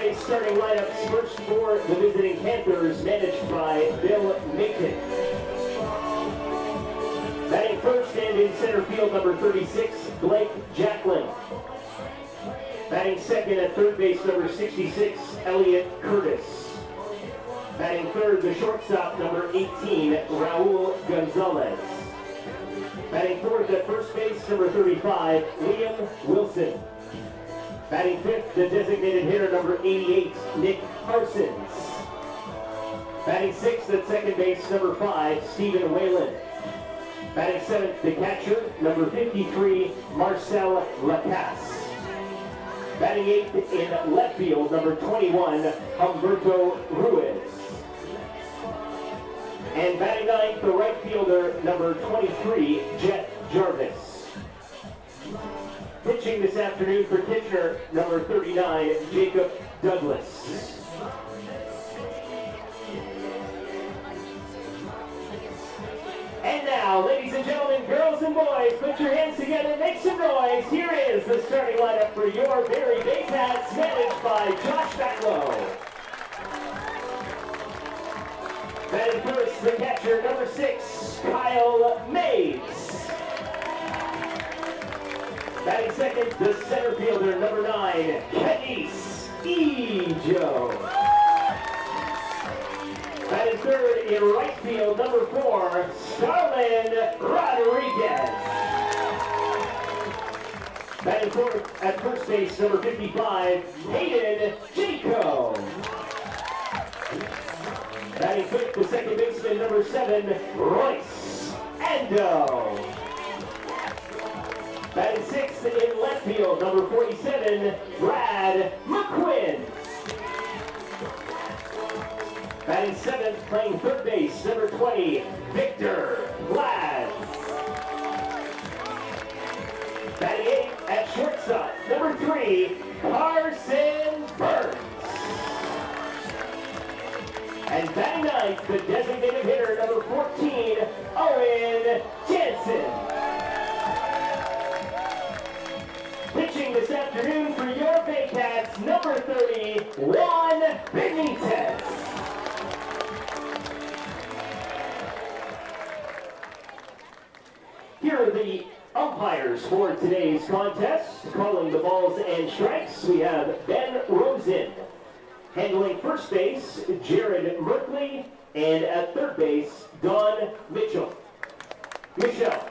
today's starting lineups. First for the visiting Panthers, managed by Bill Macon. Batting first and in center field, number 36, Blake Jacklin. Batting second at third base, number 66, Elliot Curtis. Batting third, the shortstop, number 18, Raul Gonzalez. Batting fourth at first base, number 35, Liam Wilson. Batting fifth, the designated hitter, number 88, Nick Parsons. Batting sixth at second base, number 5, Stephen Whalen. Batting seventh, the catcher, number 53, Marcel Lacasse. Batting eighth in left field, number 21, Humberto Ruiz. And batting ninth, the right fielder, number 23, Jet Jarvis. Pitching this afternoon for Kitchener, number 39, Jacob Douglas. And now, ladies and gentlemen, girls and boys, put your hands together, make some noise. Here is the starting lineup for your Barrie Baycats, managed by Josh Batlow. Batting first, the catcher, number 6, Kyle Mays. Batting second, the center fielder, number 9, Kenise Ejo. Batting third in right field, number 4, Starlin Rodriguez. Batting fourth at first base, number 55, Hayden Jaco. Batting fifth, the second baseman, number 7, Royce Ando. Batting sixth in left field, number 47, Brad McQuinn. Batting seventh, playing third base, number 20, Victor Glad. Batting eighth at shortstop, number 3, Carson Burns. And batting ninth, the designated hitter, number 14, Owen Jansen. Pitching this afternoon for your Baycats, number 30, Juan Benitez. Here are the umpires for today's contest. Calling the balls and strikes, we have Ben Rosen. Handling first base, Jared Merkley. And at third base, Don Mitchell. Michelle.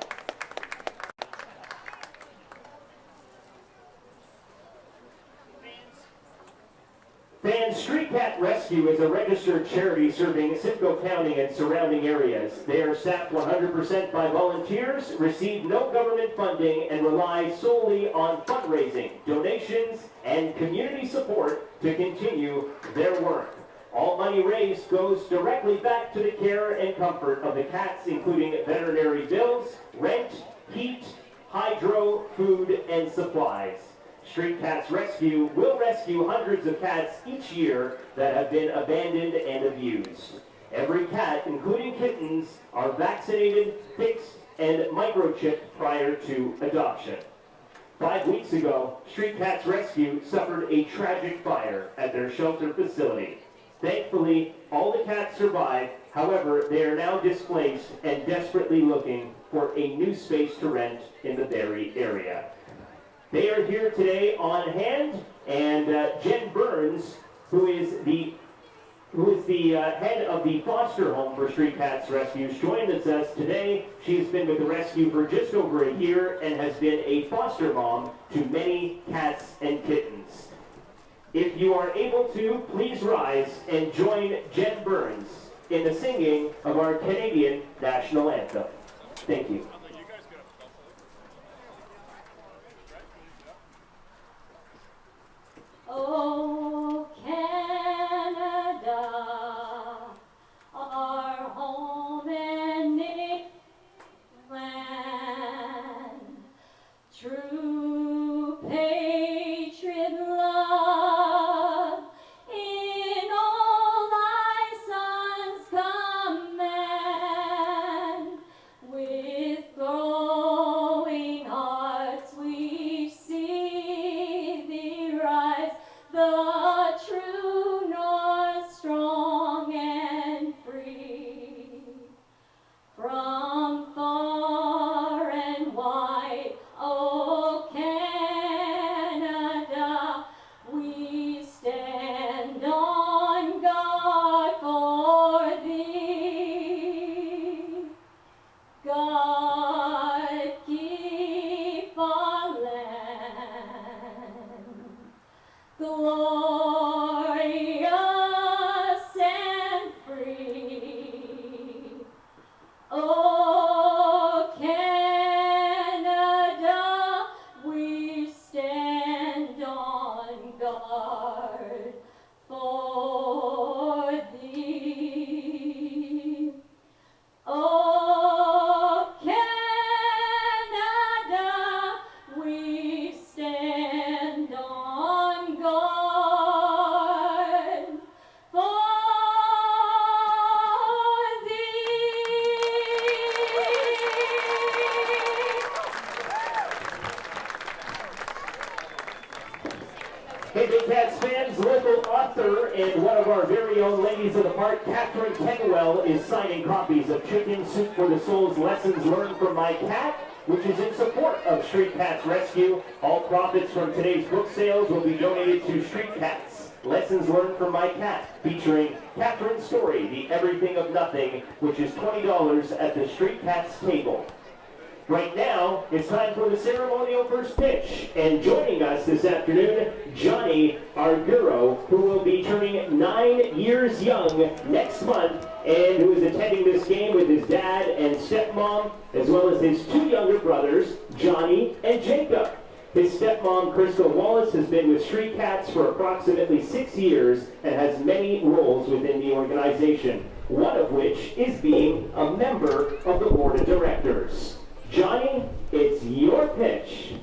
Van Street Cat Rescue is a registered charity serving Simcoe County and surrounding areas. They are staffed 100% by volunteers, receive no government funding, and rely solely on fundraising, donations, and community support to continue their work. All money raised goes directly back to the care and comfort of the cats, including veterinary bills, rent, heat, hydro, food, and supplies. Street Cats Rescue will rescue hundreds of cats each year that have been abandoned and abused. Every cat, including kittens, are vaccinated, fixed, and microchipped prior to adoption. 5 weeks ago, Street Cats Rescue suffered a tragic fire at their shelter facility. Thankfully, all the cats survived. However, they are now displaced and desperately looking for a new space to rent in the Barrie area. They are here today on hand, and Jen Burns, who is the head of the foster home for Street Cats Rescue, joined us today. She has been with the rescue for just over a year and has been a foster mom to many cats and kittens. If you are able to, please rise and join Jen Burns in the singing of our Canadian national anthem. Thank you. Oh, Canada, our home and native land, true patriot love in all thy sons command, with author and one of our very own ladies of the part, Catherine Kenwell, is signing copies of Chicken Soup for the Soul's Lessons Learned from My Cat, which is in support of Street Cats Rescue. All profits from today's book sales will be donated to Street Cats. Lessons Learned from My Cat, featuring Catherine's story, The Everything of Nothing, which is $20 at the Street Cats table. Right now, it's time for the ceremonial first pitch. And joining us this afternoon, Johnny Arguro, who will be turning 9 years young next month, and who is attending this game with his dad and stepmom, as well as his 2 younger brothers, Johnny and Jacob. His stepmom, Crystal Wallace, has been with Street Cats for approximately 6 years and has many roles within the organization, one of which is being a member of the board of directors. Johnny, it's your pitch.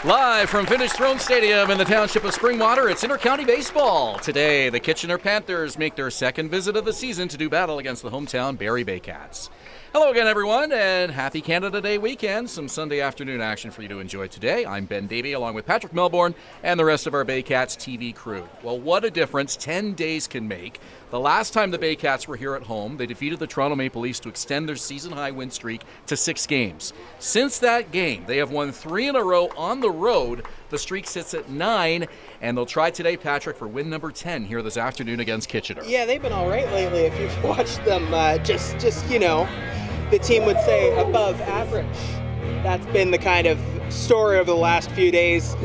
Live from Vintage Throne Stadium in the township of Springwater, it's Intercounty Baseball. Today, the Kitchener Panthers make their second visit of the season to do battle against the hometown Barrie Baycats. Hello again, everyone, and happy Canada Day weekend. Some Sunday afternoon action for you to enjoy today. I'm Ben Davy, along with Patrick Melbourne and the rest of our Baycats TV crew. Well, what a difference 10 days can make. The last time the Baycats were here at home, they defeated the Toronto Maple Leafs to extend their season-high win streak to 6 games. Since that game, they have won 3 in a row on the road. The streak sits at 9, and they'll try today, Patrick, for win number 10 here this afternoon against Kitchener. Yeah, they've been all right lately. If you've watched them, just you know, the team would say above average. That's been the kind of story over the last few days.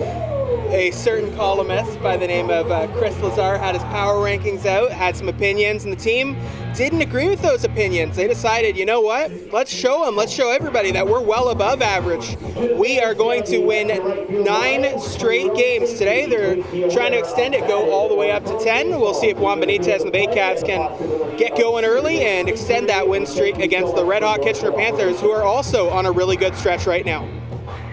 A certain columnist by the name of Chris Lazar had his power rankings out, had some opinions, and the team didn't agree with those opinions. They decided, you know what, let's show everybody that we're well above average. We are going to win 9 straight games today. They're trying to extend it, go all the way up to 10. We'll see if Juan Benitez and the Baycats can get going early and extend that win streak against the red-hot Kitchener Panthers, who are also on a really good stretch right now.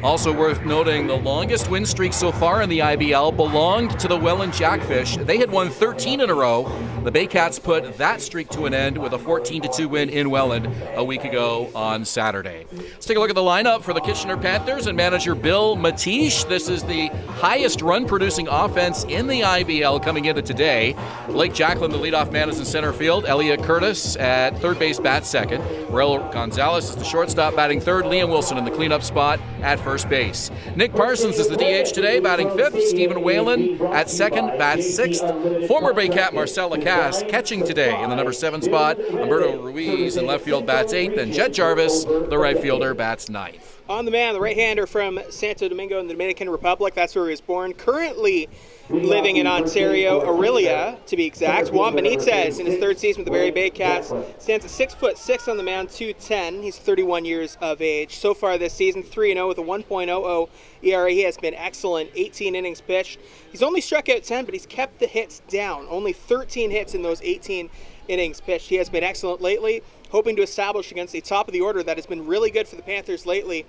Also worth noting, the longest win streak so far in the IBL belonged to the Welland Jackfish. They had won 13 in a row. The Baycats put that streak to an end with a 14-2 win in Welland a week ago on Saturday. Let's take a look at the lineup for the Kitchener Panthers and manager Bill Matish. This is the highest run-producing offense in the IBL coming into today. Blake Jacklin, the leadoff man, is in center field. Elliot Curtis at third base bats second. Raul Gonzalez is the shortstop batting third. Liam Wilson in the cleanup spot at first base. Nick Parsons is the DH today, batting fifth. Stephen Whalen at second, bats sixth. Former Baycat Marcel Lacasse catching today in the number 7 spot. Humberto Ruiz in left field bats eighth, and Jet Jarvis, the right fielder, bats ninth. On the man, the right-hander from Santo Domingo in the Dominican Republic. That's where he was born. Currently living in Ontario, Aurelia, to be exact. Juan Benitez, in his third season with the Barrie Baycats, stands at 6'6" on the mound, 210. He's 31 years of age. So far this season, 3-0 with a 1.00 ERA. He has been excellent. 18 innings pitched. He's only struck out 10, but he's kept the hits down. Only 13 hits in those 18 innings pitched. He has been excellent lately, hoping to establish against the top of the order that has been really good for the Panthers lately.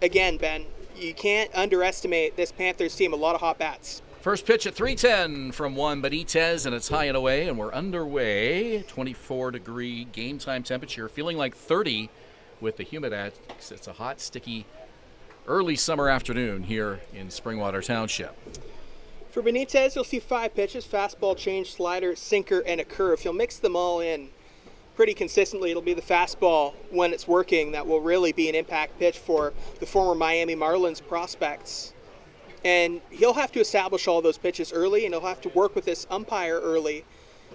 Again, Ben, you can't underestimate this Panthers team. A lot of hot bats. First pitch at 3:10 from Juan Benitez, and it's high and away, and we're underway. 24-degree game time temperature, feeling like 30 with the humidex. It's a hot, sticky, early summer afternoon here in Springwater Township. For Benitez, you'll see 5 pitches: fastball, change, slider, sinker, and a curve. He'll mix them all in pretty consistently. It'll be the fastball, when it's working, that will really be an impact pitch for the former Miami Marlins prospects. And he'll have to establish all those pitches early, and he'll have to work with this umpire early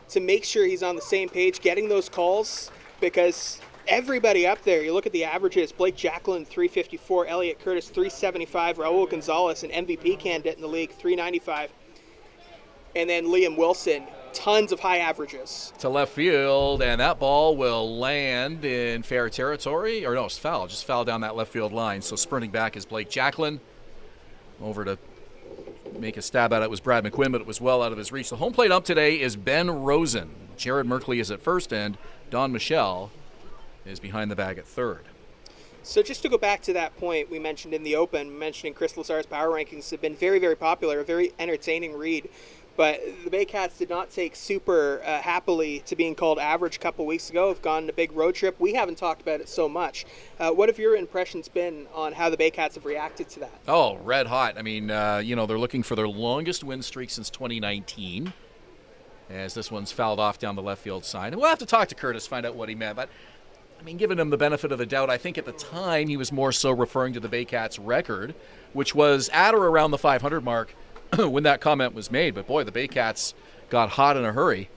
to make sure he's on the same page, getting those calls, because everybody up there, you look at the averages: Blake Jacklin, 354, Elliot Curtis, 375, Raul Gonzalez, an MVP candidate in the league, 395, and then Liam Wilson, tons of high averages. To left field, and that ball will land in fair territory. Or no, it's foul, just foul down that left field line. So sprinting back is Blake Jacklin. Over to make a stab at it was Brad McQuinn, but it was well out of his reach. The home plate ump today is Ben Rosen. Jared Merkley is at first, and Don Michelle is behind the bag at third. So just to go back to that point we mentioned in the open, mentioning Chris Lazar's power rankings have been very, very popular, a very entertaining read But the Baycats did not take super happily to being called average a couple weeks ago. Have gone on a big road trip. We haven't talked about it so much. What have your impressions been on how the Baycats have reacted to that? Oh, red hot. I mean, they're looking for their longest win streak since 2019, as this one's fouled off down the left field side. And we'll have to talk to Curtis, find out what he meant. But, I mean, giving him the benefit of the doubt, I think at the time he was more so referring to the Baycats' record, which was at or around the 500 mark when that comment was made. But, boy, the Baycats got hot in a hurry,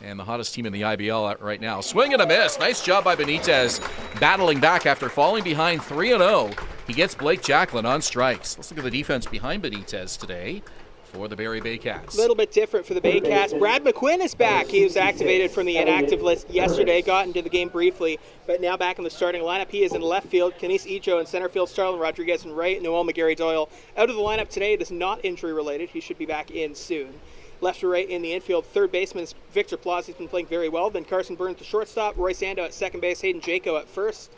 and the hottest team in the IBL right now. Swing and a miss. Nice job by Benitez, battling back after falling behind 3-0. He gets Blake Jacklin on strikes. Let's look at the defense behind Benitez today for the Barrie Baycats. A little bit different for the Baycats. Brad McQuinn is back. He was activated from the inactive list yesterday, got into the game briefly, but now back in the starting lineup. He is in left field. Kenise Ijo in center field. Starlin Rodriguez in right. Noel McGarry-Doyle out of the lineup today. It is not injury related. He should be back in soon. Left to right in the infield, third baseman is Victor Plaza. He's been playing very well. Then Carson Burns to shortstop. Roy Sando at second base. Hayden Jaco at first.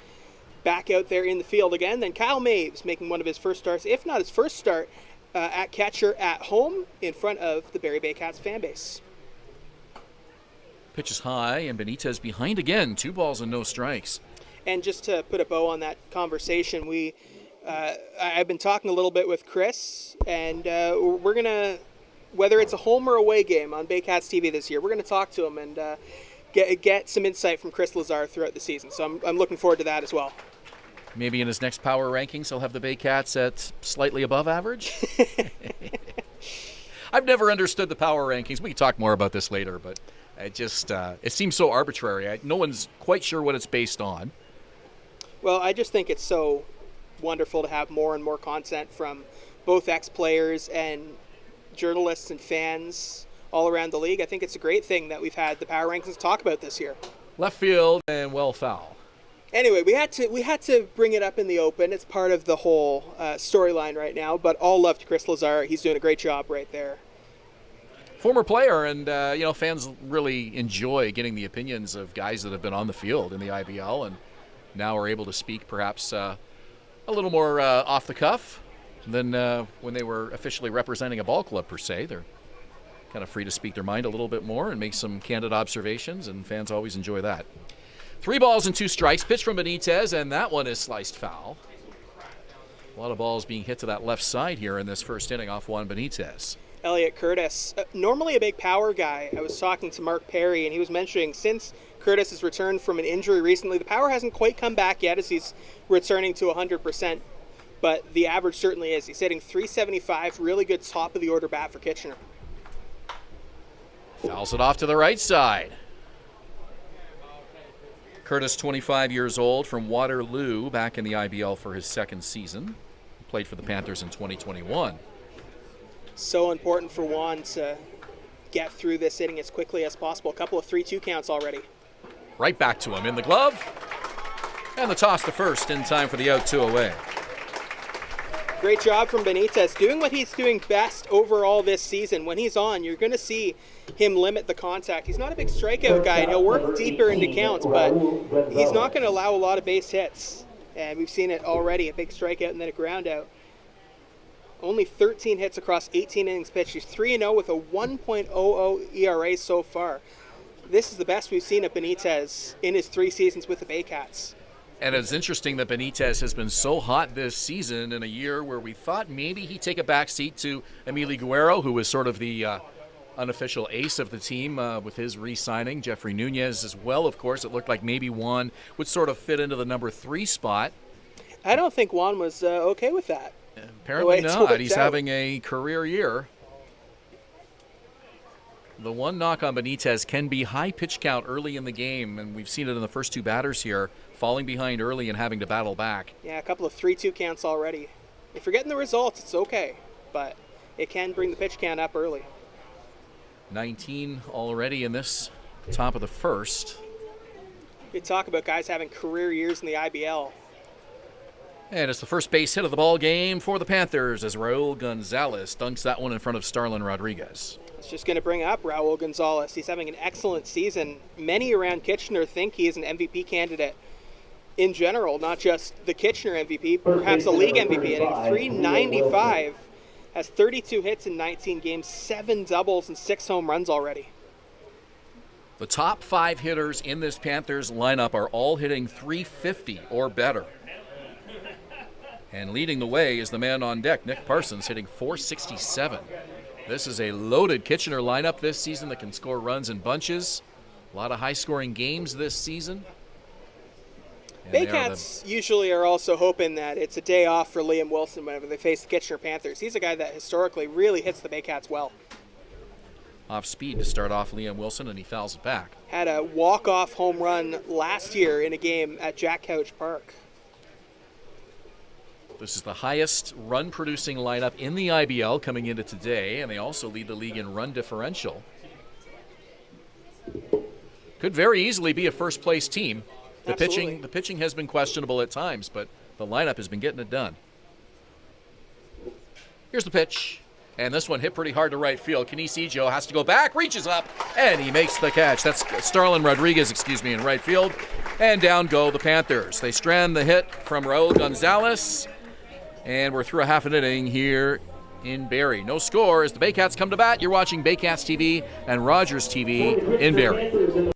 Back out there in the field again. Then Kyle Maves making one of his first starts, if not his first start, at catcher at home in front of the Barrie Baycats fan base. Pitch is high, and Benitez behind again. 2 balls and no strikes. And just to put a bow on that conversation, I've been talking a little bit with Chris, and we're going to, whether it's a home or away game on Baycats TV this year, we're going to talk to him and get some insight from Chris Lazar throughout the season. So I'm looking forward to that as well. Maybe in his next power rankings, he'll have the Baycats at slightly above average. I've never understood the power rankings. We can talk more about this later, but it seems so arbitrary. No one's quite sure what it's based on. Well, I just think it's so wonderful to have more and more content from both ex-players and journalists and fans all around the league. I think it's a great thing that we've had the power rankings talk about this year. Left field and well foul. Anyway, we had to bring it up in the open. It's part of the whole storyline right now, but all love to Chris Lazar. He's doing a great job right there. Former player, and fans really enjoy getting the opinions of guys that have been on the field in the IBL and now are able to speak perhaps a little more off the cuff than when they were officially representing a ball club per se. They're kind of free to speak their mind a little bit more and make some candid observations, and fans always enjoy that. 3 balls and 2 strikes. Pitch from Benitez, and that one is sliced foul. A lot of balls being hit to that left side here in this first inning off Juan Benitez. Elliot Curtis, normally a big power guy. I was talking to Mark Perry, and he was mentioning since Curtis has returned from an injury recently, the power hasn't quite come back yet as he's returning to 100%, but the average certainly is. He's hitting .375, really good top of the order bat for Kitchener. Fouls it off to the right side. Curtis, 25 years old, from Waterloo, back in the IBL for his second season. Played for the Panthers in 2021. So important for Juan to get through this inning as quickly as possible. A couple of 3-2 counts already. Right back to him in the glove. And the toss to first in time for the out, 2 away. Great job from Benitez, doing what he's doing best overall this season. When he's on, you're going to see him limit the contact. He's not a big strikeout guy, and he'll work deeper into counts, but he's not going to allow a lot of base hits. And we've seen it already, a big strikeout and then a ground out. Only 13 hits across 18 innings pitched. He's 3-0 with a 1.00 ERA so far. This is the best we've seen of Benitez in his 3 seasons with the Baycats. And it's interesting that Benitez has been so hot this season in a year where we thought maybe he'd take a back seat to Emilio Guerrero, who was sort of the unofficial ace of the team with his re-signing. Jeffrey Nunez as well, of course. It looked like maybe Juan would sort of fit into the number 3 spot. I don't think Juan was okay with that. Apparently not. He's having a career year. The one knock on Benitez can be high pitch count early in the game, and we've seen it in the first 2 batters here, falling behind early and having to battle back. Yeah, a couple of 3-2 counts already. If you're getting the results, it's okay, but it can bring the pitch count up early. 19 already in this top of the first. You talk about guys having career years in the IBL. And it's the first base hit of the ball game for the Panthers as Raul Gonzalez dunks that one in front of Starlin Rodriguez. It's just going to bring up Raul Gonzalez. He's having an excellent season. Many around Kitchener think he is an MVP candidate in general, not just the Kitchener MVP, perhaps a league MVP. Hitting .395 has 32 hits in 19 games, 7 doubles, and 6 home runs already. The top 5 hitters in this Panthers lineup are all hitting .350 or better. And leading the way is the man on deck, Nick Parsons, hitting .467. This is a loaded Kitchener lineup this season that can score runs in bunches. A lot of high-scoring games this season. Baycats usually are also hoping that it's a day off for Liam Wilson whenever they face the Kitchener Panthers. He's a guy that historically really hits the Baycats well. Off speed to start off Liam Wilson, and he fouls it back. Had a walk-off home run last year in a game at Jack Couch Park. This is the highest run-producing lineup in the IBL coming into today, and they also lead the league in run differential. Could very easily be a first-place team. The pitching has been questionable at times, but the lineup has been getting it done. Here's the pitch, and this one hit pretty hard to right field. Canisijo has to go back, reaches up, and he makes the catch. That's Starlin Rodriguez, in right field, and down go the Panthers. They strand the hit from Raul Gonzalez, and we're through a half an inning here in Barrie. No score as the Baycats come to bat. You're watching Baycats TV and Rogers TV in Barrie.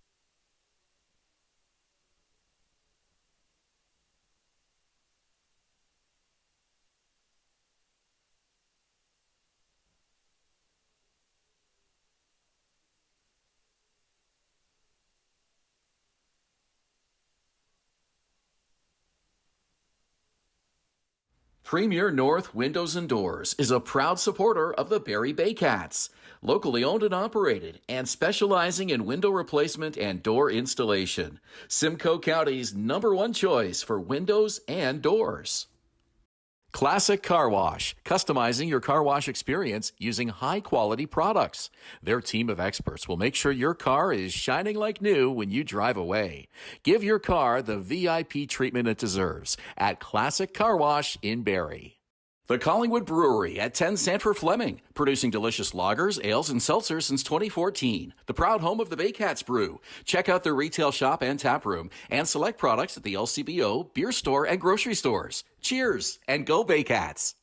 Premier North Windows and Doors is a proud supporter of the Barrie Baycats, locally owned and operated, and specializing in window replacement and door installation. Simcoe County's #1 choice for windows and doors. Classic Car Wash, customizing your car wash experience using high-quality products. Their team of experts will make sure your car is shining like new when you drive away. Give your car the VIP treatment it deserves at Classic Car Wash in Barrie. The Collingwood Brewery at 10 Sanford Fleming, producing delicious lagers, ales, and seltzers since 2014. The proud home of the Baycats Brew. Check out their retail shop and tap room and select products at the LCBO, beer store, and grocery stores. Cheers, and go Baycats!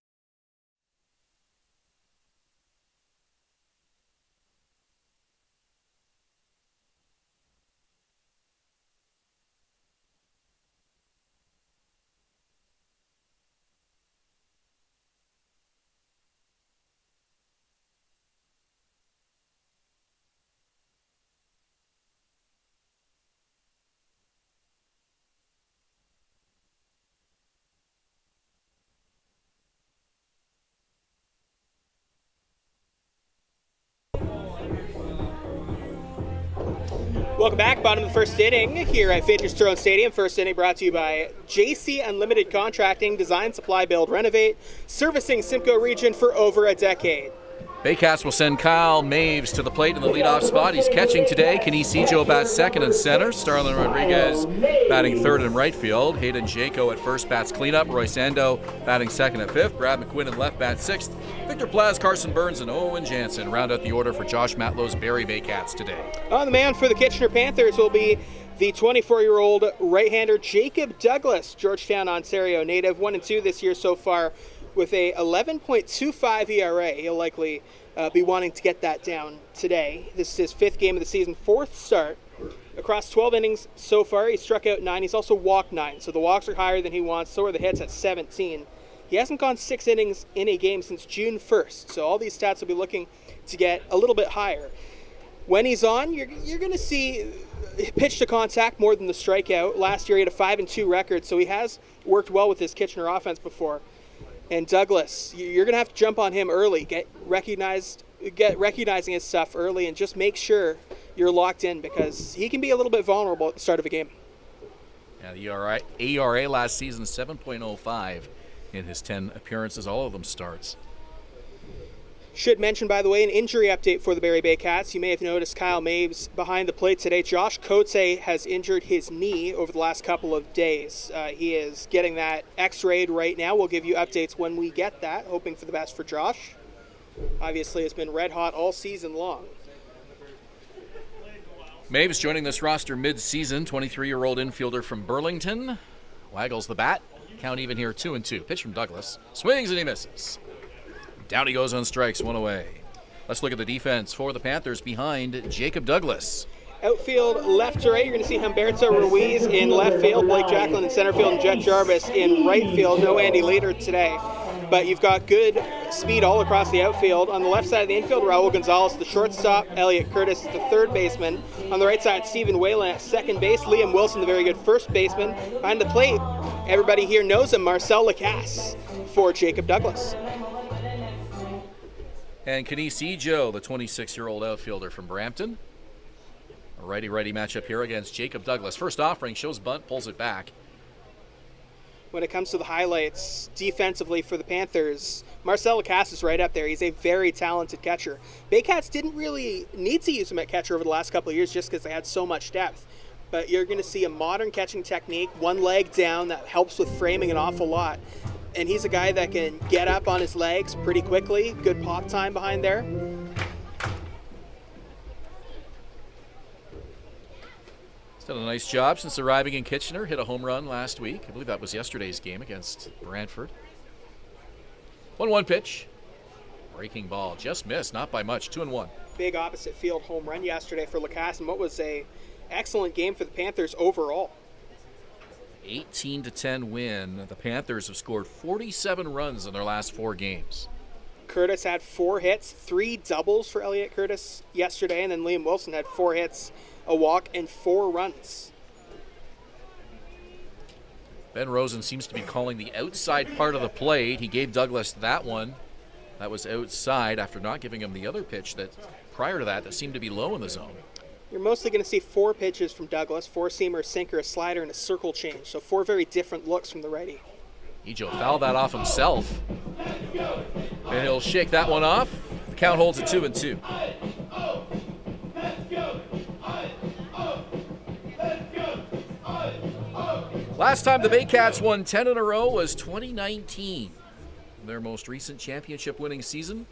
Welcome back. Bottom of the first inning here at Vintage Throne Stadium. First inning brought to you by JC Unlimited Contracting, Design, Supply, Build, Renovate, servicing Simcoe region for over a decade. Baycats will send Kyle Maves to the plate in the leadoff spot. He's catching today. Canisijo bats second and center. Starlin Rodriguez batting third and right field. Hayden Jaco at first bats cleanup. Roy Sando batting second and fifth. Brad McQuinn in left bats sixth. Victor Plaz, Carson Burns, and Owen Jansen round out the order for Josh Matlow's Barrie Baycats today. The man for the Kitchener Panthers will be the 24-year-old right-hander Jacob Douglas, Georgetown, Ontario native. 1-2 this year so far with a 11.25 ERA. He'll likely be wanting to get that down today. This is his 5th game of the season, 4th start. Across 12 innings so far, he struck out 9. He's also walked 9, so the walks are higher than he wants. So are the hits at 17. He hasn't gone 6 innings in a game since June 1st, so all these stats will be looking to get a little bit higher. When he's on, you're going to see pitch to contact more than the strikeout. Last year he had a 5-2 record, so he has worked well with this Kitchener offense before. And Douglas, you're going to have to jump on him early, get recognizing his stuff early, and just make sure you're locked in because he can be a little bit vulnerable at the start of a game. Yeah, the ERA last season, 7.05 in his 10 appearances, all of them starts. Should mention, by the way, an injury update for the Barrie Baycats. You may have noticed Kyle Maves behind the plate today. Josh Coates has injured his knee over the last couple of days. He is getting that x-rayed right now. We'll give you updates when we get that, hoping for the best for Josh. Obviously, it's been red hot all season long. Maves joining this roster mid-season, 23-year-old infielder from Burlington. Waggles the bat. Count even here, 2-2. Pitch from Douglas. Swings and he misses. Down he goes on strikes, one away. Let's look at the defense for the Panthers behind Jacob Douglas. Outfield, left to right, you're going to see Humberto Ruiz in left field, Blake Jacklin in center field, and Jet Jarvis in right field. No Andy Leader today. But you've got good speed all across the outfield. On the left side of the infield, Raul Gonzalez, the shortstop, Elliot Curtis, the third baseman. On the right side, Stephen Whalen at second base, Liam Wilson, the very good first baseman. Behind the plate, everybody here knows him, Marcel Lacasse for Jacob Douglas. And Kenise Ejo, the 26-year-old outfielder from Brampton. A righty-righty matchup here against Jacob Douglas. First offering, shows bunt, pulls it back. When it comes to the highlights defensively for the Panthers, Marcel Lacasse is right up there. He's a very talented catcher. Baycats didn't really need to use him at catcher over the last couple of years just because they had so much depth. But you're going to see a modern catching technique, one leg down, that helps with framing an awful lot. And he's a guy that can get up on his legs pretty quickly. Good pop time behind there. Done a nice job since arriving in Kitchener. Hit a home run last week. I believe that was yesterday's game against Brantford. 1-1 pitch. Breaking ball. Just missed. Not by much. 2-1. Big opposite field home run yesterday for Lacasse, and what was a excellent game for the Panthers overall. 18-10 win. The Panthers have scored 47 runs in their last 4 games. Curtis had 4 hits, 3 doubles for Elliot Curtis yesterday, and then Liam Wilson had 4 hits, a walk, and 4 runs. Ben Rosen seems to be calling the outside part of the plate. He gave Douglas that one. That was outside after not giving him the other pitch that prior to that seemed to be low in the zone. You're mostly going to see 4 pitches from Douglas, 4-seamer, sinker, a slider, and a circle change. So 4 very different looks from the righty. Ejo fouled that off himself. And he'll shake that one off. The count holds at 2-2. Last time the Baycats won 10 in a row was 2019, their most recent championship winning season.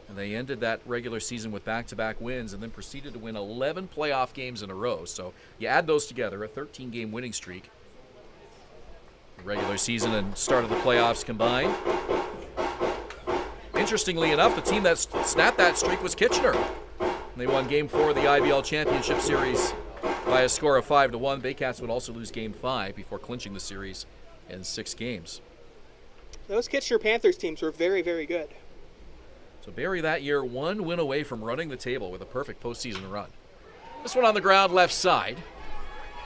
And they ended that regular season with back-to-back wins and then proceeded to win 11 playoff games in a row. So you add those together, a 13-game winning streak. The regular season and start of the playoffs combined. Interestingly enough, the team that snapped that streak was Kitchener. They won Game 4 of the IBL Championship Series by a score of 5-1. Baycats would also lose Game 5 before clinching the series in 6 games. Those Kitchener Panthers teams were very, very good. So Barrie that year 1 win away from running the table with a perfect postseason run. This one on the ground left side.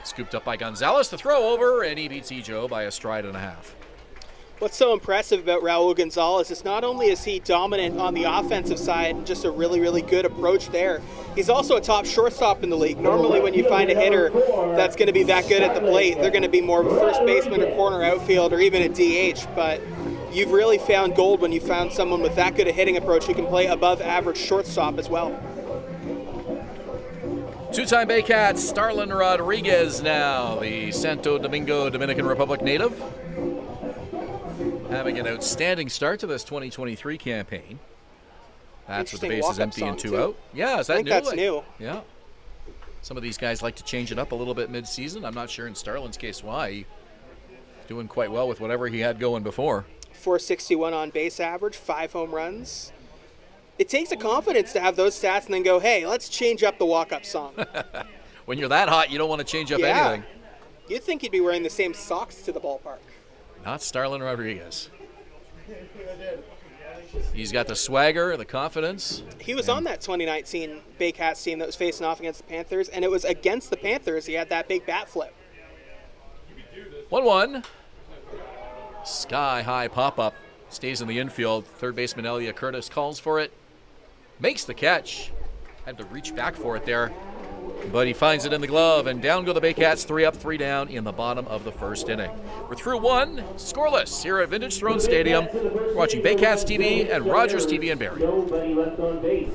Scooped up by Gonzalez, the throw over, and he beats Ejo by a stride and a half. What's so impressive about Raul Gonzalez is not only is he dominant on the offensive side, just a really, really good approach there, he's also a top shortstop in the league. Normally when you find a hitter that's going to be that good at the plate, they're going to be more of a first baseman or corner outfield or even a DH, but you've really found gold when you found someone with that good a hitting approach who can play above average shortstop as well. 2-time Baycats, Starlin Rodriguez now, the Santo Domingo, Dominican Republic native. Having an outstanding start to this 2023 campaign. That's with the bases empty and 2 out. Yeah, is that new? I think that's new. Yeah. Some of these guys like to change it up a little bit mid-season. I'm not sure in Starlin's case why. He's doing quite well with whatever he had going before. 461 on base average, 5 home runs. It takes a confidence to have those stats and then go, hey, let's change up the walk-up song. When you're that hot, you don't want to change up anything. You'd think he'd be wearing the same socks to the ballpark. Not Starlin Rodriguez. He's got the swagger, the confidence. He was on that 2019 Baycats team that was facing off against the Panthers, and it was against the Panthers he had that big bat flip. 1-1. Sky-high pop-up. Stays in the infield. Third baseman Elliot Curtis calls for it. Makes the catch. Had to reach back for it there. But he finds it in the glove, and down go the Baycats, 3 up, 3 down in the bottom of the first inning. We're through 1, scoreless here at Vintage Throne Stadium. We're watching Baycats TV and Rogers TV in Barrie. Nobody left on base.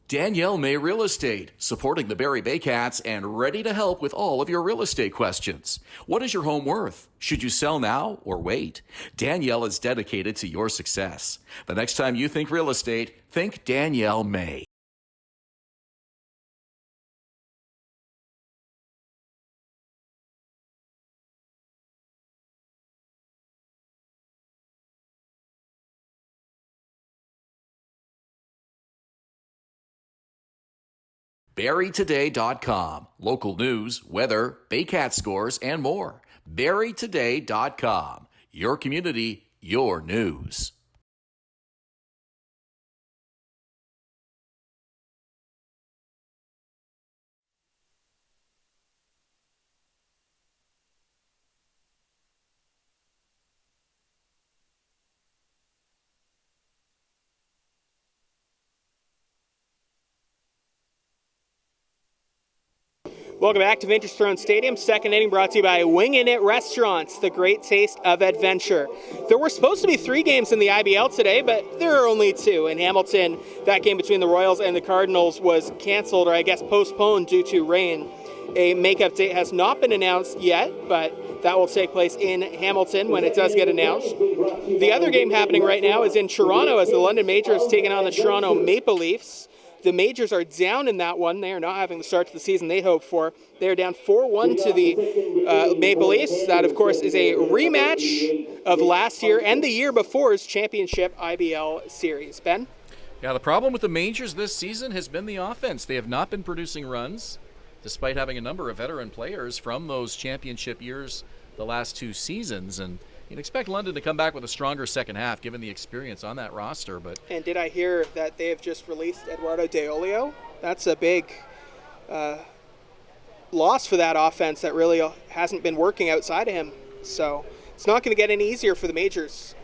Danielle May Real Estate, supporting the Barrie Baycats and ready to help with all of your real estate questions. What is your home worth? Should you sell now or wait? Danielle is dedicated to your success. The next time you think real estate, think Danielle May. BarrieToday.com. Local news, weather, Baycat scores, and more. BarrieToday.com. Your community, your news. Welcome back to Vintage Throne Stadium. Second inning brought to you by Wingin' It Restaurants, the great taste of adventure. There were supposed to be 3 games in the IBL today, but there are only 2. In Hamilton, that game between the Royals and the Cardinals was canceled, or I guess postponed due to rain. A makeup date has not been announced yet, but that will take place in Hamilton when it does get announced. The other game happening right now is in Toronto as the London Majors taking on the Toronto Maple Leafs. The Majors are down in that one. They are not having the start to the season they hoped for. They are down 4-1 to the Maple Leafs. That, of course, is a rematch of last year and the year before's championship IBL series. Ben? Yeah, the problem with the Majors this season has been the offense. They have not been producing runs, despite having a number of veteran players from those championship years the last 2 seasons. And you'd expect London to come back with a stronger second half, given the experience on that roster. And did I hear that they have just released Eduardo De Olio? That's a big loss for that offense that really hasn't been working outside of him. So it's not going to get any easier for the Majors.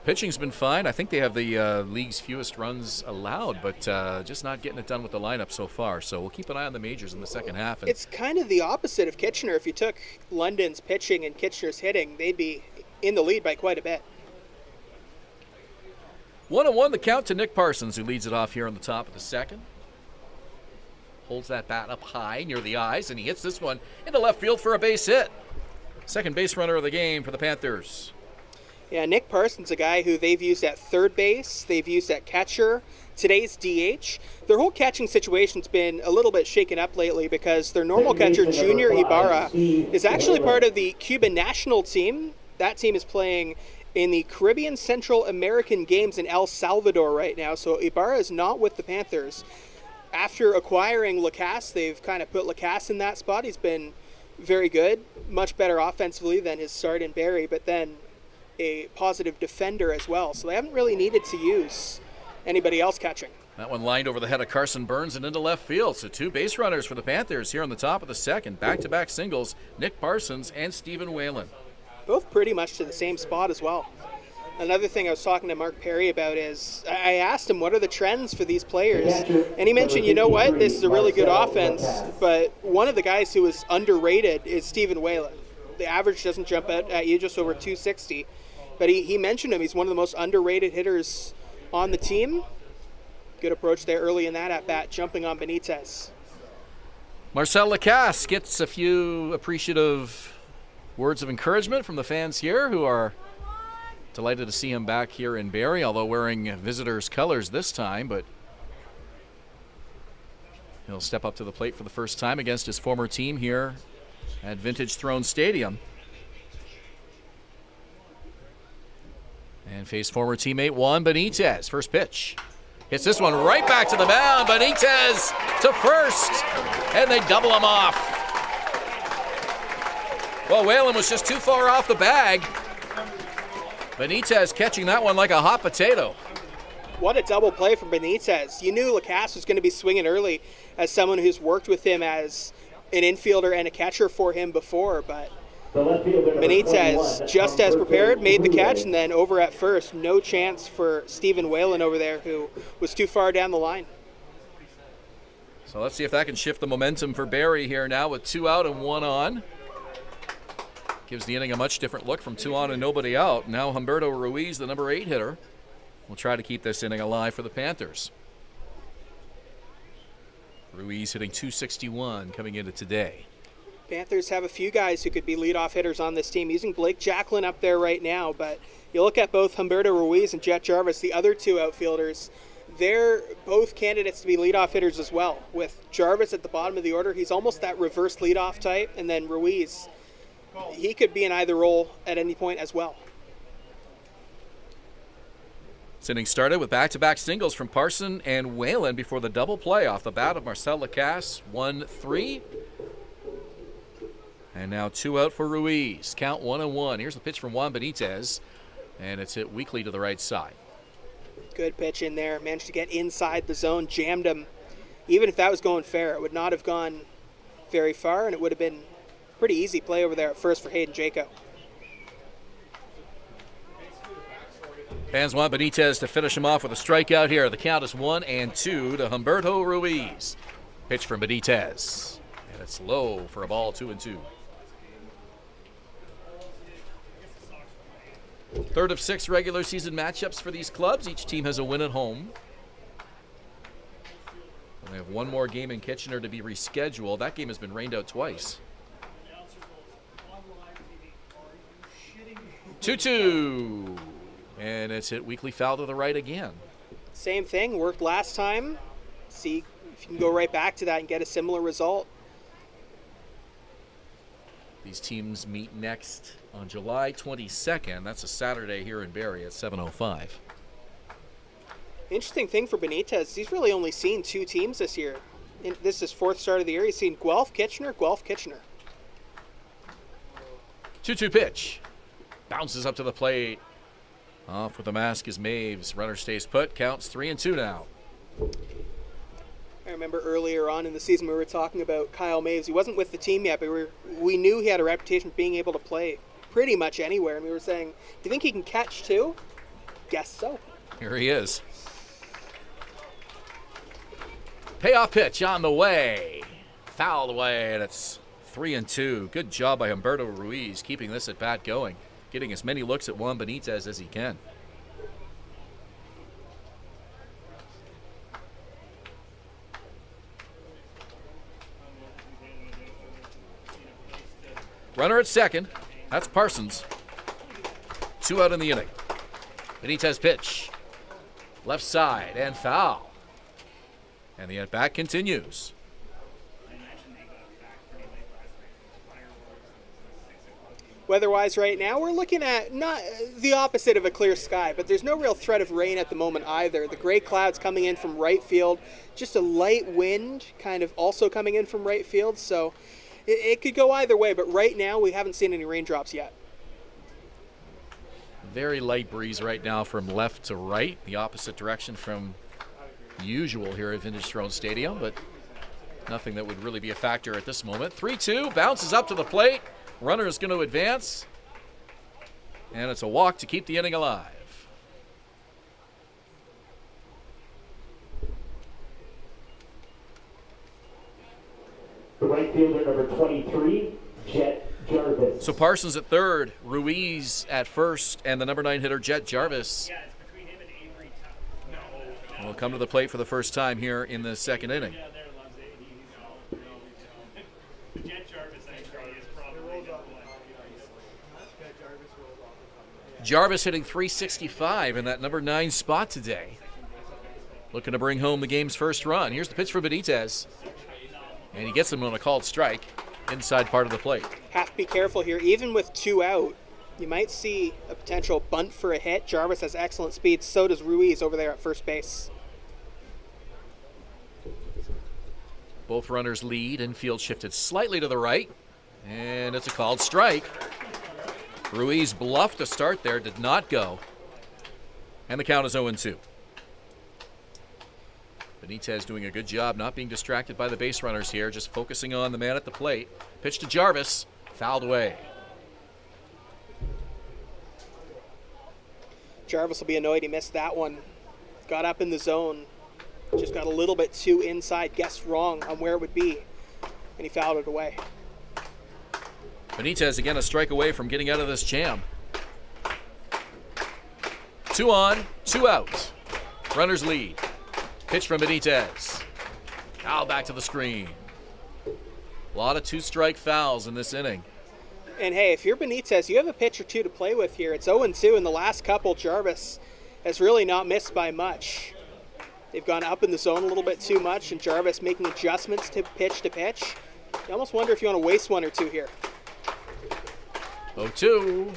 Pitching's been fine. I think they have the league's fewest runs allowed, but just not getting it done with the lineup so far. So we'll keep an eye on the Majors in the second half. It's kind of the opposite of Kitchener. If you took London's pitching and Kitchener's hitting, they'd be in the lead by quite a bit. 1-1 the count to Nick Parsons, who leads it off here on the top of the second. Holds that bat up high near the eyes, and he hits this one into left field for a base hit. Second base runner of the game for the Panthers. Yeah, Nick Parsons, a guy who they've used at third base, they've used at catcher, today's DH. Their whole catching situation's been a little bit shaken up lately because their normal catcher, Junior Ibarra, is actually part of the Cuban national team. That team is playing in the Caribbean Central American Games in El Salvador right now, so Ibarra is not with the Panthers. After acquiring Lacasse, they've kind of put Lacasse in that spot. He's been very good, much better offensively than his start in Barrie, but then a positive defender as well. So they haven't really needed to use anybody else catching. That one lined over the head of Carson Burns and into left field. So 2 base runners for the Panthers here on the top of the second. Back-to-back singles, Nick Parsons and Stephen Whalen. Both pretty much to the same spot as well. Another thing I was talking to Mark Perry about is I asked him what are the trends for these players, and he mentioned, you know what, this is a really good offense, but one of the guys who is underrated is Stephen Whalen. The average doesn't jump out at you, just over 260. But he mentioned him. He's one of the most underrated hitters on the team. Good approach there early in that at-bat, jumping on Benitez. Marcel Lacasse gets a few appreciative words of encouragement from the fans here, who are delighted to see him back here in Barrie, although wearing visitors' colors this time. But he'll step up to the plate for the first time against his former team here at Vintage Throne Stadium. And face former teammate Juan Benitez. First pitch. Hits this one right back to the mound. Benitez to first. And they double him off. Well, Whalen was just too far off the bag. Benitez catching that one like a hot potato. What a double play from Benitez. You knew Lacasse was going to be swinging early as someone who's worked with him as an infielder and a catcher for him before, but Benitez, just as prepared, made the catch, and then over at first, no chance for Stephen Whalen over there, who was too far down the line. So let's see if that can shift the momentum for Barrie here now with 2 out and 1 on. Gives the inning a much different look from 2 on and nobody out. Now Humberto Ruiz, the number 8 hitter, will try to keep this inning alive for the Panthers. Ruiz hitting .261 coming into today. Panthers have a few guys who could be leadoff hitters on this team, using Blake Jacklin up there right now, but you look at both Humberto Ruiz and Jet Jarvis, the other two outfielders, they're both candidates to be leadoff hitters as well. With Jarvis at the bottom of the order, he's almost that reverse leadoff type, and then Ruiz, he could be in either role at any point as well. This inning started with back-to-back singles from Parson and Whalen before the double play off the bat of Marcel Lacasse. 1-3. And now 2 out for Ruiz. Count 1-1. Here's the pitch from Juan Benitez, and it's hit weakly to the right side. Good pitch in there. Managed to get inside the zone, jammed him. Even if that was going fair, it would not have gone very far, and it would have been pretty easy play over there at first for Hayden Jaco. Fans want Benitez to finish him off with a strikeout here. The count is 1-2 to Humberto Ruiz. Pitch from Benitez, and it's low for a ball. 2-2. Third of 6 regular season matchups for these clubs. Each team has a win at home. And they have one more game in Kitchener to be rescheduled. That game has been rained out twice. 2-2. And it's hit weakly foul to the right again. Same thing, worked last time. See if you can go right back to that and get a similar result. These teams meet next on July 22nd. That's a Saturday here in Barrie at 7:05. Interesting thing for Benitez, he's really only seen 2 teams this year. This is his 4th start of the year. He's seen Guelph, Kitchener, Guelph, Kitchener. 2-2 pitch. Bounces up to the plate. Off with the mask is Maves. Runner stays put. Counts 3-2 now. I remember earlier on in the season we were talking about Kyle Maves. He wasn't with the team yet, but we knew he had a reputation of being able to play pretty much anywhere. And we were saying, do you think he can catch too? Guess so. Here he is. Payoff pitch on the way. Fouled away, and it's 3-2. Good job by Humberto Ruiz keeping this at bat going, getting as many looks at Juan Benitez as he can. Runner at second. That's Parsons. 2 out in the inning. Benitez pitch. Left side and foul. And the at-bat continues. Weather-wise right now, we're looking at not the opposite of a clear sky, but there's no real threat of rain at the moment either. The gray clouds coming in from right field, just a light wind kind of also coming in from right field, so it could go either way, but right now we haven't seen any raindrops yet. Very light breeze right now from left to right, the opposite direction from usual here at Vintage Throne Stadium, but nothing that would really be a factor at this moment. 3-2, bounces up to the plate. Runner is going to advance, and it's a walk to keep the inning alive. The right fielder, number 23, Jet Jarvis. So Parsons at third, Ruiz at first, and the number 9 hitter, Jet Jarvis, will come to the plate for the first time here in the second inning. Jarvis hitting .365 in that number 9 spot today. Looking to bring home the game's first run. Here's the pitch for Benitez. And he gets him on a called strike inside part of the plate. Have to be careful here. Even with 2 out, you might see a potential bunt for a hit. Jarvis has excellent speed. So does Ruiz over there at first base. Both runners lead. Infield shifted slightly to the right. And it's a called strike. Ruiz bluffed to start there, did not go. And the count is 0-2. Benitez doing a good job not being distracted by the base runners here, just focusing on the man at the plate. Pitch to Jarvis, fouled away. Jarvis will be annoyed he missed that one. Got up in the zone, just got a little bit too inside, guessed wrong on where it would be, and he fouled it away. Benitez again a strike away from getting out of this jam. 2 on, 2 out. Runners lead. Pitch from Benitez. Foul back to the screen. A lot of two-strike fouls in this inning. And hey, if you're Benitez, you have a pitch or two to play with here. It's 0-2 in the last couple. Jarvis has really not missed by much. They've gone up in the zone a little bit too much, and Jarvis making adjustments to pitch. You almost wonder if you want to waste one or two here. 0-2.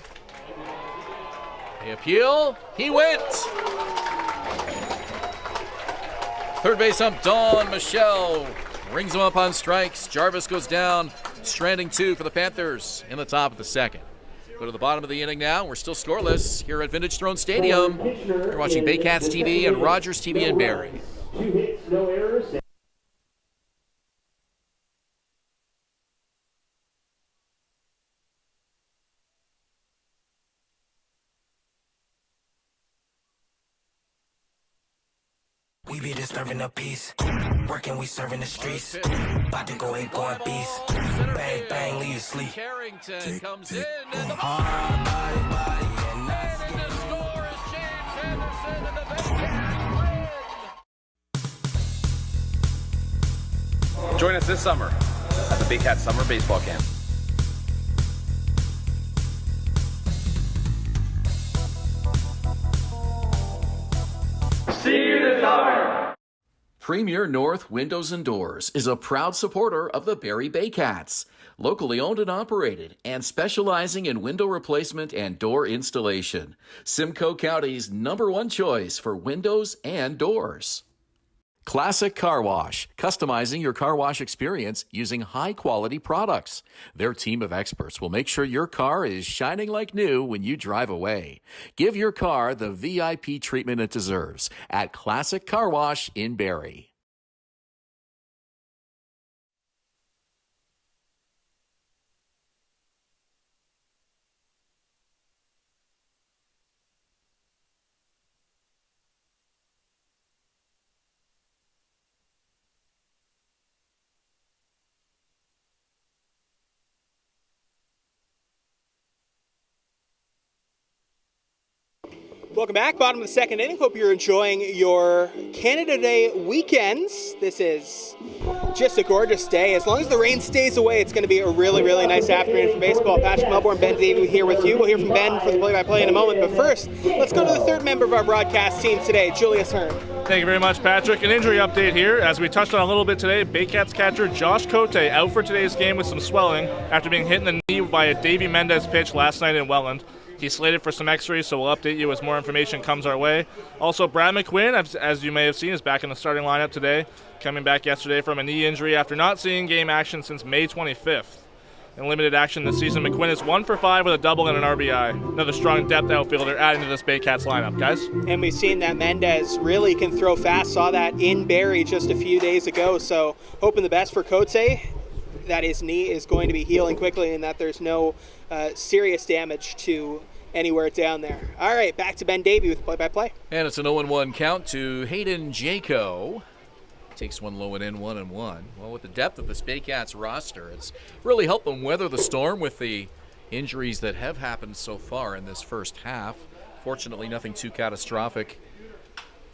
The appeal. He went. Third base ump Don Michelle rings him up on strikes. Jarvis goes down, stranding 2 for the Panthers in the top of the second. Go to the bottom of the inning now. We're still scoreless here at Vintage Throne Stadium. You're watching Baycats TV and Rogers TV in Barrie. 2 hits, no errors. We be disturbing the peace, working, we serving the streets. About to go ain't going beast. Bang, bang, leave you sleep. Carrington comes in, and the Hard body, and that's and the score is James Henderson, and the Baycats win. Join us this summer at the Baycats Summer Baseball Camp. See you this summer. Premier North Windows and Doors is a proud supporter of the Barrie Baycats, locally owned and operated, and specializing in window replacement and door installation. Simcoe County's #1 choice for windows and doors. Classic Car Wash, customizing your car wash experience using high-quality products. Their team of experts will make sure your car is shining like new when you drive away. Give your car the VIP treatment it deserves at Classic Car Wash in Barrie. Welcome back, bottom of the second inning. Hope you're enjoying your Canada Day weekends. This is just a gorgeous day. As long as the rain stays away, it's going to be a really, really nice afternoon for baseball. Patrick Melbourne, Ben Davy here with you. We'll hear from Ben for the play-by-play in a moment. But first, let's go to the third member of our broadcast team today, Julius Hern. Thank you very much, Patrick. An injury update here. As we touched on a little bit today, Baycats catcher Josh Cote out for today's game with some swelling after being hit in the knee by a Davy Mendez pitch last night in Welland. He's slated for some x-rays, so we'll update you as more information comes our way. Also, Brad McQuinn, as you may have seen, is back in the starting lineup today, coming back yesterday from a knee injury after not seeing game action since May 25th. In limited action this season, McQuinn is 1 for 5 with a double and an RBI. Another strong depth outfielder adding to this Baycats lineup, guys. And we've seen that Mendez really can throw fast. Saw that in Barrie just a few days ago, so hoping the best for Cote, that his knee is going to be healing quickly and that there's no serious damage to anywhere down there. All right, back to Ben Davy with play-by-play. And it's an 0-1 count to Hayden Jaco. Takes one low and in, 1-1. Well, with the depth of this Baycats roster, it's really helped them weather the storm with the injuries that have happened so far in this first half. Fortunately, nothing too catastrophic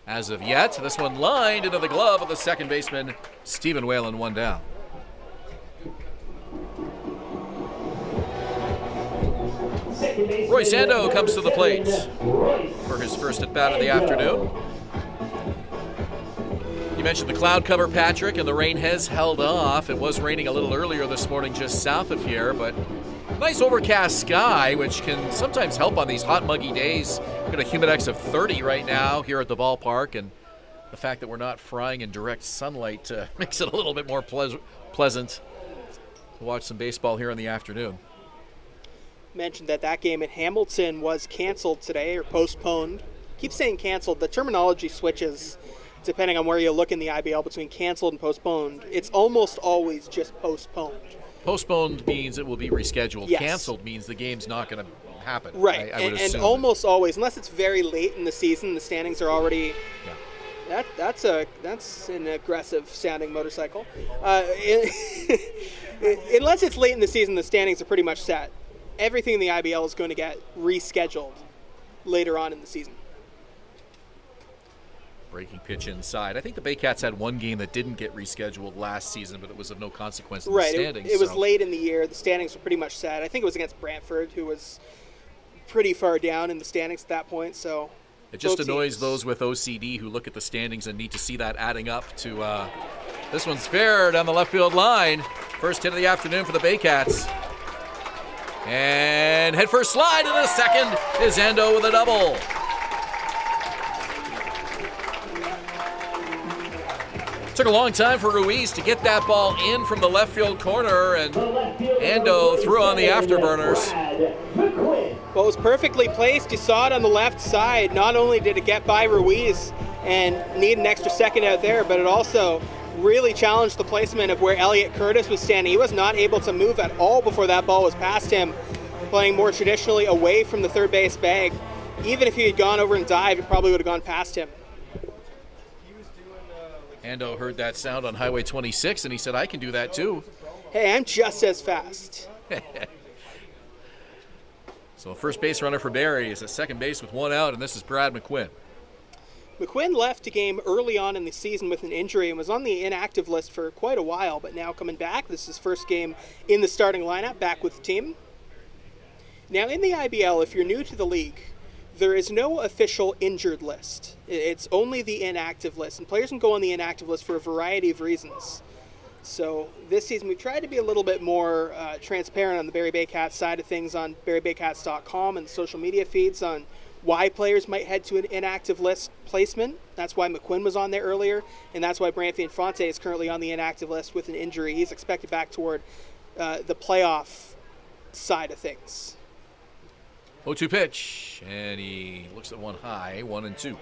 as of yet. This one lined into the glove of the second baseman, Stephen Whalen, 1 down. Roy Sando comes to the plate for his first at-bat of the afternoon. You mentioned the cloud cover, Patrick, and the rain has held off. It was raining a little earlier this morning just south of here, but nice overcast sky, which can sometimes help on these hot, muggy days. We've got a humidex of 30 right now here at the ballpark, and the fact that we're not frying in direct sunlight makes it a little bit more pleasant to watch some baseball here in the afternoon. Mentioned that game in Hamilton was canceled today or postponed. Keep saying canceled. The terminology switches depending on where you look in the IBL between canceled and postponed. It's almost always just postponed. Postponed means it will be rescheduled. Yes. Canceled means the game's not going to happen. Right, I would assume. and almost always, unless it's very late in the season, the standings are already. Yeah. That's an aggressive sounding motorcycle. Unless it's late in the season, the standings are pretty much set. Everything in the IBL is going to get rescheduled later on in the season. Breaking pitch inside. I think the Baycats had one game that didn't get rescheduled last season, but it was of no consequence in the standings. It was late in the year. The standings were pretty much set. I think it was against Brantford, who was pretty far down in the standings at that point. So it just annoys those with OCD who look at the standings and need to see that adding up to this one's fair down the left field line. First hit of the afternoon for the Baycats. And head first slide to the second is Endo with a double. Took a long time for Ruiz to get that ball in from the left field corner, and Endo threw on the afterburners. Well, it was perfectly placed. You saw it on the left side. Not only did it get by Ruiz and need an extra second out there, but it also really challenged the placement of where Elliot Curtis was standing. He was not able to move at all before that ball was past him, playing more traditionally away from the third base bag. Even if he had gone over and dived, it probably would have gone past him. Ando heard that sound on Highway 26, and he said, I can do that too. Hey, I'm just as fast. So a first base runner for Barrie is at second base with one out, and this is Brad McQuinn. McQuinn left a game early on in the season with an injury and was on the inactive list for quite a while, but now coming back. This is his first game in the starting lineup, back with the team. Now in the IBL, if you're new to the league, there is no official injured list. It's only the inactive list, and players can go on the inactive list for a variety of reasons. So this season we've tried to be a little bit more transparent on the Barrie Baycats side of things on barriebaycats.com and social media feeds on why players might head to an inactive list placement. That's why McQuinn was on there earlier, and that's why Brantley Infante is currently on the inactive list with an injury. He's expected back toward the playoff side of things. 0-2 pitch, and he looks at one high, 1-2.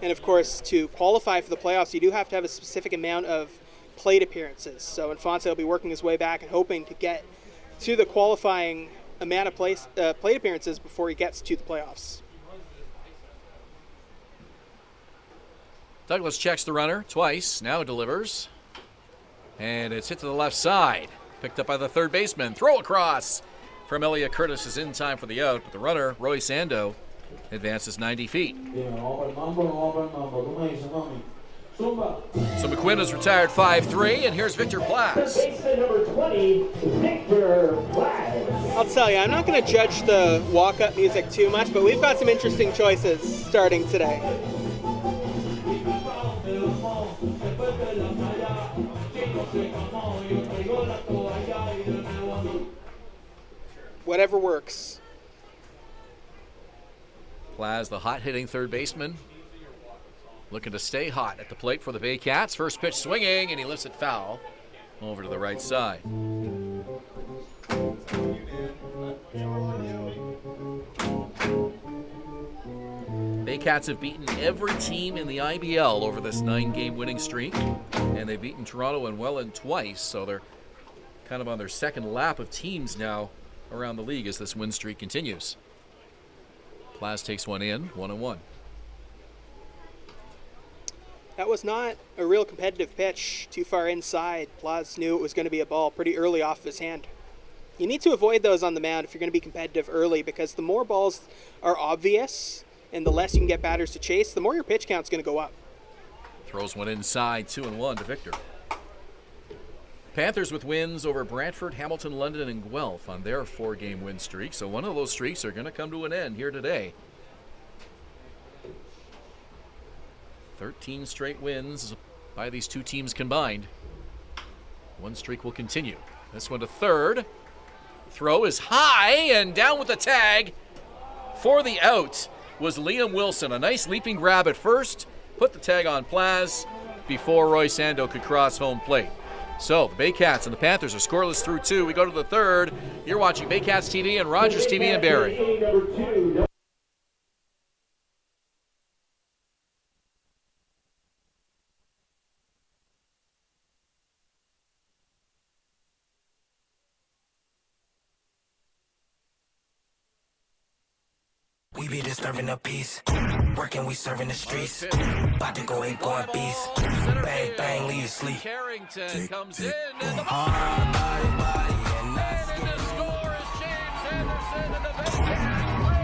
And of course, to qualify for the playoffs, you do have to have a specific amount of plate appearances. So Infante will be working his way back and hoping to get to the qualifying amount of plate appearances before he gets to the playoffs. Douglas checks the runner twice, now delivers. And it's hit to the left side. Picked up by the third baseman. Throw across from Elliot Curtis is in time for the out, but the runner, Royce Ando, advances 90 feet. So McQuinn is retired 5-3, and here's Victor Plas. Number 20, Victor Plas. I'll tell you, I'm not going to judge the walk-up music too much, but we've got some interesting choices starting today. Whatever works. Plas, the hot-hitting third baseman, looking to stay hot at the plate for the Baycats. First pitch swinging, and he lifts it foul over to the right side. Baycats have beaten every team in the IBL over this 9-game winning streak, and they've beaten Toronto and Welland twice, so they're kind of on their second lap of teams now around the league as this win streak continues. Plas takes one in, 1-1. That was not a real competitive pitch, too far inside. Plas knew it was going to be a ball pretty early off of his hand. You need to avoid those on the mound if you're going to be competitive early, because the more balls are obvious and the less you can get batters to chase, the more your pitch count's going to go up. Throws one inside, 2-1 to Victor. Panthers with wins over Brantford, Hamilton, London, and Guelph on their 4-game win streak. So one of those streaks are going to come to an end here today. 13 straight wins by these two teams combined. One streak will continue. This one to third. Throw is high and down with the tag. For the out was Liam Wilson. A nice leaping grab at first. Put the tag on Plas before Royce Ando could cross home plate. So the Baycats and the Panthers are scoreless through 2. We go to the third. You're watching Baycats TV and Rogers TV in Barrie. We be disturbing the peace. Working, we serving the streets. About to go ape, going beast. Bang, bang, leave you sleep. Carrington comes in and the Hard body, and that's and the score is James Anderson and the Baycats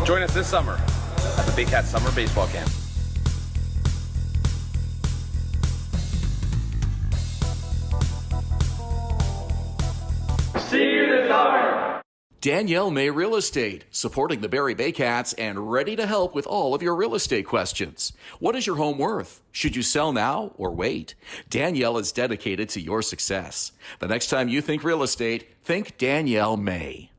Join us this summer at the Baycats Summer Baseball Camp. See you this summer. Danielle May Real Estate, supporting the Barrie Baycats and ready to help with all of your real estate questions. What is your home worth? Should you sell now or wait? Danielle is dedicated to your success. The next time you think real estate, think Danielle May.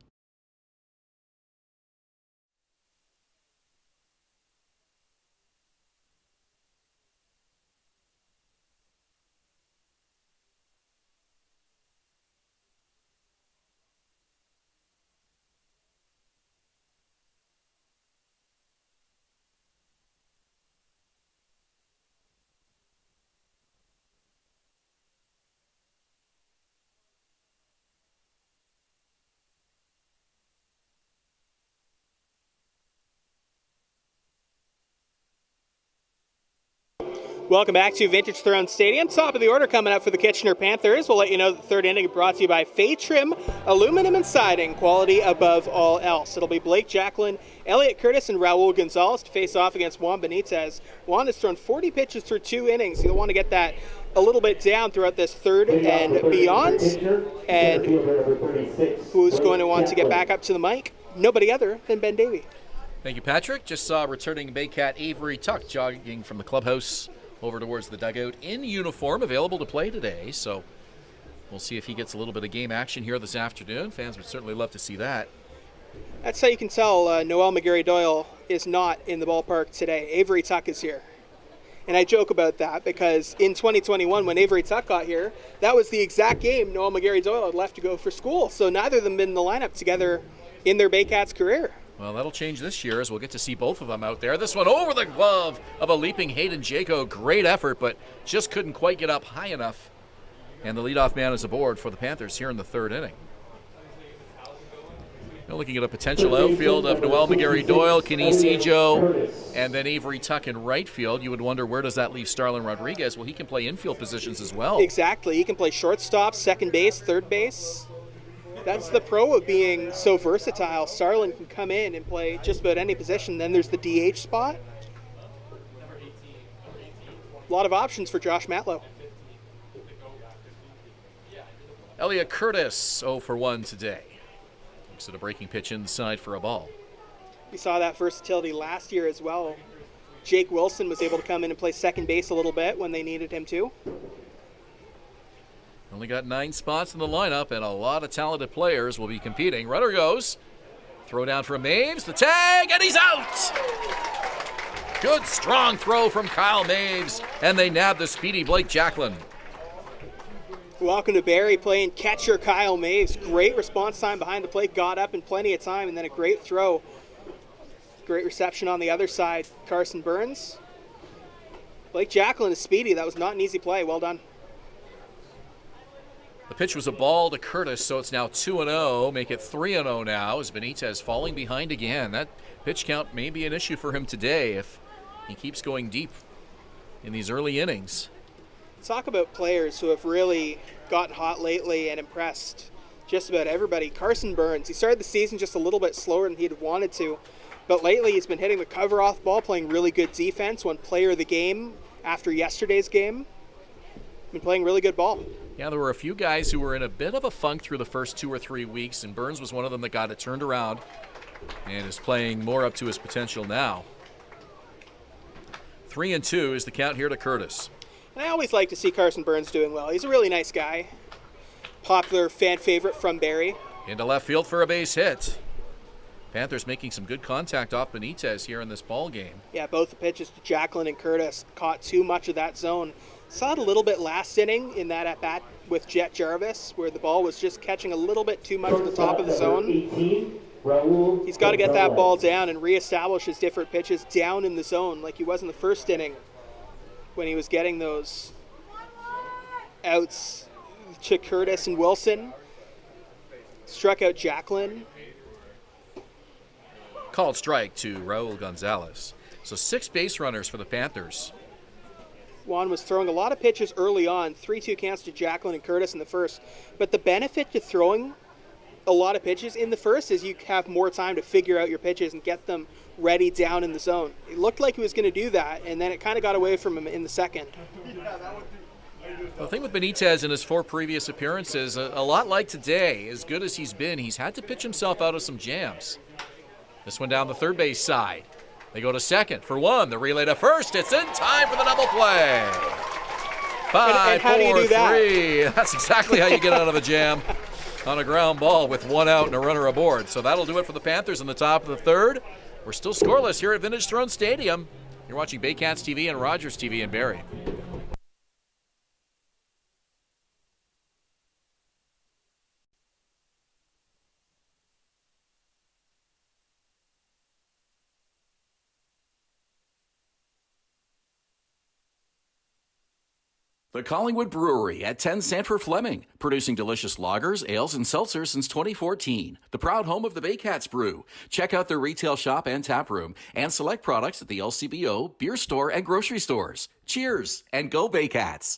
Welcome back to Vintage Throne Stadium. Top of the order coming up for the Kitchener Panthers. We'll let you know the third inning brought to you by Fay Trim, aluminum and siding, quality above all else. It'll be Blake Jacklin, Elliot Curtis, and Raul Gonzalez to face off against Juan Benitez. Juan has thrown 40 pitches through 2 innings. You'll want to get that a little bit down throughout this third and beyond. And who's going to want to get back up to the mic? Nobody other than Ben Davy. Thank you, Patrick. Just saw returning Baycat Avery Tuck jogging from the clubhouse over towards the dugout in uniform, available to play today. So we'll see if he gets a little bit of game action here this afternoon. Fans would certainly love to see that. That's how you can tell Noel McGarry-Doyle is not in the ballpark today. Avery Tuck is here. And I joke about that because in 2021, when Avery Tuck got here, that was the exact game Noel McGarry-Doyle had left to go for school. So neither of them been in the lineup together in their Baycats career. Well, that'll change this year as we'll get to see both of them out there. This one over the glove of a leaping Hayden Jaco. Great effort, but just couldn't quite get up high enough. And the leadoff man is aboard for the Panthers here in the third inning. Now looking at a potential outfield of Noel McGarry-Doyle, Kenise Ejo, and then Avery Tuck in right field. You would wonder, where does that leave Starlin Rodriguez? Well, he can play infield positions as well. Exactly. He can play shortstop, second base, third base. That's the pro of being so versatile. Starlin can come in and play just about any position. Then there's the DH spot. A lot of options for Josh Matlow. Elliot Curtis, 0 for 1 today. Looks at a breaking pitch inside for a ball. We saw that versatility last year as well. Jake Wilson was able to come in and play second base a little bit when they needed him to. Only got 9 spots in the lineup, and a lot of talented players will be competing. Runner goes. Throw down from Maves. The tag, and he's out! Good, strong throw from Kyle Maves, and they nab the speedy Blake Jacklin. Welcome to Barrie, playing catcher Kyle Maves. Great response time behind the plate, got up in plenty of time, and then a great throw. Great reception on the other side. Carson Burns. Blake Jacklin is speedy. That was not an easy play. Well done. The pitch was a ball to Curtis, so it's now 2-0. Make it 3-0 now as Benitez falling behind again. That pitch count may be an issue for him today if he keeps going deep in these early innings. Talk about players who have really gotten hot lately and impressed just about everybody. Carson Burns, he started the season just a little bit slower than he'd have wanted to, but lately he's been hitting the cover off ball, playing really good defense, won player of the game after yesterday's game. Been playing really good ball. Yeah, there were a few guys who were in a bit of a funk through the first 2 or 3 weeks, and Burns was one of them that got it turned around and is playing more up to his potential now. 3-2 is the count here to Curtis. And I always like to see Carson Burns doing well. He's a really nice guy. Popular fan favorite from Barrie. Into left field for a base hit. Panthers making some good contact off Benitez here in this ball game. Yeah, both the pitches to Jacklin and Curtis caught too much of that zone. Saw it a little bit last inning in that at-bat with Jet Jarvis, where the ball was just catching a little bit too much at the top of the zone. He's got to get that ball down and reestablish his different pitches down in the zone like he was in the first inning when he was getting those outs to Curtis and Wilson. Struck out Jacklin. Called strike to Raul Gonzalez. So 6 base runners for the Panthers. Juan was throwing a lot of pitches early on, 3-2 counts to Jacklin and Curtis in the first. But the benefit to throwing a lot of pitches in the first is you have more time to figure out your pitches and get them ready down in the zone. It looked like he was going to do that, and then it kind of got away from him in the second. The thing with Benitez in his 4 previous appearances, a lot like today, as good as he's been, he's had to pitch himself out of some jams. This one down the third base side. They go to second for 1. The relay to first. It's in time for the double play. 5, 4, 3. That's exactly how you get out of a jam on a ground ball with 1 out and a runner aboard. So that'll do it for the Panthers in the top of the third. We're still scoreless here at Vintage Throne Stadium. You're watching Baycats TV and Rogers TV in Barrie. The Collingwood Brewery at 10 Sanford Fleming, producing delicious lagers, ales, and seltzers since 2014. The proud home of the Baycats Brew. Check out their retail shop and tap room, and select products at the LCBO, beer store, and grocery stores. Cheers, and go Baycats!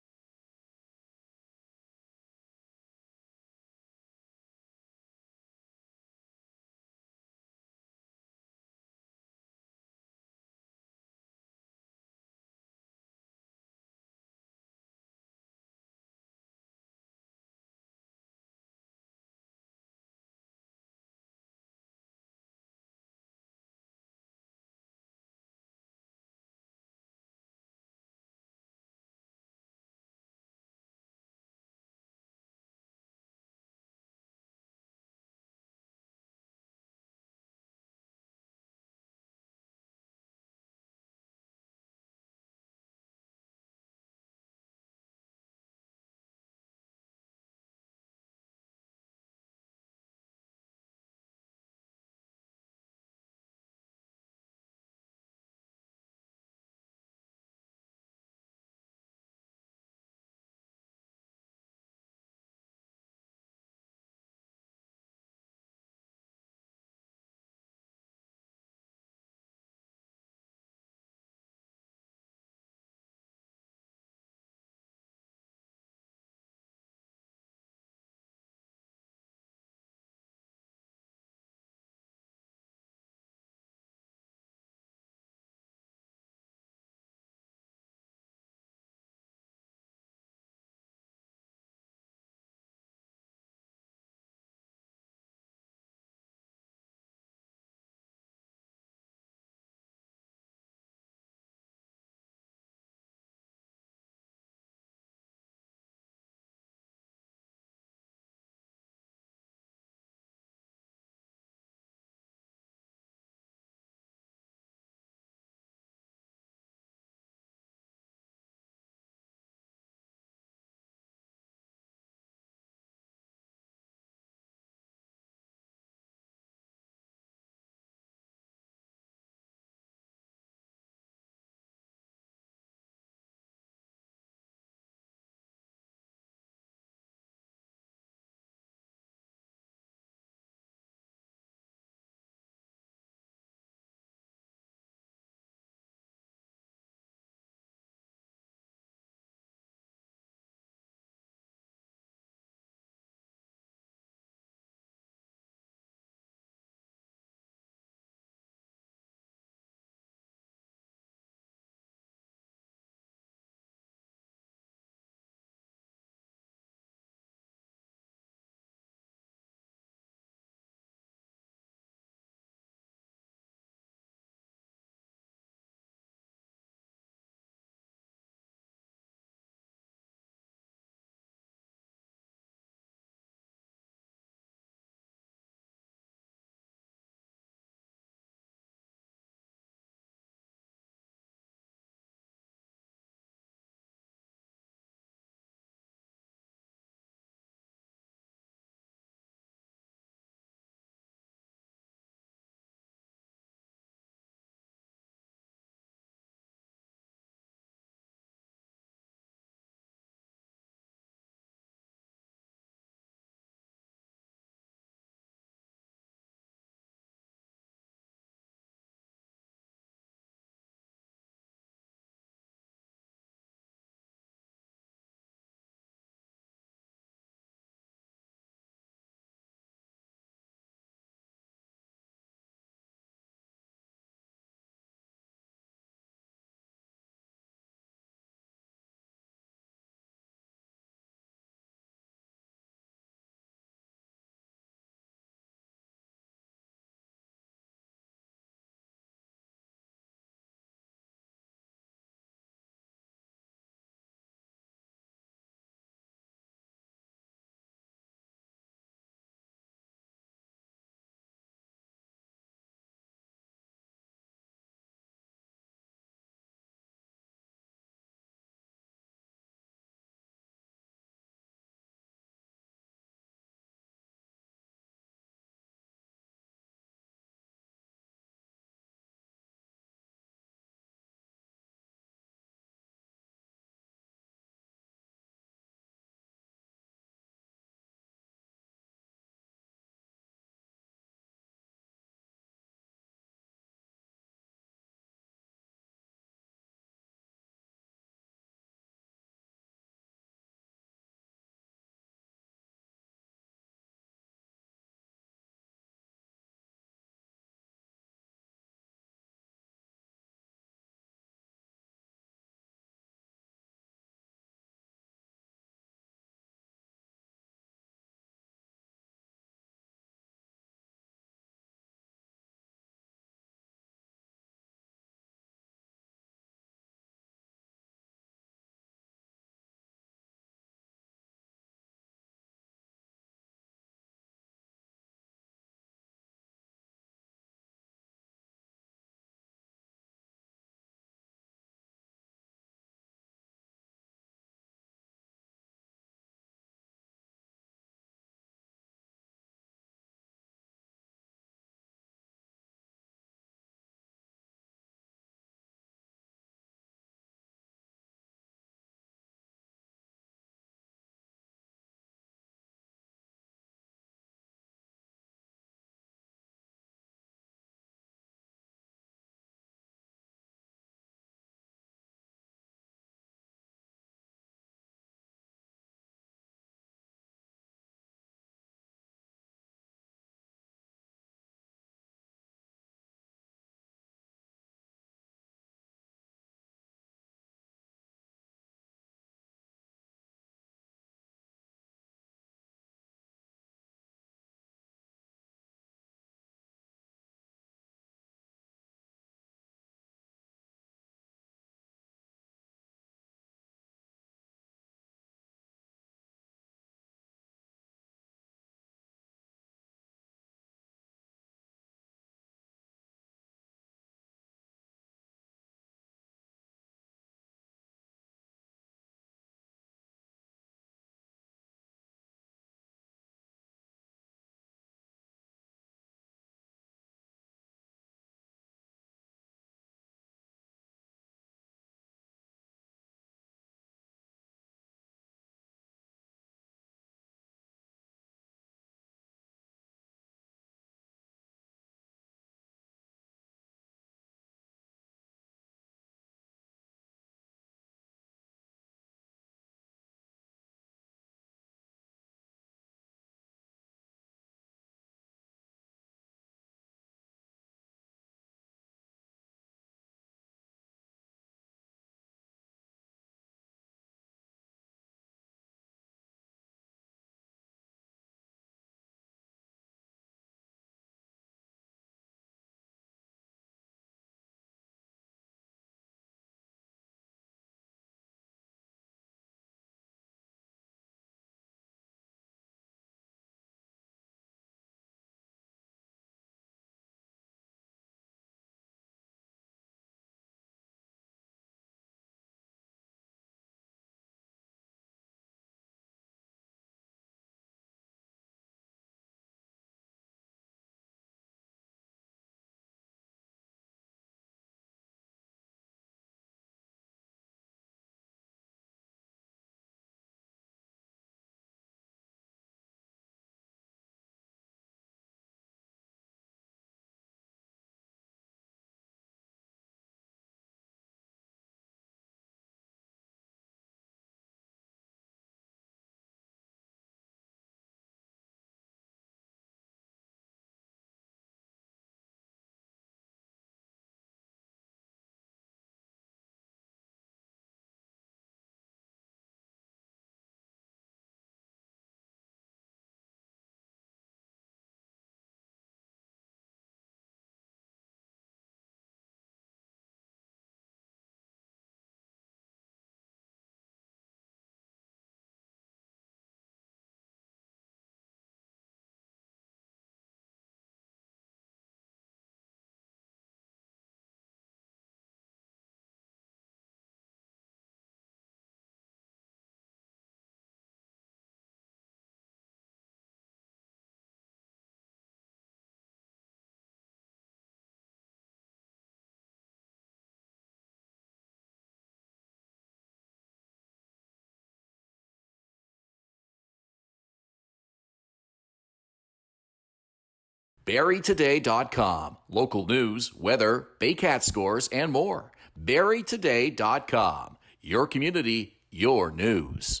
BarrieToday.com. Local news, weather, Baycats scores, and more. BarrieToday.com. Your community, your news.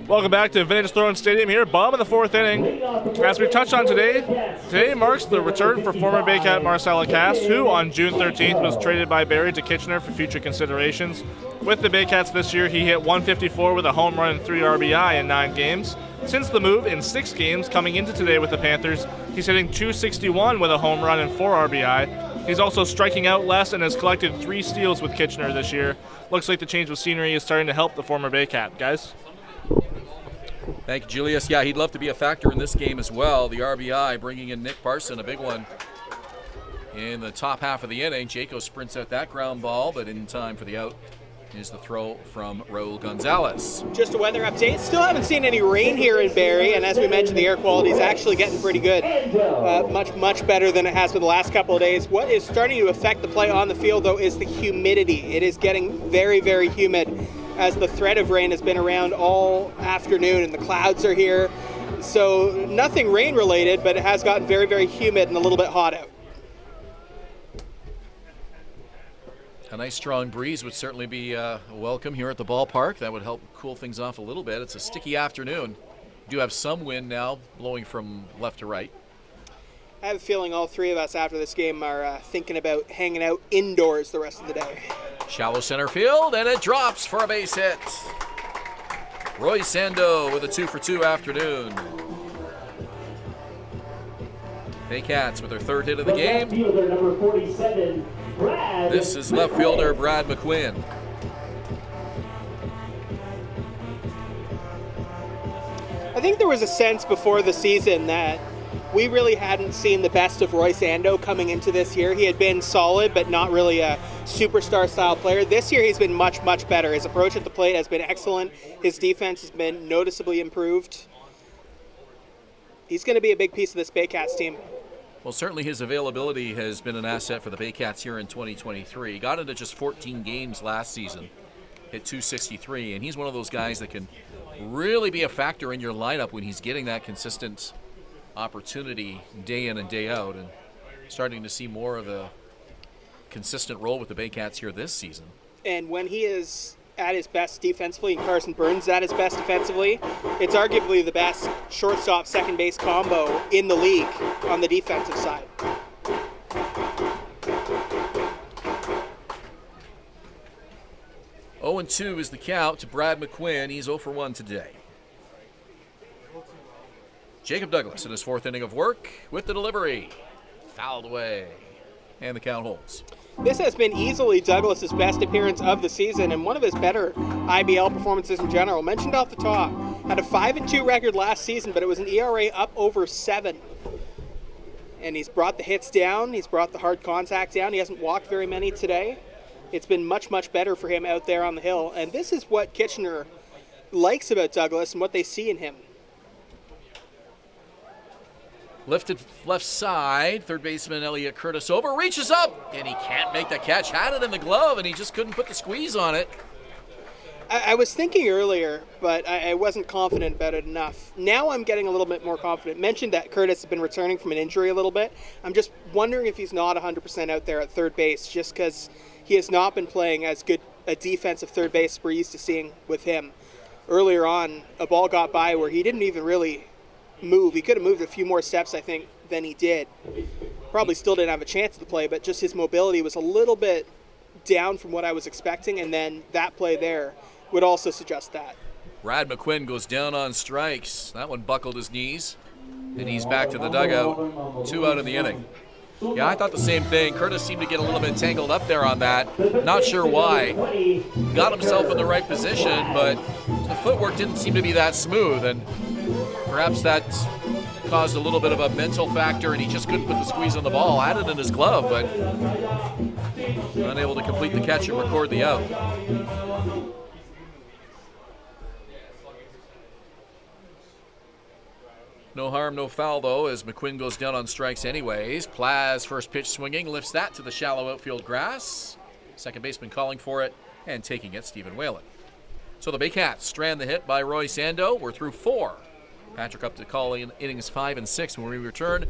Welcome back to Vintage Throne Stadium here, bottom of the fourth inning. As we touched on today marks the return for former Baycat Marcella Cass, who on June 13th was traded by Barrie to Kitchener for future considerations. With the Baycats this year, he hit 154 with a home run and 3 RBI in 9 games. Since the move, in 6 games coming into today with the Panthers, he's hitting 261 with a home run and 4 RBI. He's also striking out less and has collected 3 steals with Kitchener this year. Looks like the change of scenery is starting to help the former Baycat. Guys? Thank you, Julius. Yeah, he'd love to be a factor in this game as well. The RBI bringing in Nick Parson, a big one in the top half of the inning. Jaco sprints out that ground ball, but in time for the out is the throw from Raul Gonzalez. Just a weather update. Still haven't seen any rain here in Barrie, and as we mentioned, the air quality is actually getting pretty good. Much better than it has been the last couple of days. What is starting to affect the play on the field, though, is the humidity. It is getting very, very humid, as the threat of rain has been around all afternoon, and the clouds are here. So nothing rain related, but it has gotten very, very humid and a little bit hot out. A nice strong breeze would certainly be welcome here at the ballpark. That would help cool things off a little bit. It's a sticky afternoon. We do have some wind now blowing from left to right. I have a feeling all three of us after this game are thinking about hanging out indoors the rest of the day. Shallow center field, and it drops for a base hit. Roy Sando with a 2-for-2 afternoon. Baycats with their third hit of the game. Fielder number 47, Brad. This is left fielder Brad McQuinn. I think there was a sense before the season that we really hadn't seen the best of Roy Sando coming into this year. He had been solid, but not really a superstar-style player. This year he's been much, much better. His approach at the plate has been excellent. His defense has been noticeably improved. He's going to be a big piece of this Baycats team. Well, certainly his availability has been an asset for the Baycats here in 2023. He got into just 14 games last season, hit 263, and he's one of those guys that can really be a factor in your lineup when he's getting that consistent opportunity day in and day out, and starting to see more of a consistent role with the Baycats here this season. And when he is at his best defensively and Carson Burns at his best defensively, it's arguably the best shortstop second base combo in the league on the defensive side. Oh, 2 is the count to Brad McQuinn. He's 0 for 1 today. Jacob Douglas in his 4th inning of work with the delivery. Fouled away. And the count holds. This has been easily Douglas's best appearance of the season and one of his better IBL performances in general. Mentioned off the top, had a 5-2 record last season, but it was an ERA up over 7. And he's brought the hits down. He's brought the hard contact down. He hasn't walked very many today. It's been much, much better for him out there on the hill. And this is what Kitchener likes about Douglas and what they see in him. Lifted left side, third baseman Elliot Curtis over, reaches up, and he can't make the catch. Had it in the glove, and he just couldn't put the squeeze on it. I was thinking earlier, but I wasn't confident about it enough. Now I'm getting a little bit more confident. Mentioned that Curtis has been returning from an injury a little bit. I'm just wondering if he's not 100% out there at third base, just because he has not been playing as good a defensive third base we're used to seeing with him. Earlier on, a ball got by where he didn't even really move. He could have moved a few more steps, I think, than he did. Probably still didn't have a chance at the play, but just his mobility was a little bit down from what I was expecting, and then that play there would also suggest that. Brad McQuinn goes down on strikes. That one buckled his knees, and he's back to the dugout. 2 out in the inning. Yeah, I thought the same thing. Curtis seemed to get a little bit tangled up there on that. Not sure why. Got himself in the right position, but the footwork didn't seem to be that smooth, and perhaps that caused a little bit of a mental factor, and he just couldn't put the squeeze on the ball. Had it in his glove, but unable to complete the catch and record the out. No harm, no foul, though, as McQuinn goes down on strikes anyways. Plaz, first pitch swinging, lifts that to the shallow outfield grass. Second baseman calling for it, and taking it, Stephen Whalen. So the Baycats strand the hit by Roy Sando. We're through 4. Patrick up to call in innings 5 and 6. When we return,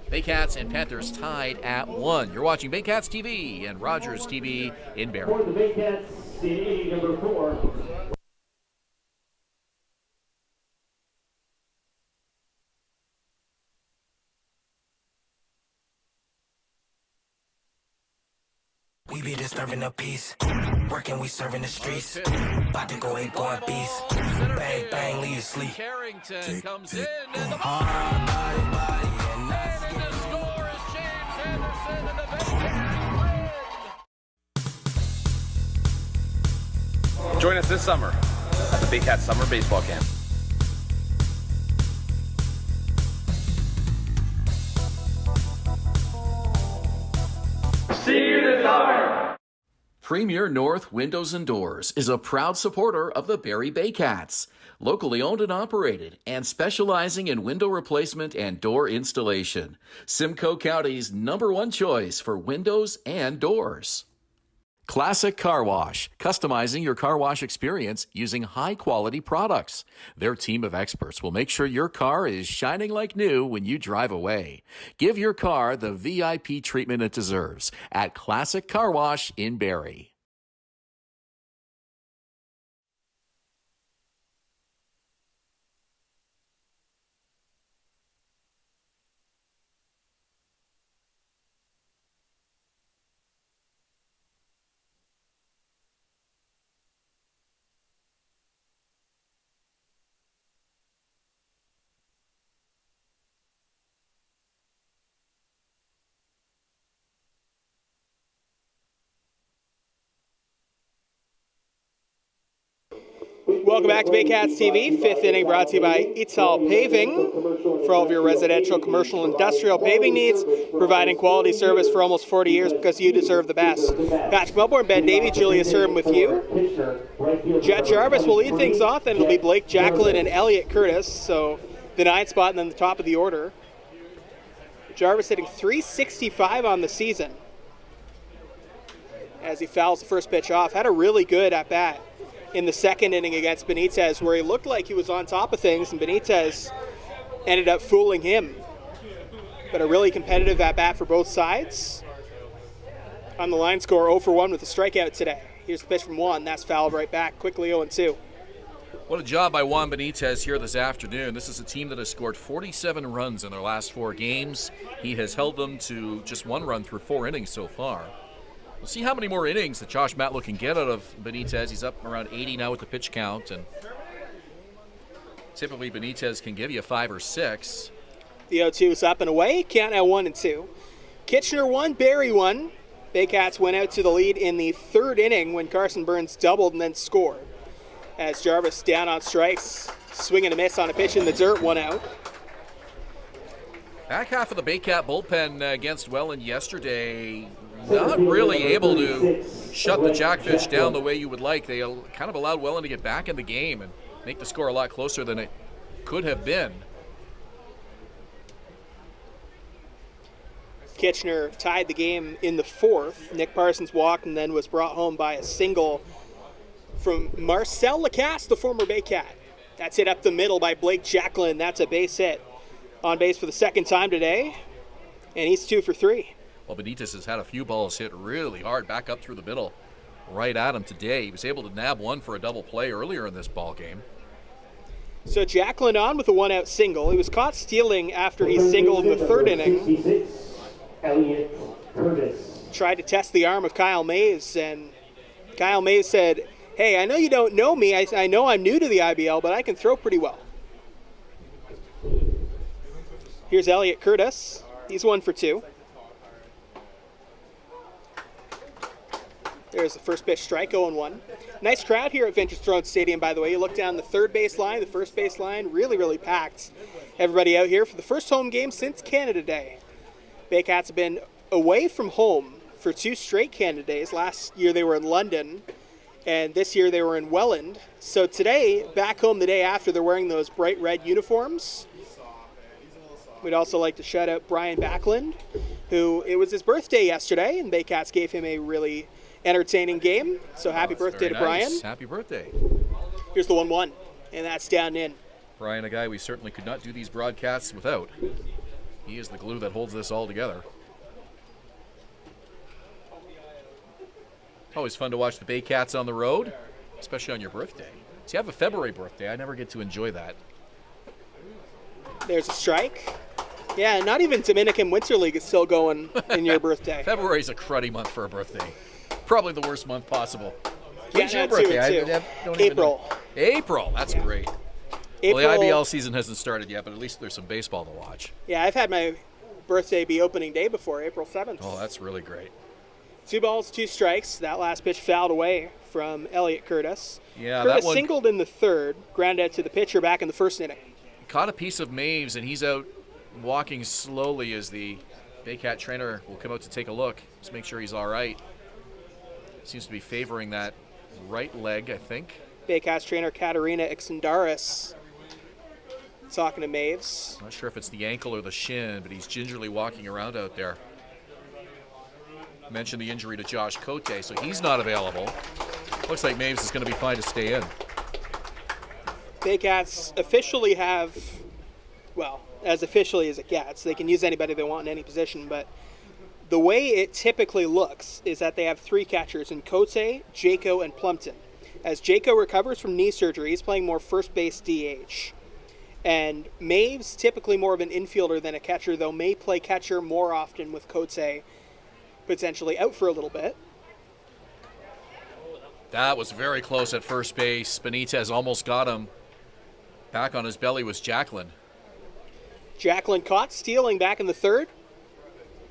Baycats and Panthers tied at 1. You're watching Baycats TV and Rogers TV in Barrie. For the Baycats, in inning number 4. We be disturbing the peace. Working, we serving the streets. About to go ape, going beast. Bang, bang, leave you sleep. Carrington comes in, and the Hard body, and that's and the score is James Anderson, and the Baycats win. Join us this summer at the Baycats Summer Baseball Camp. See you this summer! Premier North Windows and Doors is a proud supporter of the Barrie Baycats, locally owned and operated, and specializing in window replacement and door installation. Simcoe County's #1 choice for windows and doors. Classic Car Wash, customizing your car wash experience using high-quality products. Their team of experts will make sure your car is shining like new when you drive away. Give your car the VIP treatment it deserves at Classic Car Wash in Barrie. Welcome back to Baycats TV. 5th inning brought to you by Ital Paving. For all of your residential, commercial, industrial paving needs, providing quality service for almost 40 years because you deserve the best. Patrick Melbourne, Ben Davy, Julius Hern with you. Jet Jarvis will lead things off, then it'll be Blake Jacqueline and Elliot Curtis. So the 9th spot and then the top of the order. Jarvis hitting .365 on the season as he fouls the first pitch off. Had a really good at-bat in the 2nd inning against Benitez, where he looked like he was on top of things, and Benitez ended up fooling him. But a really competitive at-bat for both sides. On the line score, 0 for 1 with a strikeout today. Here's the pitch from Juan. That's fouled right back. Quickly 0-2. What a job by Juan Benitez here this afternoon. This is a team that has scored 47 runs in their last 4 games. He has held them to just 1 run through 4 innings so far. We'll see how many more innings that Josh Matlow can get out of Benitez. He's up around 80 now with the pitch count, and typically Benitez can give you 5 or 6. The 0-2 is up and away. Count now 1-2. Kitchener 1, Barrie 1. Baycats went out to the lead in the 3rd inning when Carson Burns doubled and then scored. As Jarvis down on strikes, swing and a miss on a pitch in the dirt, 1 out. Back half of the Baycat bullpen against Welland yesterday, not really able to shut the Jackfish down the way you would like. They kind of allowed Welland to get back in the game and make the score a lot closer than it could have been. Kitchener tied the game in the 4th. Nick Parsons walked and then was brought home by a single from Marcel Lacasse, the former Baycat. That's hit up the middle by Blake Jacqueline. That's a base hit. On base for the 2nd time today, and he's 2 for 3. Well, Benitez has had a few balls hit really hard back up through the middle right at him today. He was able to nab one for a double play earlier in this ball game. So Jacqueline on with a 1-out single. He was caught stealing after he singled in the 3rd inning. Elliot Curtis. Tried to test the arm of Kyle Mays, and Kyle Mays said, hey, I know you don't know me. I know I'm new to the IBL, but I can throw pretty well. Here's Elliot Curtis. He's 1 for 2. There's the first pitch strike, 0-1. Nice crowd here at Vintage Throne Stadium, by the way. You look down the third base line, the first base line, really, really packed. Everybody out here for the first home game since Canada Day. Baycats have been away from home for 2 straight Canada Days. Last year they were in London, and this year they were in Welland. So today, back home the day after, they're wearing those bright red uniforms. We'd also like to shout out Brian Backland, who it was his birthday yesterday, and Baycats gave him a really entertaining game. So happy birthday to Brian. Happy birthday. Here's the 1-1, and that's down in. Brian, a guy we certainly could not do these broadcasts without. He is the glue that holds this all together. Always fun to watch the Baycats on the road, especially on your birthday. So you have a February birthday. I never get to enjoy that. There's a strike. Yeah, not even Dominican Winter League is still going in your birthday. February's a cruddy month for a birthday. Probably the worst month possible. When's Yeah, your birthday? I don't even April. know. April. That's great. April. Well, the IBL season hasn't started yet, but at least there's some baseball to watch. Yeah, I've had my birthday be opening day before, April 7th. Oh, that's really great. 2 balls, 2 strikes. That last pitch fouled away from Elliot Curtis. Yeah, Curtis that one singled in the third, grounded out to the pitcher back in the first inning. caught a piece of Maves, and he's out walking slowly as the Baycat trainer will come out to take a look. Just make sure he's all right. Seems to be favoring that right leg, I think. Baycats trainer Katerina Ixendaris talking to Maves. Not sure if it's the ankle or the shin, but he's gingerly walking around out there. Mentioned the injury to Josh Cote, so he's not available. Looks like Maves is going to be fine to stay in. Baycats officially have, well, as officially as it gets, they can use anybody they want in any position, but the way it typically looks is that they have 3 catchers in Cote, Jaco, and Plumpton. As Jaco recovers from knee surgery, he's playing more first base DH. And Maves, typically more of an infielder than a catcher, though may play catcher more often with Cote potentially out for a little bit. That was very close at first base. Benitez almost got him. Back on his belly was Jacqueline. Jacqueline caught stealing back in the third.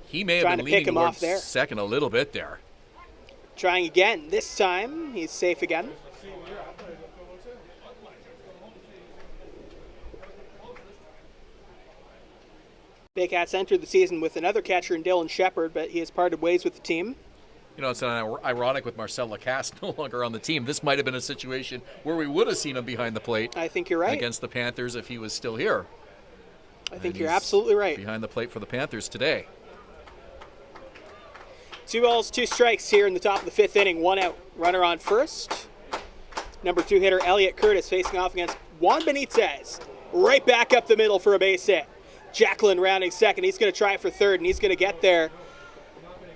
He may have Trying been to pick leaning him off towards there. second a little bit there. Trying again. This time, he's safe again. Baycats entered the season with another catcher in Dylan Shepard, but he has parted ways with the team. You know, it's ironic with Marcel Lacasse no longer on the team. This might have been a situation where we would have seen him behind the plate. I think you're right. Against the Panthers if he was still here. I think you're absolutely right. Behind the plate for the Panthers today. 2 balls, 2 strikes here in the top of the 5th inning. 1 out. Runner on first. Number 2 hitter Elliot Curtis facing off against Juan Benitez. Right back up the middle for a base hit. Jacqueline rounding second. He's going to try for third, and he's going to get there.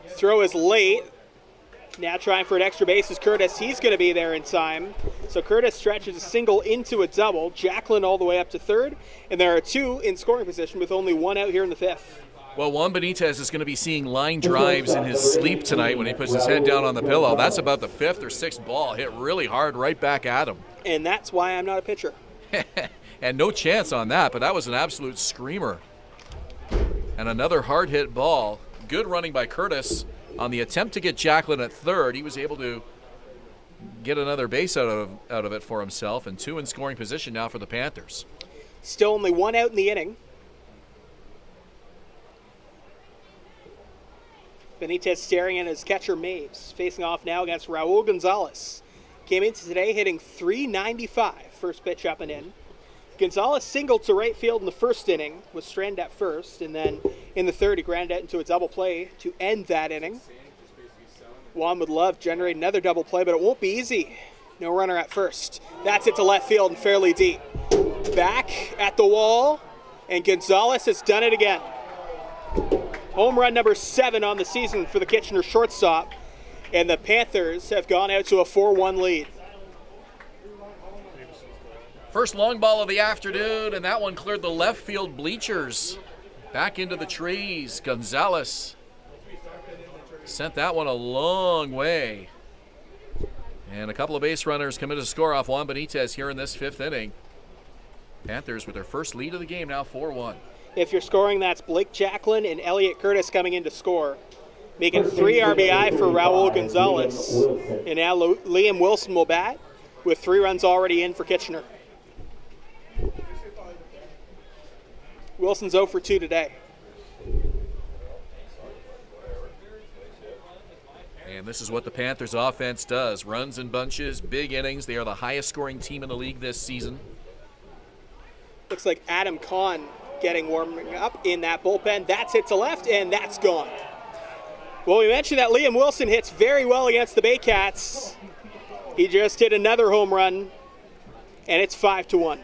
Throw is late. Now trying for an extra base is Curtis. He's going to be there in time. So Curtis stretches a single into a double. Jacqueline all the way up to third. And there are 2 in scoring position with only 1 out here in the 5th. Well, Juan Benitez is going to be seeing line drives in his sleep tonight when he puts his head down on the pillow. That's about the 5th or 6th ball. Hit really hard right back at him. And that's why I'm not a pitcher. And no chance on that, but that was an absolute screamer. And another hard hit ball. Good running by Curtis on the attempt to get Jacqueline at third. He was able to get another base out of it for himself, and 2 in scoring position now for the Panthers. Still only 1 out in the inning. Benitez staring at his catcher Maves, facing off now against Raul Gonzalez. Came into today hitting .395, first pitch up and in. Gonzalez singled to right field in the first inning, was stranded at first, and then in the third he grounded out into a double play to end that inning. Juan would love to generate another double play, but it won't be easy. No runner at first. That's it to left field and fairly deep. Back at the wall, and Gonzalez has done it again. Home run number 7 on the season for the Kitchener shortstop, and the Panthers have gone out to a 4-1 lead. First long ball of the afternoon, and that one cleared the left field bleachers. Back into the trees. Gonzalez Sent that one a long way. And a couple of base runners come in to score off Juan Benitez here in this 5th inning. Panthers with their first lead of the game now, 4-1. If you're scoring, that's Blake Jacklin and Elliot Curtis coming in to score. Making 3 RBI for Raul Gonzalez. And now Liam Wilson will bat with 3 runs already in for Kitchener. Wilson's 0 for 2 today. And this is what the Panthers offense does. Runs in bunches, big innings. They are the highest scoring team in the league this season. Looks like Adam Kahn getting warming up in that bullpen. That's hit to left, and that's gone. Well, we mentioned that Liam Wilson hits very well against the Baycats. He just hit another home run, and it's 5-1.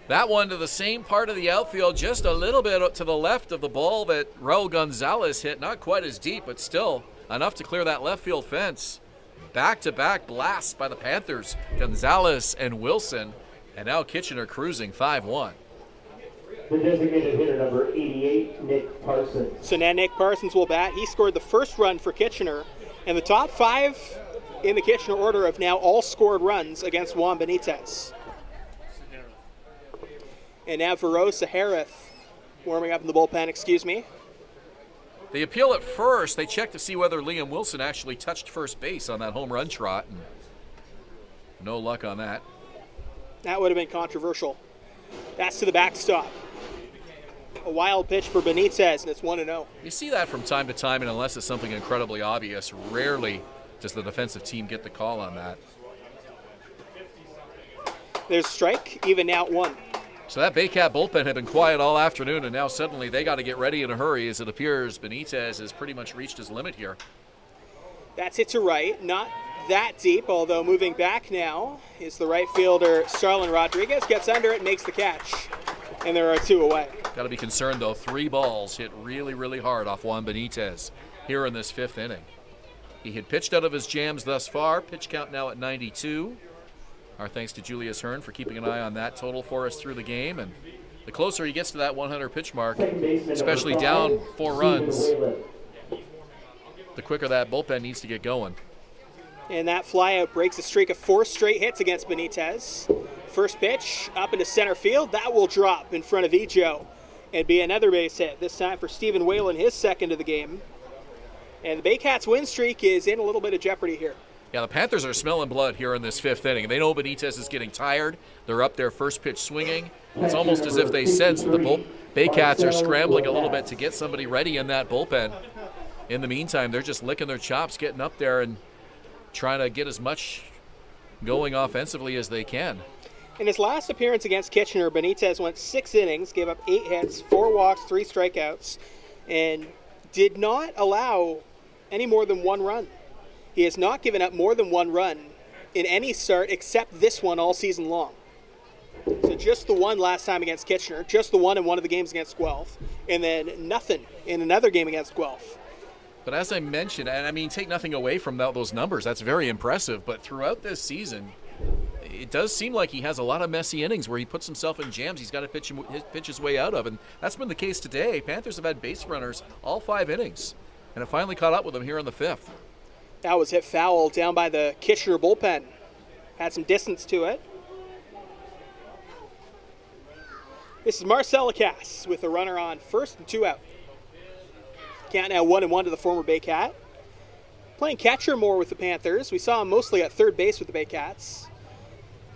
That one to the same part of the outfield, just a little bit to the left of the ball that Raul Gonzalez hit. Not quite as deep, but still enough to clear that left field fence. Back-to-back blasts by the Panthers, Gonzalez and Wilson, and now Kitchener cruising 5-1. The designated hitter, number 88, Nick Parsons. So now Nick Parsons will bat. He scored the first run for Kitchener, and the top 5 in the Kitchener order have now all scored runs against Juan Benitez. And now Vero Saharith warming up in the bullpen, excuse me. They appeal at first. They check to see whether Liam Wilson actually touched first base on that home run trot. And no luck on that. That would have been controversial. That's to the backstop. A wild pitch for Benitez, and it's 1-0. You see that from time to time, and unless it's something incredibly obvious, rarely does the defensive team get the call on that. There's a strike, even now at 1. So that Baycat bullpen had been quiet all afternoon, and now suddenly they got to get ready in a hurry, as it appears Benitez has pretty much reached his limit here. That's hit to right, not that deep, although moving back now is the right fielder Starlin Rodriguez, gets under it, makes the catch, and there are 2 away. Got to be concerned though, 3 balls hit really, really hard off Juan Benitez here in this 5th inning. He had pitched out of his jams thus far, pitch count now at 92. Our thanks to Julius Hern for keeping an eye on that total for us through the game. And the closer he gets to that 100 pitch mark, especially down 4 runs, the quicker that bullpen needs to get going. And that flyout breaks a streak of 4 straight hits against Benitez. First pitch up into center field. That will drop in front of Ejo and be another base hit, this time for Stephen Whalen, his second of the game. And the Baycats win streak is in a little bit of jeopardy here. Yeah, the Panthers are smelling blood here in this 5th inning. They know Benitez is getting tired. They're up there first pitch swinging. It's almost as if they sense that the Baycats are scrambling a little bit to get somebody ready in that bullpen. In the meantime, they're just licking their chops, getting up there and trying to get as much going offensively as they can. In his last appearance against Kitchener, Benitez went 6 innings, gave up 8 hits, 4 walks, 3 strikeouts, and did not allow any more than 1 run. He has not given up more than 1 run in any start except this one all season long. So just the one last time against Kitchener, just the one in one of the games against Guelph, and then nothing in another game against Guelph. But as I mentioned, and I mean, take nothing away from those numbers, that's very impressive, but throughout this season, it does seem like he has a lot of messy innings where he puts himself in jams he's got to pitch his way out of, and that's been the case today. Panthers have had base runners all 5 innings, and it finally caught up with them here in the 5th. That was hit foul down by the Kitchener bullpen. Had some distance to it. This is Marcel Lacasse with a runner on first and 2 out. Count now 1-1 to the former Baycat. Playing catcher more with the Panthers. We saw him mostly at third base with the Baycats.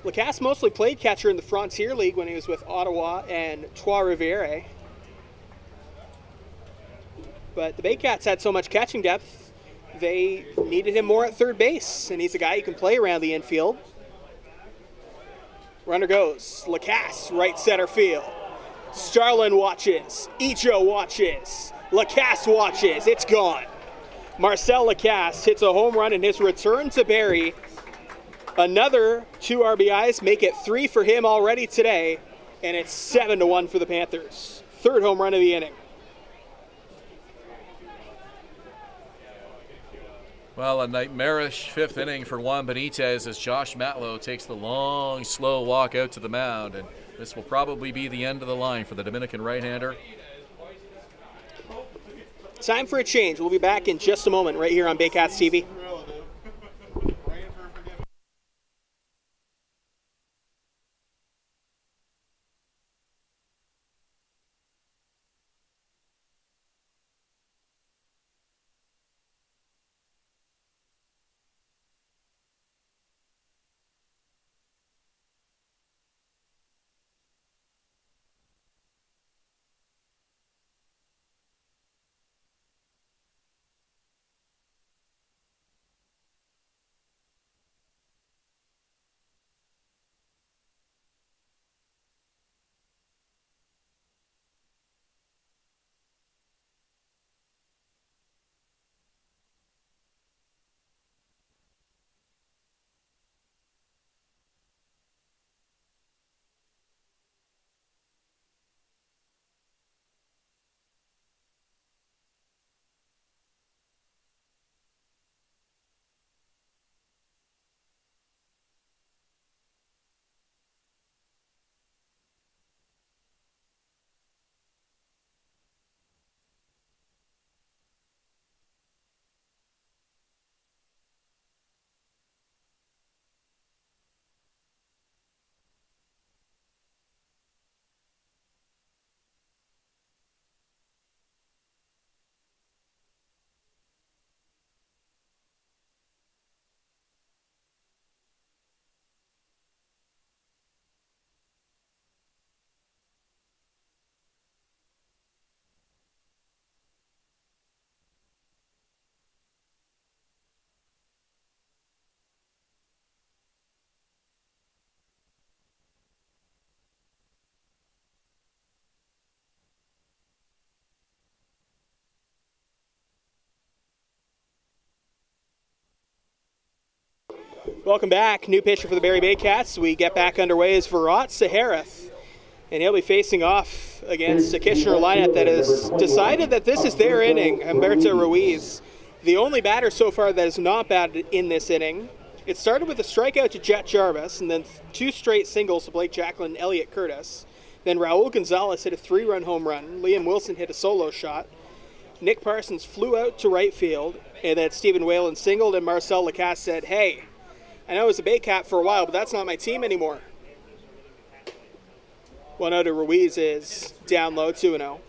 Lacasse mostly played catcher in the Frontier League when he was with Ottawa and Trois-Rivières. But the Baycats had so much catching depth, they needed him more at third base, and he's a guy who can play around the infield. Runner goes. Lacasse, right center field. Starlin watches. Ejo watches. Lacasse watches. It's gone. Marcel Lacasse hits a home run in his return to Barrie. Another 2 RBIs make it 3 for him already today, and it's 7-1 for the Panthers. 3rd home run of the inning. Well, a nightmarish 5th inning for Juan Benitez as Josh Matlow takes the long, slow walk out to the mound, and this will probably be the end of the line for the Dominican right-hander. Time for a change. We'll be back in just a moment right here on Baycats TV. Welcome back. New pitcher for the Barrie Baycats. We get back underway as Virat Saharith, and he'll be facing off against a Kitchener lineup that has decided that this is their inning. Humberto Ruiz, the only batter so far that has not batted in this inning. It started with a strikeout to Jet Jarvis, and then 2 straight singles to Blake Jacklin and Elliot Curtis. Then Raul Gonzalez hit a 3-run home run. Liam Wilson hit a solo shot. Nick Parsons flew out to right field, and then Stephen Whalen singled, and Marcel Lacasse said, "Hey, I know I was a Baycat for a while, but that's not my team anymore." 1-0 to Ruiz is down low, 2-0.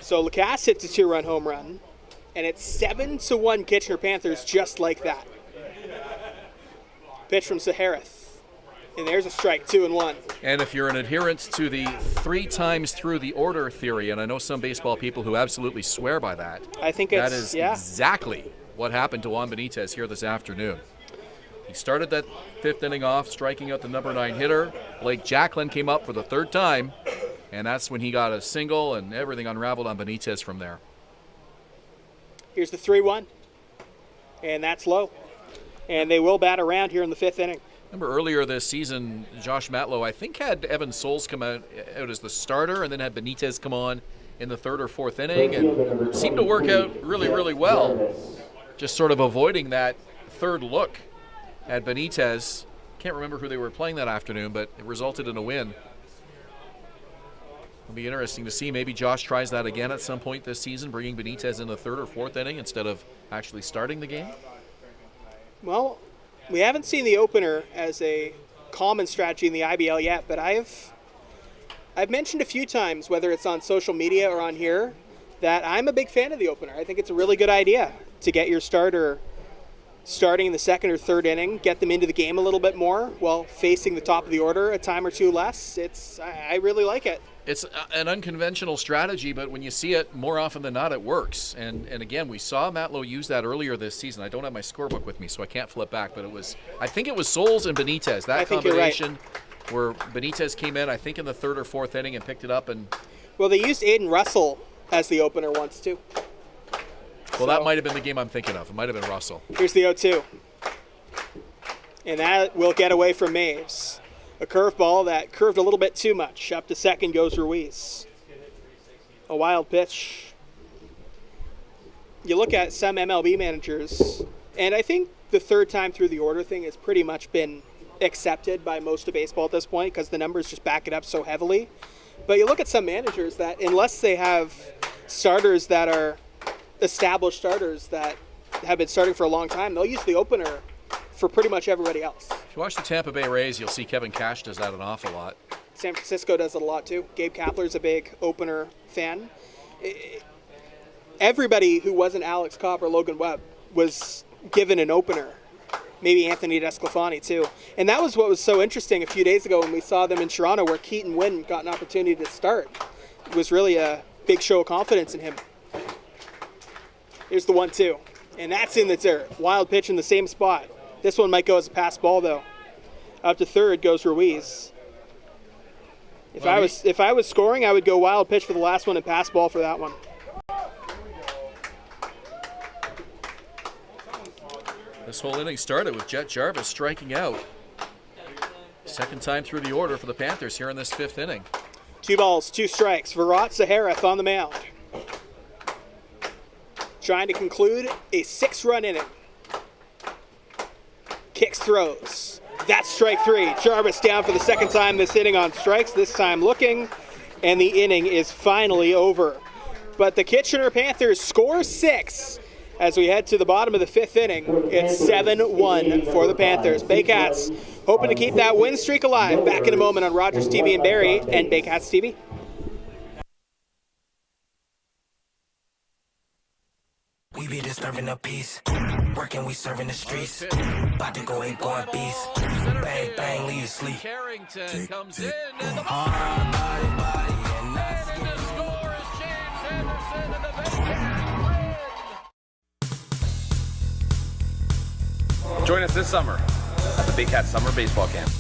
So Lacasse hits a 2-run home run, and it's 7-1 Kitchener Panthers just like that. Pitch from Saharith, and there's a strike, 2-1. And if you're an adherent to the 3 times through the order theory, and I know some baseball people who absolutely swear by that, I think that is exactly what happened to Juan Benitez here this afternoon. He started that 5th inning off, striking out the number 9 hitter. Blake Jacklin came up for the 3rd time, and that's when he got a single, and everything unraveled on Benitez from there. Here's the 3-1, and that's low. And they will bat around here in the 5th inning. Remember earlier this season, Josh Matlow, I think, had Evan Souls come out as the starter, and then had Benitez come on in the 3rd or 4th inning, and seemed to work out really, really well. Just sort of avoiding that 3rd look at Benitez. Can't remember who they were playing that afternoon, but it resulted in a win. It'll be interesting to see. Maybe Josh tries that again at some point this season, bringing Benitez in the 3rd or 4th inning instead of actually starting the game. Well, we haven't seen the opener as a common strategy in the IBL yet, but I've mentioned a few times, whether it's on social media or on here, that I'm a big fan of the opener. I think it's a really good idea to get your starter starting in the 2nd or 3rd inning, get them into the game a little bit more while facing the top of the order a time or 2 less. I really like it. It's an unconventional strategy, but when you see it more often than not, it works. And again, we saw Matlow use that earlier this season. I don't have my scorebook with me, so I can't flip back, but I think it was Souls and Benitez. That combination where Benitez came in, I think, in the 3rd or 4th inning and picked it up. Well, they used Aiden Russell as the opener once, too. Well, that might have been the game I'm thinking of. It might have been Russell. Here's the 0-2. And that will get away from Maves. A curveball that curved a little bit too much. Up to 2nd goes Ruiz. A wild pitch. You look at some MLB managers, and I think the 3rd time through the order thing has pretty much been accepted by most of baseball at this point because the numbers just back it up so heavily. But you look at some managers that, unless they have starters that are established starters that have been starting for a long time, they'll use the opener for pretty much everybody else. If you watch the Tampa Bay Rays, you'll see Kevin Cash does that an awful lot. San Francisco does it a lot too. Gabe Kapler's a big opener fan. Everybody who wasn't Alex Cobb or Logan Webb was given an opener. Maybe Anthony Desclafani too. And that was what was so interesting a few days ago when we saw them in Toronto, where Keaton Wynn got an opportunity to start. It was really a big show of confidence in him. Here's the 1-2. And that's in the dirt. Wild pitch in the same spot. This one might go as a pass ball though. Up to third goes Ruiz. If I was scoring, I would go wild pitch for the last one and pass ball for that one. This whole inning started with Jet Jarvis striking out. Second time through the order for the Panthers here in this 5th inning. 2 balls, 2 strikes. Virat Saharath on the mound. Trying to conclude a 6-run inning. Kicks, throws. That's strike 3. Jarvis down for the second time this inning on strikes, this time looking, and the inning is finally over. But the Kitchener Panthers score 6 as we head to the bottom of the 5th inning. It's 7-1 for the Panthers. Baycats hoping to keep that win streak alive. Back in a moment on Rogers TV and Barrie and Baycats TV. We be disturbing the peace. Working, we serving the streets. About to go ain't going beast. Bang, bang, leave you sleep. Carrington comes in and the Hard body, and that's and the score is James Henderson and the Baycats win. Join us this summer at the Baycats Summer Baseball Camp.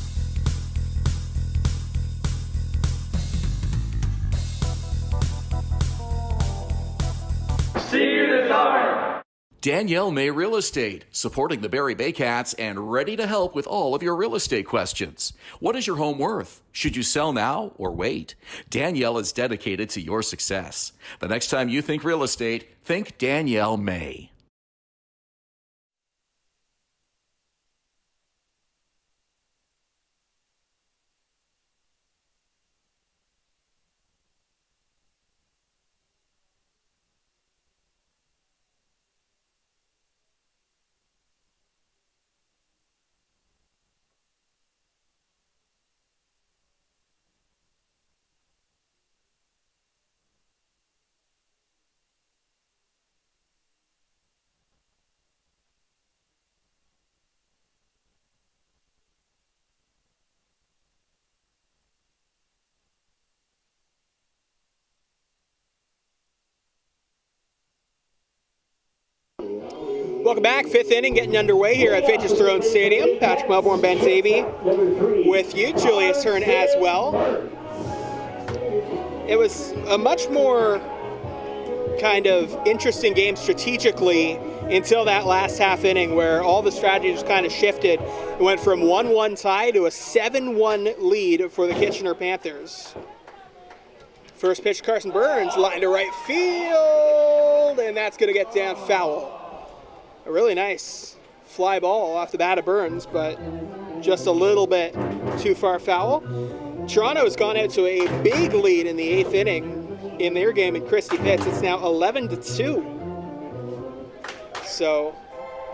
See you this summer. Danielle May Real Estate, supporting the Barrie Baycats and ready to help with all of your real estate questions. What is your home worth? Should you sell now or wait? Danielle is dedicated to your success. The next time you think real estate, think Danielle May. Welcome back. 5th inning getting underway here at Finch's Throne Stadium. Patrick Melbourne, Ben Davy with you. Julius Hern as well. It was a much more kind of interesting game strategically until that last half inning where all the strategies kind of shifted. It went from 1-1 tie to a 7-1 lead for the Kitchener Panthers. First pitch, Carson Burns, line to right field, and that's going to get down foul. A really nice fly ball off the bat of Burns, but just a little bit too far foul. Toronto has gone out to a big lead in the 8th inning in their game at Christie Pitts. It's now 11-2. So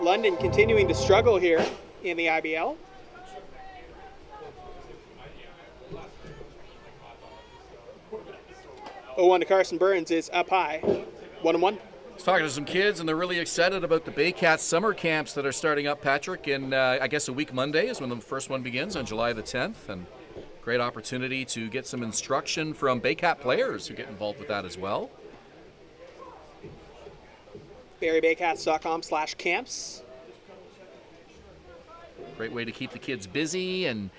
London continuing to struggle here in the IBL. Oh, 1 to Carson Burns is up high. 1-1. I was talking to some kids, and they're really excited about the Baycats summer camps that are starting up, Patrick, and I guess a week Monday is when the first one begins on July the 10th, and great opportunity to get some instruction from Baycat players who get involved with that as well. BarrieBaycats.com/camps. Great way to keep the kids busy and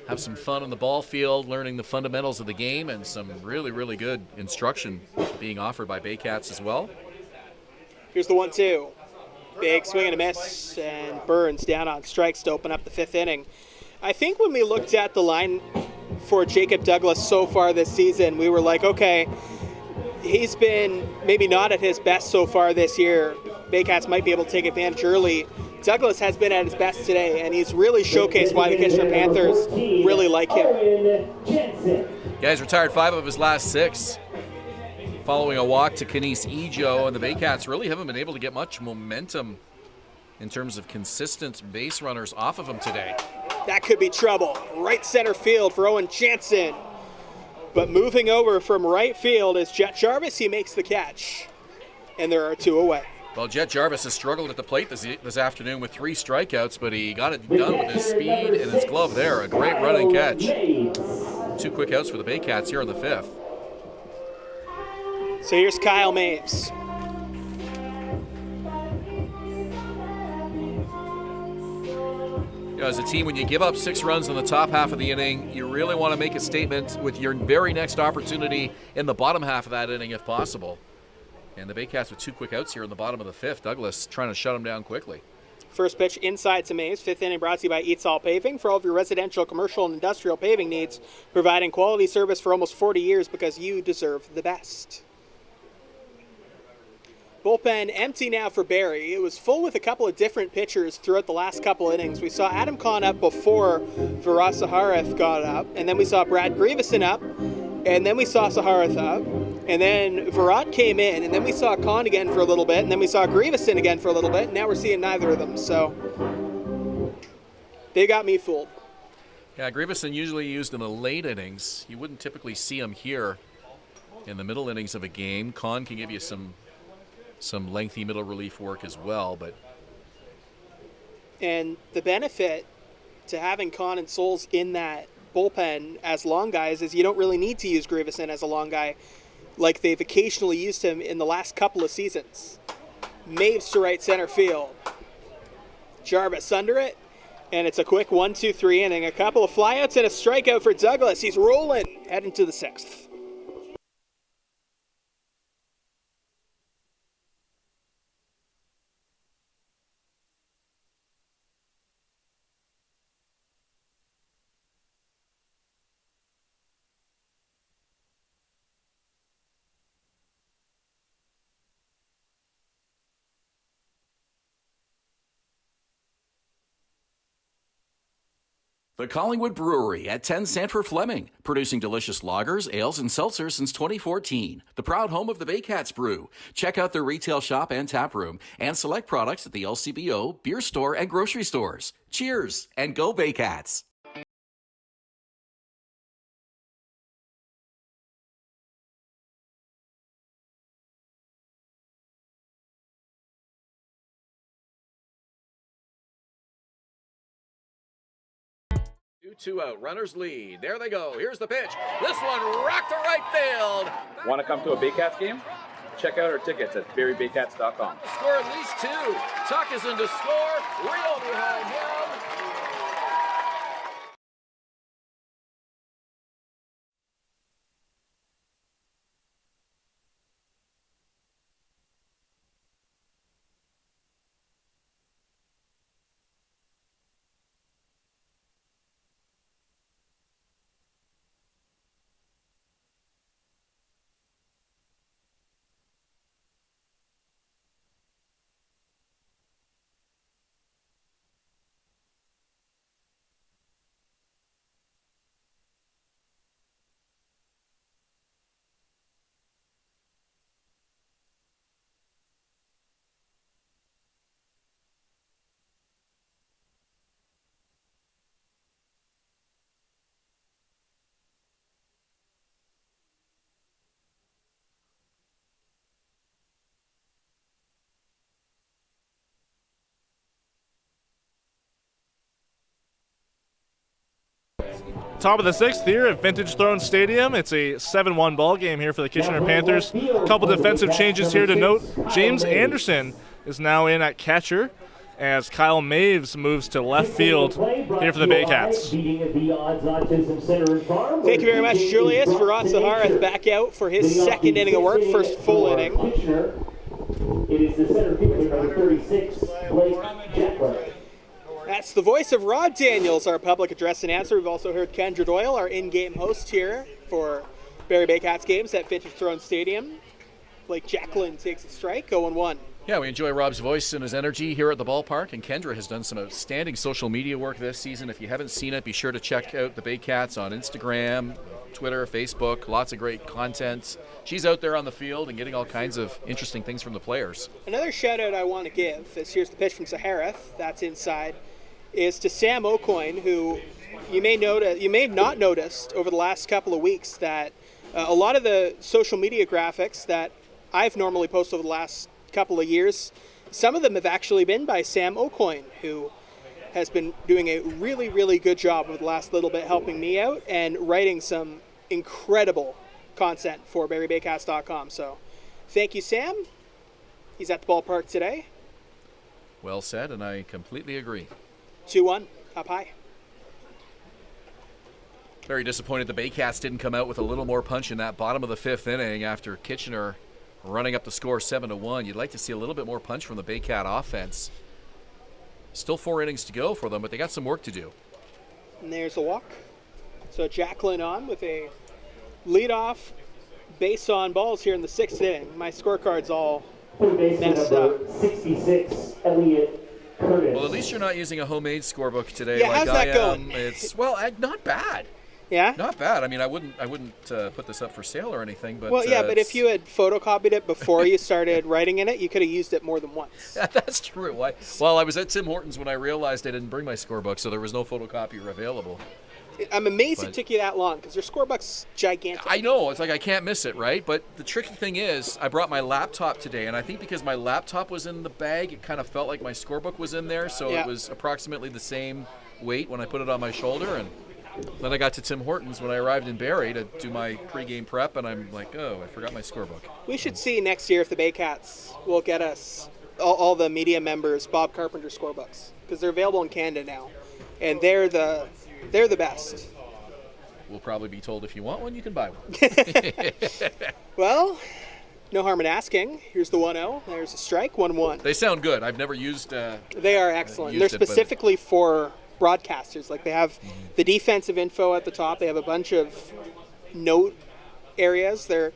have some fun on the ball field, learning the fundamentals of the game, and some really, really good instruction being offered by Baycats as well. Here's the 1-2. Big swing and a miss, and Burns down on strikes to open up the 5th inning. I think when we looked at the line for Jacob Douglas so far this season, we were like, okay, he's been maybe not at his best so far this year. Baycats might be able to take advantage early. Douglas has been at his best today, and he's really showcased why the Kitchener Panthers really like him. Yeah, he's retired 5 of his last 6. following a walk to Kenise Ejo, and the Baycats really haven't been able to get much momentum in terms of consistent base runners off of him today. That could be trouble. Right center field for Owen Jansen. But moving over from right field is Jet Jarvis. He makes the catch. And there are 2 away. Well, Jet Jarvis has struggled at the plate this afternoon with 3 strikeouts, but he got it done with his speed and his glove there. A great running catch. 2 quick outs for the Baycats here in the 5th. So here's Kyle Maves. As a team, when you give up 6 runs in the top half of the inning, you really want to make a statement with your very next opportunity in the bottom half of that inning if possible. And the Baycats with 2 quick outs here in the bottom of the 5th. Douglas trying to shut them down quickly. First pitch inside to Maves. 5th inning brought to you by Eats All Paving. For all of your residential, commercial, and industrial paving needs, providing quality service for almost 40 years because you deserve the best. Bullpen empty now for Barrie. It was full with a couple of different pitchers throughout the last couple innings. We saw Adam Kahn up before Virat Saharith got up, and then we saw Brad Grieveson up, and then we saw Saharith up, and then Virat came in, and then we saw Kahn again for a little bit, and then we saw Grieveson again for a little bit, and now we're seeing neither of them, so they got me fooled. Yeah, Grieveson usually used in the late innings. You wouldn't typically see him here in the middle innings of a game. Kahn can give you some lengthy middle relief work as well, but and the benefit to having Kahn and Souls in that bullpen as long guys is you don't really need to use Grieveson as a long guy like they've occasionally used him in the last couple of seasons. Maves to right center field. Jarvis under it, and it's a quick 1-2-3 inning. A couple of flyouts and a strikeout for Douglas. He's rolling, heading to the 6th. The Collingwood Brewery at 10 Sanford Fleming, producing delicious lagers, ales, and seltzers since 2014. The proud home of the Baycats Brew. Check out their retail shop and tap room, and select products at the LCBO, beer store, and grocery stores. Cheers, and go Baycats! Two out, runners lead. There they go. Here's the pitch. This one rocked to right field. Want to come to a Baycats game? Check out our tickets at barriebaycats.com. Score at least 2. Tuck is in to score. Rio behind him. Top of the 6th here at Vintage Throne Stadium. It's a 7-1 ball game here for the Kitchener Panthers. A couple defensive changes here to note. James Anderson is now in at catcher as Kyle Maves moves to left field here for the Baycats. Thank you very much, Julius. Virat Saharith back out for his 2nd inning of work, first full inning. It is the center fielder, number 36, Blake Jackler. That's the voice of Rod Daniels, our public address announcer. We've also heard Kendra Doyle, our in-game host here for Barrie Baycats games at Vintage Throne Stadium. Blake Jacqueline takes a strike, 0-1. Yeah, we enjoy Rob's voice and his energy here at the ballpark, and Kendra has done some outstanding social media work this season. If you haven't seen it, be sure to check out the Baycats on Instagram, Twitter, Facebook, lots of great content. She's out there on the field and getting all kinds of interesting things from the players. Another shout out I want to give, as here's the pitch from Saharith, that's inside, is to Sam O'Coin, who you may have not noticed over the last couple of weeks that a lot of the social media graphics that I've normally posted over the last couple of years, some of them have actually been by Sam O'Coin, who has been doing a really, really good job over the last little bit helping me out and writing some incredible content for BarrieBaycats.com. So thank you, Sam. He's at the ballpark today. Well said, and I completely agree. 2-1, up high. Very disappointed the Baycats didn't come out with a little more punch in that bottom of the 5th inning after Kitchener running up the score 7-1. You'd like to see a little bit more punch from the Baycat offense. Still 4 innings to go for them, but they got some work to do. And there's a walk. So Jacqueline on with a leadoff base on balls here in the 6th inning. My scorecard's all messed up. 66, Elliot Curtis. Well, at least you're not using a homemade scorebook today. Yeah, like how's I that am. going? It's not bad. Yeah? Not bad. I mean, I wouldn't put this up for sale or anything, but Well, yeah, but if you had photocopied it before you started writing in it, you could have used it more than once. Yeah, that's true. Well, I was at Tim Hortons when I realized I didn't bring my scorebook, so there was no photocopier available. I'm amazed it took you that long because your scorebook's gigantic. I know. It's like I can't miss it, right? But the tricky thing is I brought my laptop today, and I think because my laptop was in the bag, it kind of felt like my scorebook was in there, so It was approximately the same weight when I put it on my shoulder. And then I got to Tim Hortons when I arrived in Barrie to do my pregame prep, and I'm like, oh, I forgot my scorebook. We should see next year if the Baycats will get us, all the media members, Bob Carpenter scorebooks, because they're available in Canada now, and they're the best. We'll probably be told if you want one, you can buy one. Well, no harm in asking. Here's the 1-0. There's a strike, 1-1. They sound good. I've never used. They are excellent. They're used it, but- specifically for broadcasters. Like they have the defensive info at the top. They have a bunch of note areas. They're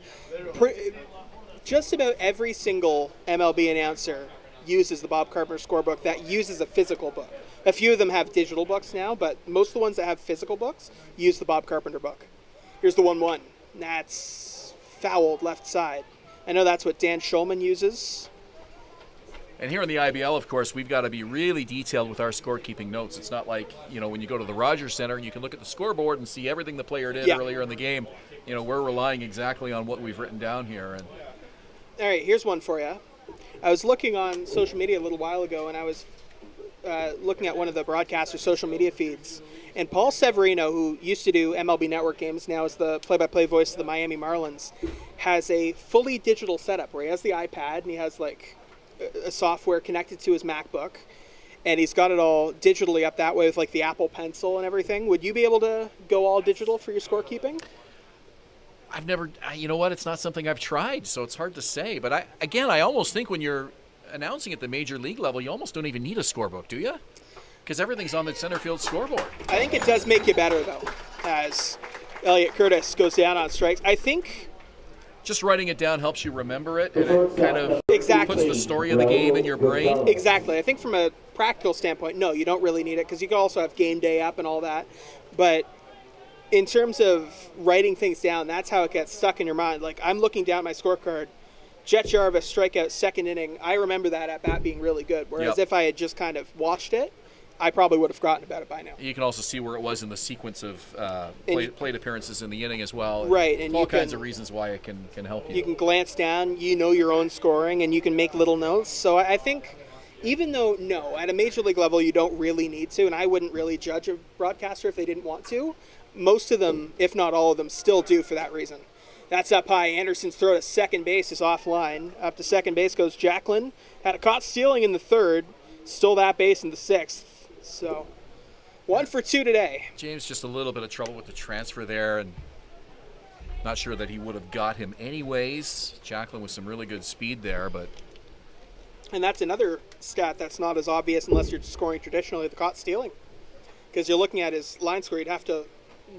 just about every single MLB announcer uses the Bob Carpenter scorebook that uses a physical book. A few of them have digital books now, but most of the ones that have physical books use the Bob Carpenter book. Here's the 1-1. That's fouled left side. I know that's what Dan Schulman uses. And here in the IBL, of course, we've got to be really detailed with our scorekeeping notes. It's not like, when you go to the Rogers Center and you can look at the scoreboard and see everything the player did earlier in the game. We're relying exactly on what we've written down here. And all right, here's one for you. I was looking on social media a little while ago, and I was looking at one of the broadcaster social media feeds. And Paul Severino, who used to do MLB Network games, now is the play-by-play voice of the Miami Marlins, has a fully digital setup where he has the iPad and he has a software connected to his MacBook, and he's got it all digitally up that way with the Apple Pencil and everything. Would you be able to go all digital for your scorekeeping? I've never, you know what, it's not something I've tried, so it's hard to say. But I almost think when you're announcing at the major league level, you almost don't even need a scorebook, do you? Because everything's on the center field scoreboard. I think it does make you better, though, as Elliot Curtis goes down on strikes. I think just writing it down helps you remember it, and it kind of puts the story of the game in your brain. Exactly. I think from a practical standpoint, no, you don't really need it, because you can also have game day up and all that. But in terms of writing things down, that's how it gets stuck in your mind. I'm looking down at my scorecard, Jet Jarvis strikeout 2nd inning. I remember that at bat being really good, whereas if I had just kind of watched it, I probably would have forgotten about it by now. You can also see where it was in the sequence of plate appearances in the inning as well. Right. And all kinds of reasons why it can help you. You can glance down, your own scoring, and you can make little notes. So I think, even though, at a major league level, you don't really need to, and I wouldn't really judge a broadcaster if they didn't want to, most of them, if not all of them, still do for that reason. That's up high. Anderson's throw to second base is offline. Up to second base goes Jacqueline. Had a caught stealing in the 3rd, stole that base in the 6th. So, 1 for 2 today. James just a little bit of trouble with the transfer there, and not sure that he would have got him anyways. Jacqueline with some really good speed there, but... And that's another stat that's not as obvious unless you're scoring traditionally, the caught stealing. Because you're looking at his line score, you'd have to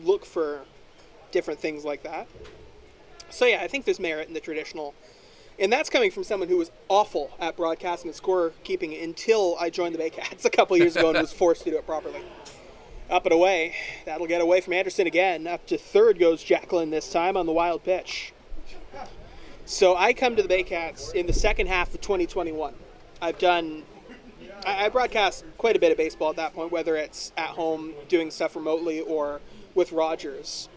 look for different things like that. So yeah, I think there's merit in the traditional. And that's coming from someone who was awful at broadcasting and scorekeeping until I joined the Baycats a couple years ago and was forced to do it properly. Up and away. That'll get away from Anderson again. Up to third goes Jacqueline this time on the wild pitch. So I come to the Baycats in the second half of 2021. I broadcast quite a bit of baseball at that point, whether it's at home doing stuff remotely or with Rogers.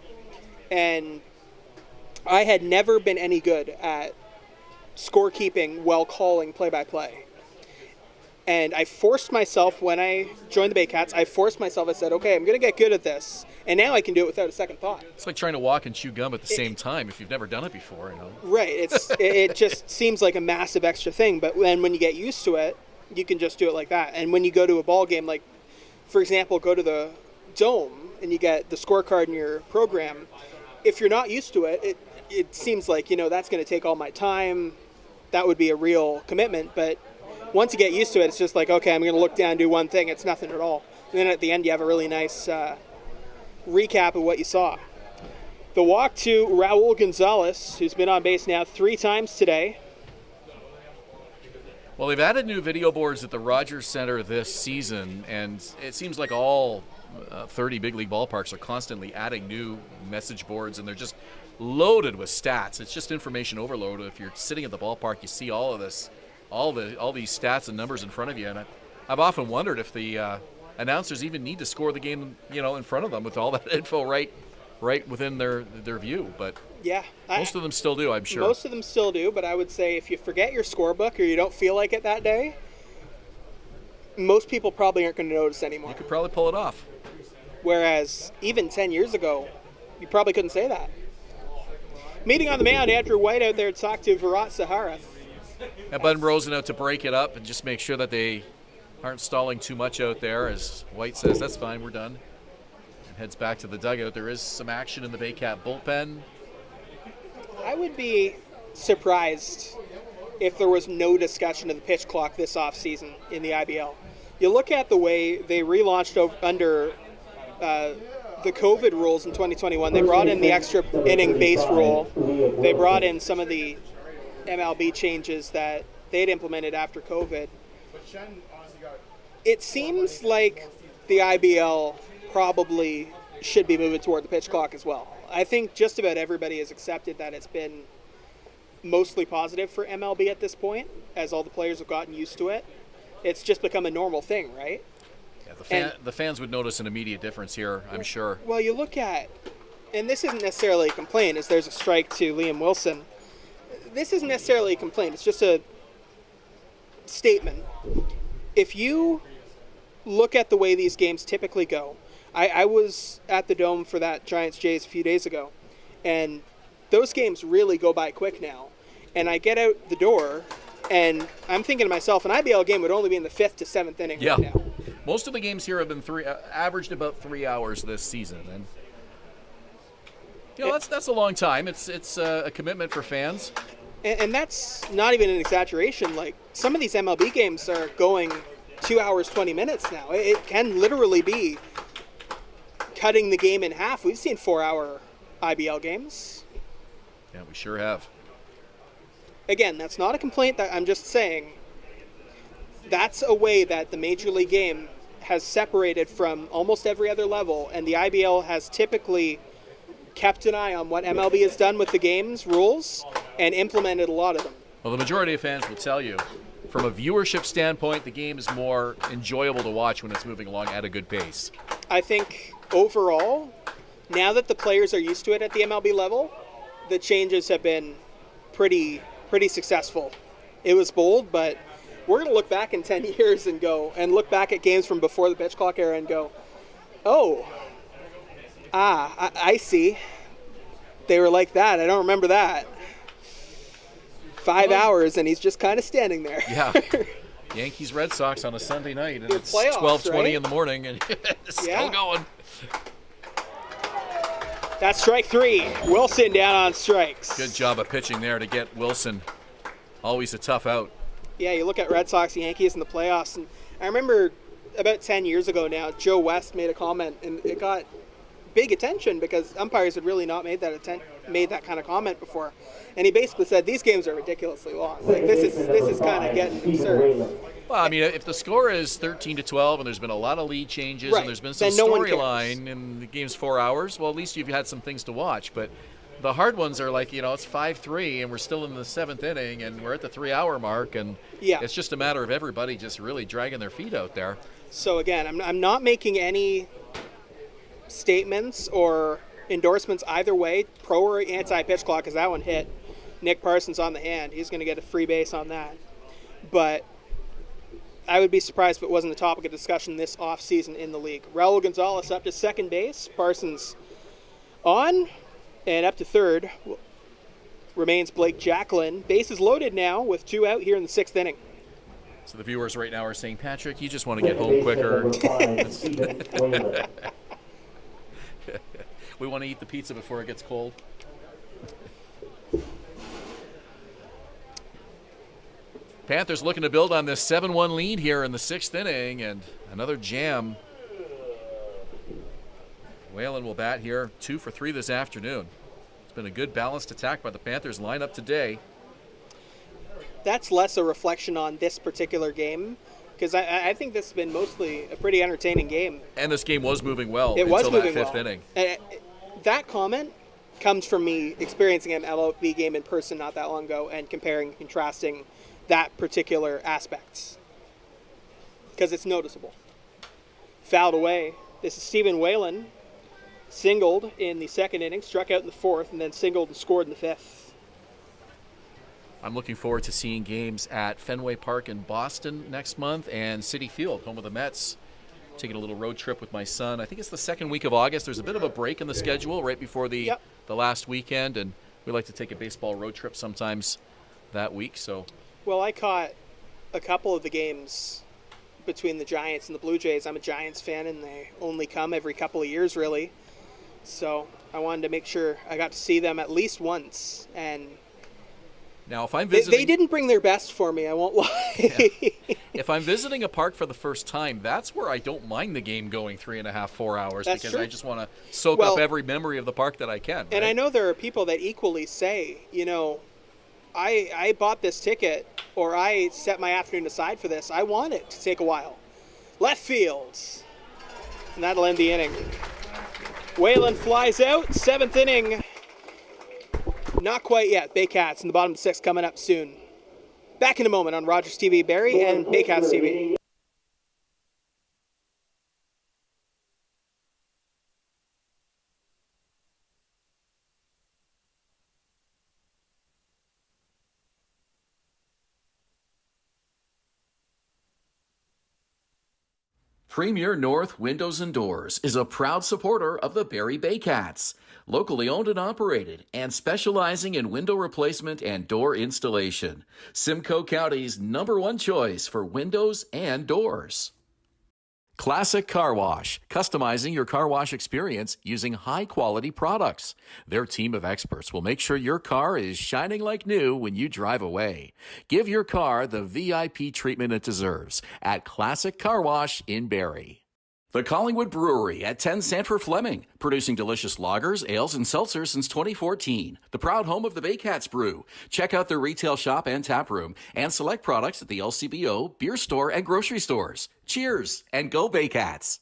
And I had never been any good at scorekeeping while calling play-by-play. And I forced myself, when I joined the Baycats, I said, okay, I'm going to get good at this. And now I can do it without a second thought. It's like trying to walk and chew gum at the same time if you've never done it before. Right. It just seems like a massive extra thing. But then when you get used to it, you can just do it like that. And when you go to a ball game, like, for example, go to the Dome and you get the scorecard in your program, if you're not used to it, it seems like, that's going to take all my time. That would be a real commitment. But once you get used to it, it's just like, okay, I'm going to look down and do one thing. It's nothing at all. And then at the end, you have a really nice recap of what you saw. The walk to Raul Gonzalez, who's been on base now 3 times today. Well, they've added new video boards at the Rogers Center this season, and it seems like all 30 big league ballparks are constantly adding new message boards, and they're just loaded with stats. It's just information overload. If you're sitting at the ballpark, you see all of this, all these stats and numbers in front of you, and I've often wondered if the announcers even need to score the game, in front of them with all that info right within their view. But yeah, most of them still do, I'm sure. Most of them still do, but I would say if you forget your scorebook or you don't feel like it that day, most people probably aren't going to notice anymore. You could probably pull it off. Whereas even 10 years ago, you probably couldn't say that. Meeting on the mound, Andrew White out there to talk to Virat Sahara. And Bud Rosen out to break it up and just make sure that they aren't stalling too much out there, as White says, that's fine, we're done. And heads back to the dugout. There is some action in the Baycat bullpen. I would be surprised if there was no discussion of the pitch clock this offseason in the IBL. You look at the way they relaunched under the COVID rules in 2021. They brought in the extra inning base rule. They brought in some of the MLB changes that they'd implemented after COVID. It seems like the IBL probably should be moving toward the pitch clock as well. I think just about everybody has accepted that it's been mostly positive for MLB at this point, as all the players have gotten used to it. It's just become a normal thing, right? Yeah, the fans would notice an immediate difference here, I'm sure. Well, you look at, and this isn't necessarily a complaint, as there's a strike to Liam Wilson. This isn't necessarily a complaint, it's just a statement. If you look at the way these games typically go, I was at the Dome for that Giants-Jays a few days ago, and those games really go by quick now. And I get out the door, and I'm thinking to myself, an IBL game would only be in the 5th to 7th inning right now. Most of the games here have been averaged about 3 hours this season, and that's a long time. It's a commitment for fans, and that's not even an exaggeration. Like, some of these MLB games are going 2 hours 20 minutes now. It can literally be cutting the game in half. We've seen 4-hour IBL games. Yeah, we sure have. Again, that's not a complaint. That I'm just saying that's a way that the Major League game has separated from almost every other level, and the IBL has typically kept an eye on what MLB has done with the game's rules and implemented a lot of them. Well, the majority of fans will tell you, from a viewership standpoint, the game is more enjoyable to watch when it's moving along at a good pace. I think overall, now that the players are used to it at the MLB level, the changes have been pretty successful. It was bold, but we're going to look back in 10 years and look back at games from before the pitch clock era and go, I see. They were like that. I don't remember that. 5 hours, and he's just kind of standing there. Yeah. Yankees Red Sox on a Sunday night, and they're it's playoffs, 12:20 right? in the morning, and it's still going. That's strike 3. Wilson down on strikes. Good job of pitching there to get Wilson. Always a tough out. Yeah, you look at Red Sox, Yankees in the playoffs, and I remember about 10 years ago now, Joe West made a comment, and it got big attention because umpires had really not made that kind of comment before. And he basically said, these games are ridiculously long. Like, this is kind of getting absurd. Well, I mean, if the score is 13-12 and there's been a lot of lead changes Right. and there's been some Then no one cares. storyline and the game's 4 hours, well, at least you've had some things to watch. But the hard ones are like, it's 5-3 and we're still in the 7th inning and we're at the 3-hour mark, and it's just a matter of everybody just really dragging their feet out there. So again, I'm not making any statements or endorsements either way, pro or anti-pitch clock, because that one hit Nick Parsons on the hand. He's going to get a free base on that. But I would be surprised if it wasn't a topic of discussion this offseason in the league. Raul Gonzalez up to second base. Parsons on, and up to third remains Blake Jacklin. Bases loaded now with 2 out here in the 6th inning. So the viewers right now are saying, Patrick, you just want to get home quicker. We want to eat the pizza before it gets cold. Panthers looking to build on this 7-1 lead here in the 6th inning, and another jam. Whalen will bat here 2 for 3 this afternoon. It's been a good balanced attack by the Panthers lineup today. That's less a reflection on this particular game, because I think this has been mostly a pretty entertaining game. And this game was moving well It was until moving that 5th well. inning. That comment comes from me experiencing an MLB game in person not that long ago and comparing and contrasting that particular aspect, because it's noticeable. Fouled away. This is Stephen Whalen, singled in the 2nd inning, struck out in the 4th, and then singled and scored in the 5th. I'm looking forward to seeing games at Fenway Park in Boston next month and Citi Field, home of the Mets. Taking a little road trip with my son. I think it's the 2nd week of August. There's a bit of a break in the schedule right before the last weekend, and we like to take a baseball road trip sometimes that week. So, well, I caught a couple of the games between the Giants and the Blue Jays. I'm a Giants fan, and they only come every couple of years, really. So I wanted to make sure I got to see them at least once. And now, if I'm visiting, they didn't bring their best for me, I won't lie. If I'm visiting a park for the first time, that's where I don't mind the game going 3.5, 4 hours, That's because true. I just want to soak up every memory of the park that I can. And right? I know there are people that equally say, I bought this ticket, or I set my afternoon aside for this. I want it to take a while. Left field. And that'll end the inning. Whalen flies out, 7th inning. Not quite yet. Baycats in the bottom of the 6th coming up soon. Back in a moment on Rogers TV, Barrie, and Baycats TV. Premier North Windows and Doors is a proud supporter of the Barrie Baycats, locally owned and operated and specializing in window replacement and door installation. Simcoe County's #1 choice for windows and doors. Classic Car Wash, customizing your car wash experience using high-quality products. Their team of experts will make sure your car is shining like new when you drive away. Give your car the VIP treatment it deserves at Classic Car Wash in Barrie. The Collingwood Brewery at 10 Sanford Fleming, producing delicious lagers, ales, and seltzers since 2014. The proud home of the Baycats Brew. Check out their retail shop and tap room and select products at the LCBO, beer store, and grocery stores. Cheers, and go Baycats!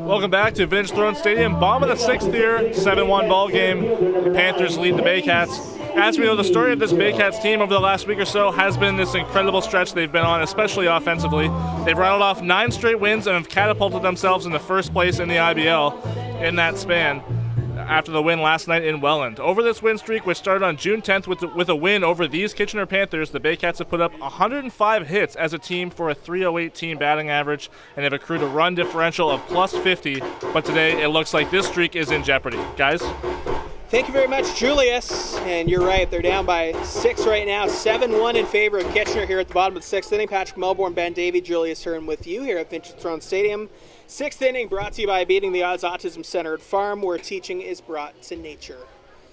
Welcome back to Vintage Throne Stadium. Bottom of the 6th here, 7-1 ball game. The Panthers lead the Baycats. As we know, the story of this Baycats team over the last week or so has been this incredible stretch they've been on, especially offensively. They've rattled off 9 straight wins and have catapulted themselves into first place in the IBL in that span after the win last night in Welland. Over this win streak, which started on June 10th with a win over these Kitchener Panthers, the Baycats have put up 105 hits as a team for a .308 team batting average and have accrued a run differential of plus 50, but today it looks like this streak is in jeopardy. Guys? Thank you very much, Julius. And you're right, they're down by 6 right now. 7-1 in favor of Kitchener here at the bottom of the 6th inning. Patrick Melbourne, Ben Davy, Julius Hern with you here at Vintage Throne Stadium. 6th inning brought to you by Beating the Odds Autism Center at Farm, where teaching is brought to nature.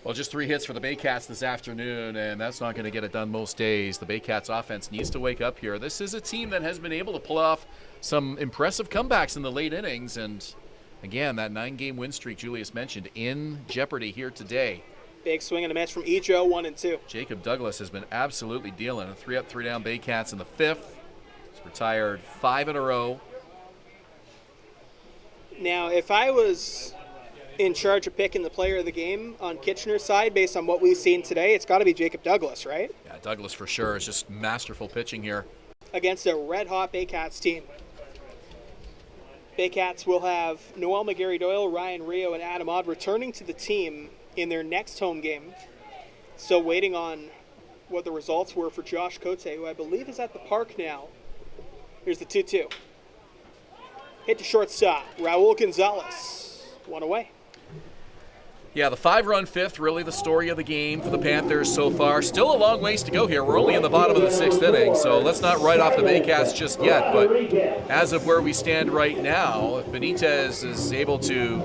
Well, just 3 hits for the Baycats this afternoon, and that's not going to get it done most days. The Baycats offense needs to wake up here. This is a team that has been able to pull off some impressive comebacks in the late innings, and again, that 9-game win streak Julius mentioned in jeopardy here today. Big swing and a miss from Ejo, 1-2. Jacob Douglas has been absolutely dealing. 3 up, 3 down Baycats in the 5th. He's retired 5 in a row. Now, if I was in charge of picking the player of the game on Kitchener's side, based on what we've seen today, it's got to be Jacob Douglas, right? Yeah, Douglas for sure. It's just masterful pitching here. Against a red-hot Baycats team. Baycats will have Noel McGarry-Doyle, Ryan Rio, and Adam Odd returning to the team in their next home game. Still waiting on what the results were for Josh Cote, who I believe is at the park now. Here's the 2-2. Hit to shortstop. Raul Gonzalez. 1 away. Yeah, the 5-run 5th, really the story of the game for the Panthers so far. Still a long ways to go here. We're only in the bottom of the 6th inning, so let's not write off the Baycats just yet. But as of where we stand right now, if Benitez is able to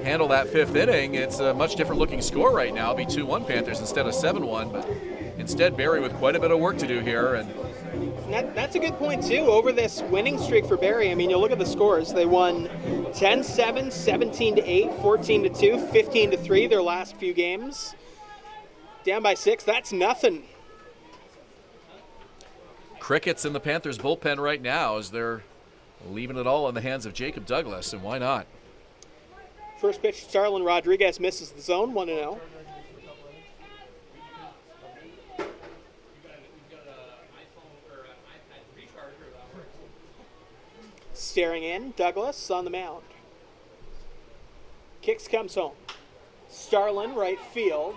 handle that 5th inning, it's a much different looking score right now. It'll be 2-1 Panthers instead of 7-1. But instead, Barrie with quite a bit of work to do here. And that's a good point, too. Over this winning streak for Barrie, I mean, you look at the scores. They won 10-7, 17-8, 14-2, 15-3 their last few games. Down by 6, that's nothing. Crickets in the Panthers bullpen right now as they're leaving it all in the hands of Jacob Douglas, and why not? First pitch, Starlin Rodriguez misses the zone, 1-0. Staring in, Douglas on the mound. Kicks comes home. Starlin, right field.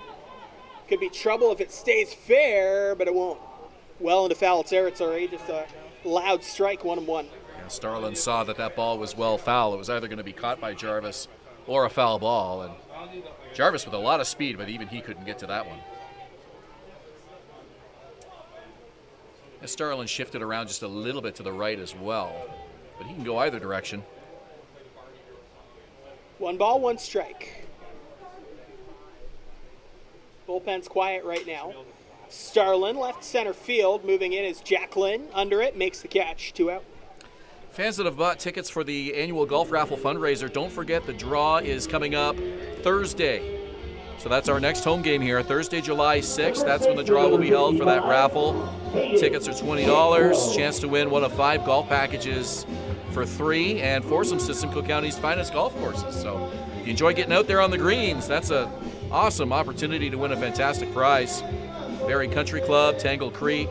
Could be trouble if it stays fair, but it won't. Well into foul territory, just a loud strike, 1-1. Yeah, Starlin saw that ball was well foul. It was either going to be caught by Jarvis or a foul ball, and Jarvis with a lot of speed, but even he couldn't get to that one. And Starlin shifted around just a little bit to the right as well, but he can go either direction. 1 ball, 1 strike. Bullpen's quiet right now. Starlin, left center field. Moving in is Jacqueline. Under it, makes the catch. 2 out. Fans that have bought tickets for the annual golf raffle fundraiser, don't forget the draw is coming up Thursday. So that's our next home game here, Thursday, July 6th. That's when the draw will be held for that raffle. Tickets are $20. Chance to win one of 5 golf packages for 3 and foursomes to Simcoe County's finest golf courses. So if you enjoy getting out there on the greens, that's an awesome opportunity to win a fantastic prize. Barrie Country Club, Tangle Creek,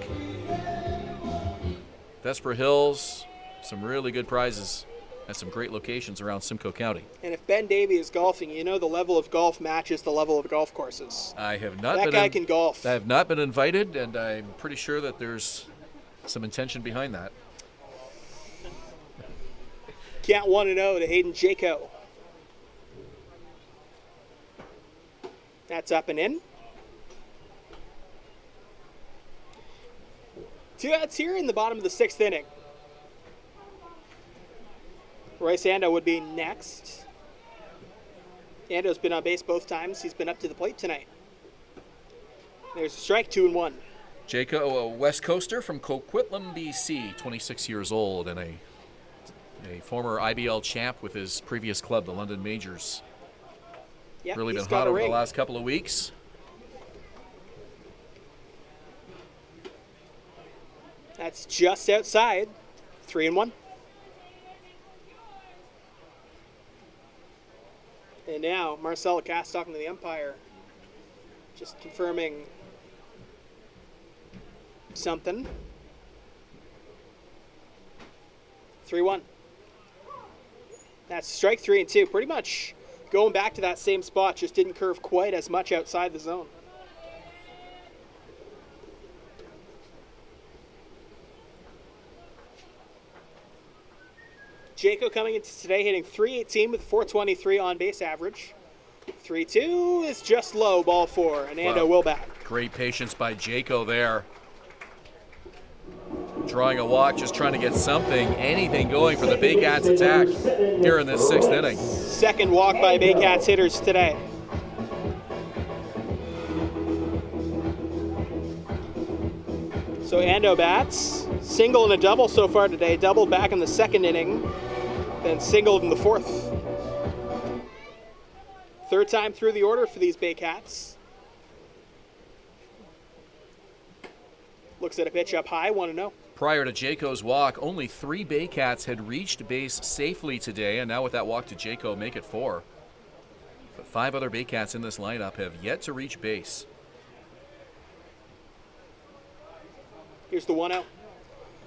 Vesper Hills, some really good prizes at some great locations around Simcoe County. And if Ben Davy is golfing, you know the level of golf matches the level of golf courses. I have not that guy can golf. I have not been invited, and I'm pretty sure that there's some intention behind that. Count 1-0 to Hayden Jaco. That's up and in. 2 outs here in the bottom of the 6th inning. Royce Ando would be next. Ando's been on base both times. He's been up to the plate tonight. There's a strike, 2-1. Jacob, a West Coaster from Coquitlam, BC, 26 years old, and a former IBL champ with his previous club, the London Majors. Yep, really been hot over the last couple of weeks. That's just outside. 3-1. And now Marcel Cass talking to the umpire, just confirming something. 3-1. That's strike 3 and 2. Pretty much going back to that same spot, just didn't curve quite as much outside the zone. Jaco coming into today hitting .318 with .423 on base average. 3-2 is just low, ball 4, and Ando will bat. Great patience by Jaco there. Drawing a walk, just trying to get anything going for the Baycats attack here in this 6th inning. Second walk by Baycats hitters today. So Ando bats, single and a double so far today, doubled back in the 2nd inning, then singled in the 4th. 3rd time through the order for these Baycats. Looks at a pitch up high, 1-0. Prior to Jaco's walk, only 3 Baycats had reached base safely today, and now with that walk to Jaco, make it 4. But 5 other Baycats in this lineup have yet to reach base. Here's the 1-0.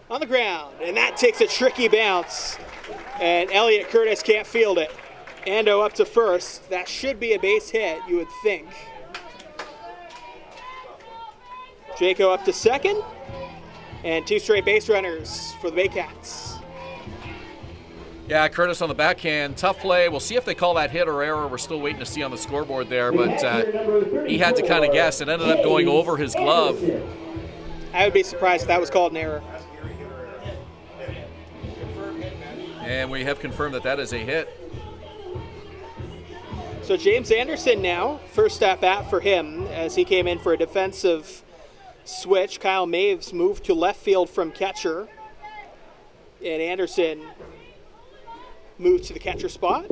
On the ground, and that takes a tricky bounce, and Elliott Curtis can't field it. Ando up to first. That should be a base hit, you would think. Jaco up to second, and 2 straight base runners for the Baycats. Yeah, Curtis on the backhand, tough play. We'll see if they call that hit or error. We're still waiting to see on the scoreboard there, but he had to kind of guess. It ended up going over his glove. I would be surprised if that was called an error. And we have confirmed that that is a hit. So James Anderson now, first at bat for him as he came in for a defensive switch. Kyle Maves moved to left field from catcher, and Anderson moved to the catcher spot.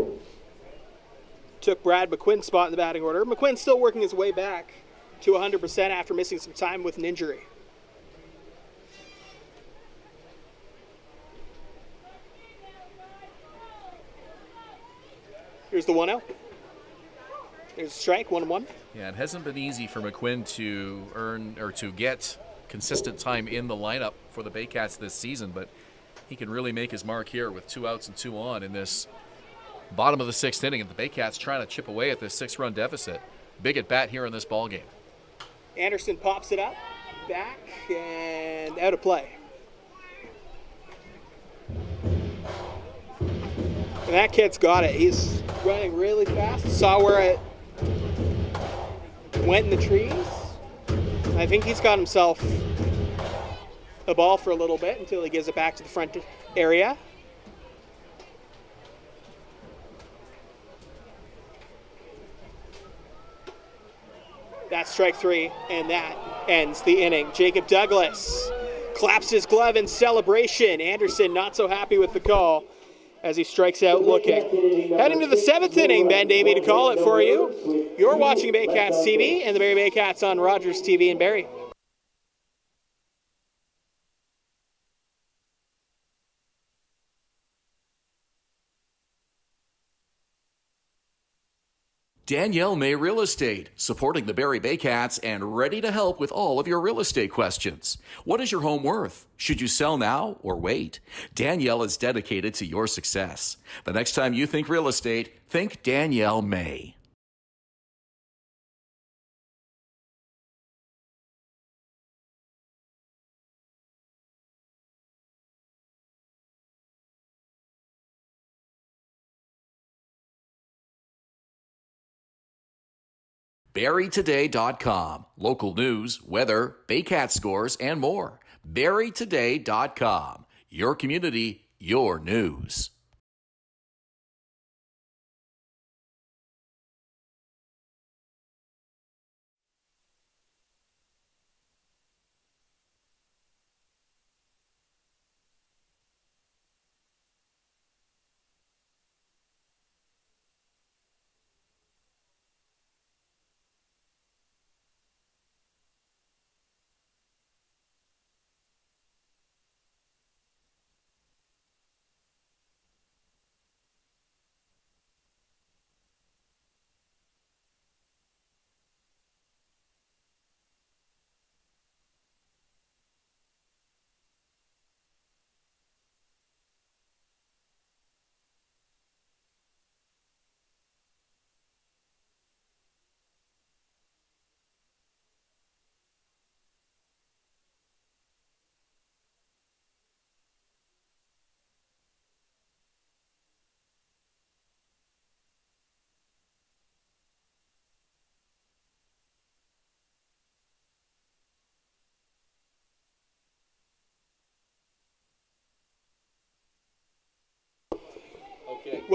Took Brad McQuinn's spot in the batting order. McQuinn still working his way back to 100% after missing some time with an injury. Here's the 1-0. There's a strike, 1-1. Yeah, it hasn't been easy for McQuinn to earn or to get consistent time in the lineup for the Baycats this season, but he can really make his mark here with 2 outs and 2 on in this bottom of the 6th inning, and the Baycats trying to chip away at this 6-run deficit. Big at bat here in this ball game. Anderson pops it up, back, and out of play. And that kid's got it. He's running really fast. Saw where it went in the trees. I think he's got himself a ball for a little bit until he gives it back to the front area. That's strike 3, and that ends the inning. Jacob Douglas claps his glove in celebration. Anderson not so happy with the call as he strikes out looking. Heading to the 7th inning, Ben Davy to call it for you. You're watching Baycats TV and the Barrie Baycats on Rogers TV in Barrie. Danielle May Real Estate, supporting the Barrie Baycats and ready to help with all of your real estate questions. What is your home worth? Should you sell now or wait? Danielle is dedicated to your success. The next time you think real estate, think Danielle May. BarrieToday.com. Local news, weather, Baycat scores, and more. BarrieToday.com. Your community, your news.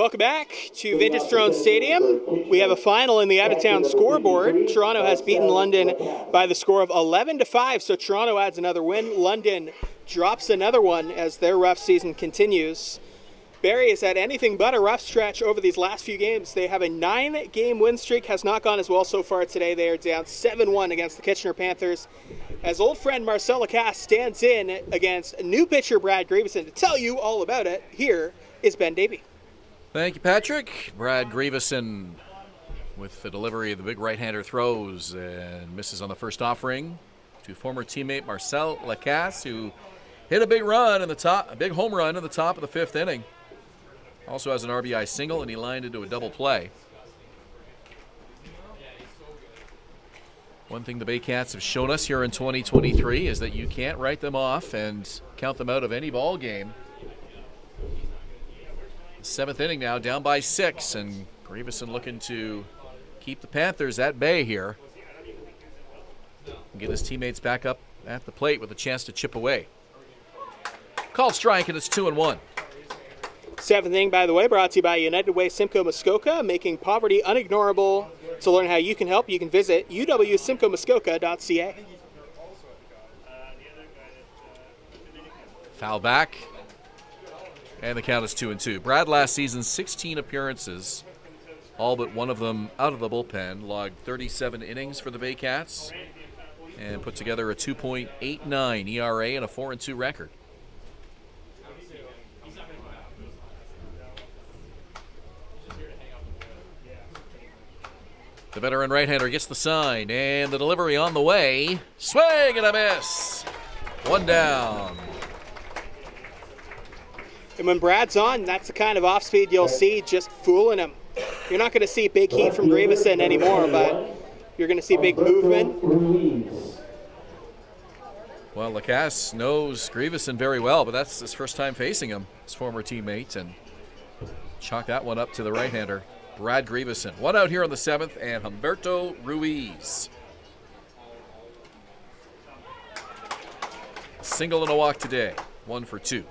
Welcome back to Vintage Throne Stadium. We have a final in the out-of-town scoreboard. Toronto has beaten London by the score of 11-5, so Toronto adds another win. London drops another one as their rough season continues. Barrie has had anything but a rough stretch over these last few games. They have a 9-game win streak, has not gone as well so far today. They are down 7-1 against the Kitchener Panthers, as old friend Marcel Lacasse stands in against new pitcher Brad Grieveson. To tell you all about it, here is Ben Davy. Thank you, Patrick. Brad Grieveson with the delivery of the big right-hander throws and misses on the first offering to former teammate Marcel Lacasse, who hit a big run in the top, a big home run in the top of the 5th inning. Also has an RBI single, and he lined into a double play. One thing the Baycats have shown us here in 2023 is that you can't write them off and count them out of any ball game. 7th inning now, down by 6, and Grieveson looking to keep the Panthers at bay here and get his teammates back up at the plate with a chance to chip away. Called strike, and it's 2-1. 7th inning, by the way, brought to you by United Way Simcoe Muskoka, making poverty unignorable. To learn how you can help, you can visit uwsimcoemuskoka.ca. Foul back, and the count is 2-2. Brad last season, 16 appearances, all but one of them out of the bullpen, logged 37 innings for the Baycats, and put together a 2.89 ERA and a 4-2 record. The veteran right-hander gets the sign, and the delivery on the way. Swing and a miss. One down. And when Brad's on, that's the kind of off-speed you'll see just fooling him. You're not going to see big heat from Grieveson anymore, but you're going to see big movement. Well, Lacasse knows Grieveson very well, but that's his first time facing him, his former teammate, and chalk that one up to the right-hander, Brad Grieveson. One out here on the 7th, and Humberto Ruiz. A single and a walk today, 1 for 2.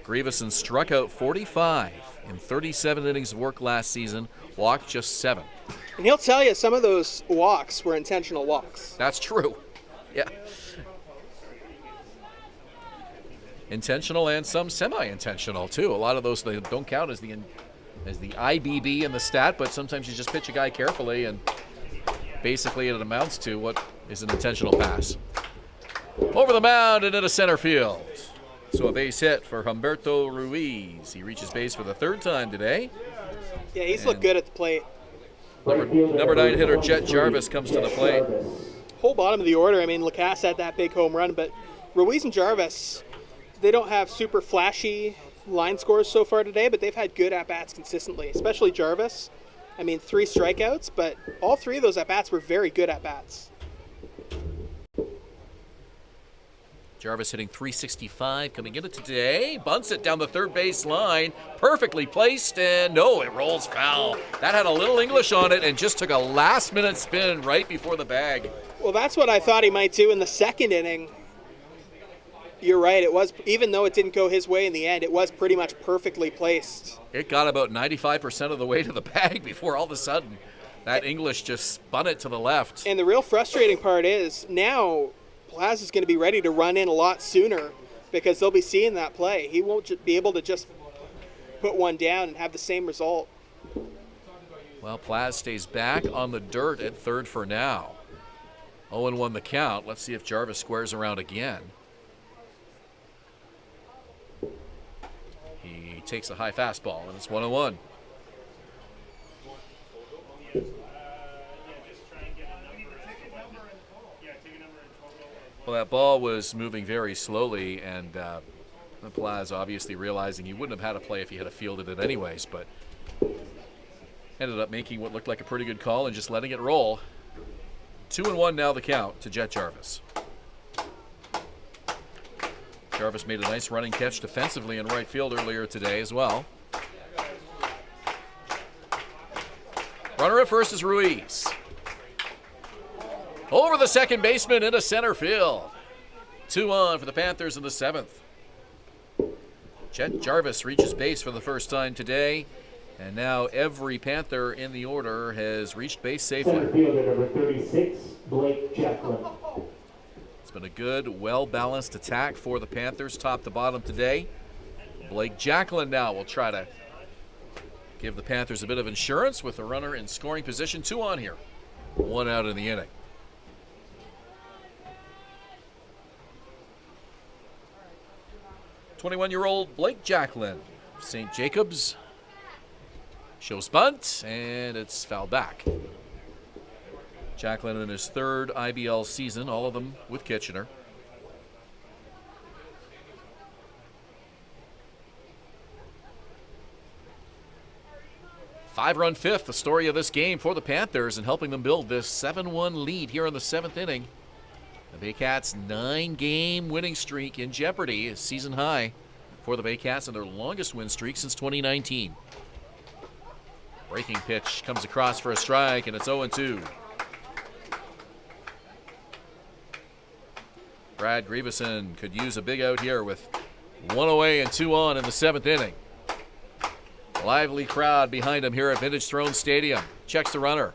Grieveson struck out 45 in 37 innings of work last season, walked just 7. And he'll tell you some of those walks were intentional walks. That's true. Yeah. Intentional and some semi-intentional too. A lot of those they don't count as the IBB in the stat, but sometimes you just pitch a guy carefully and basically it amounts to what is an intentional pass. Over the mound and into center field. So a base hit for Humberto Ruiz. He reaches base for the 3rd time today. Yeah, he's looked good at the plate. Number 9 hitter Jet Jarvis comes to the plate. Whole bottom of the order. I mean, Lacasse had that big home run, but Ruiz and Jarvis, they don't have super flashy line scores so far today, but they've had good at-bats consistently, especially Jarvis. I mean, 3 strikeouts, but all 3 of those at-bats were very good at-bats. Jarvis hitting .365 coming into today. Bunts it down the third base line. Perfectly placed, and no, it rolls foul. That had a little English on it and just took a last-minute spin right before the bag. Well, that's what I thought he might do in the 2nd inning. You're right. It was, even though it didn't go his way in the end, it was pretty much perfectly placed. It got about 95% of the way to the bag before all of a sudden that English just spun it to the left. And the real frustrating part is now Plaza's going to be ready to run in a lot sooner because they'll be seeing that play. He won't be able to just put one down and have the same result. Well, Plaz stays back on the dirt at 3rd for now. 0-1 the count. Let's see if Jarvis squares around again. He takes a high fastball, and it's 1-1. Well, that ball was moving very slowly, and Plaz obviously realizing he wouldn't have had a play if he had fielded it anyways, but ended up making what looked like a pretty good call and just letting it roll. 2-1 now the count to Jet Jarvis. Jarvis made a nice running catch defensively in right field earlier today as well. Runner at first is Ruiz. Over the second baseman into center field. 2 on for the Panthers in the 7th. Jet Jarvis reaches base for the first time today. And now every Panther in the order has reached base safely. Center fielder number 36, Blake Jacklin. It's been a good, well-balanced attack for the Panthers, top to bottom today. Blake Jacklin now will try to give the Panthers a bit of insurance with a runner in scoring position. 2 on here. 1 out in the inning. '21-year-old Blake Jacklin, St. Jacobs. Shows bunt, and it's fouled back. Jacklin in his 3rd IBL season, all of them with Kitchener. Five-run fifth, the story of this game for the Panthers and helping them build this 7-1 lead here in the 7th inning. The Baycats' 9-game winning streak in jeopardy is season high for the Baycats and their longest win streak since 2019. Breaking pitch comes across for a strike, and it's 0-2. Brad Grieveson could use a big out here with 1 away and 2 on in the 7th inning. Lively crowd behind him here at Vintage Throne Stadium. Checks the runner.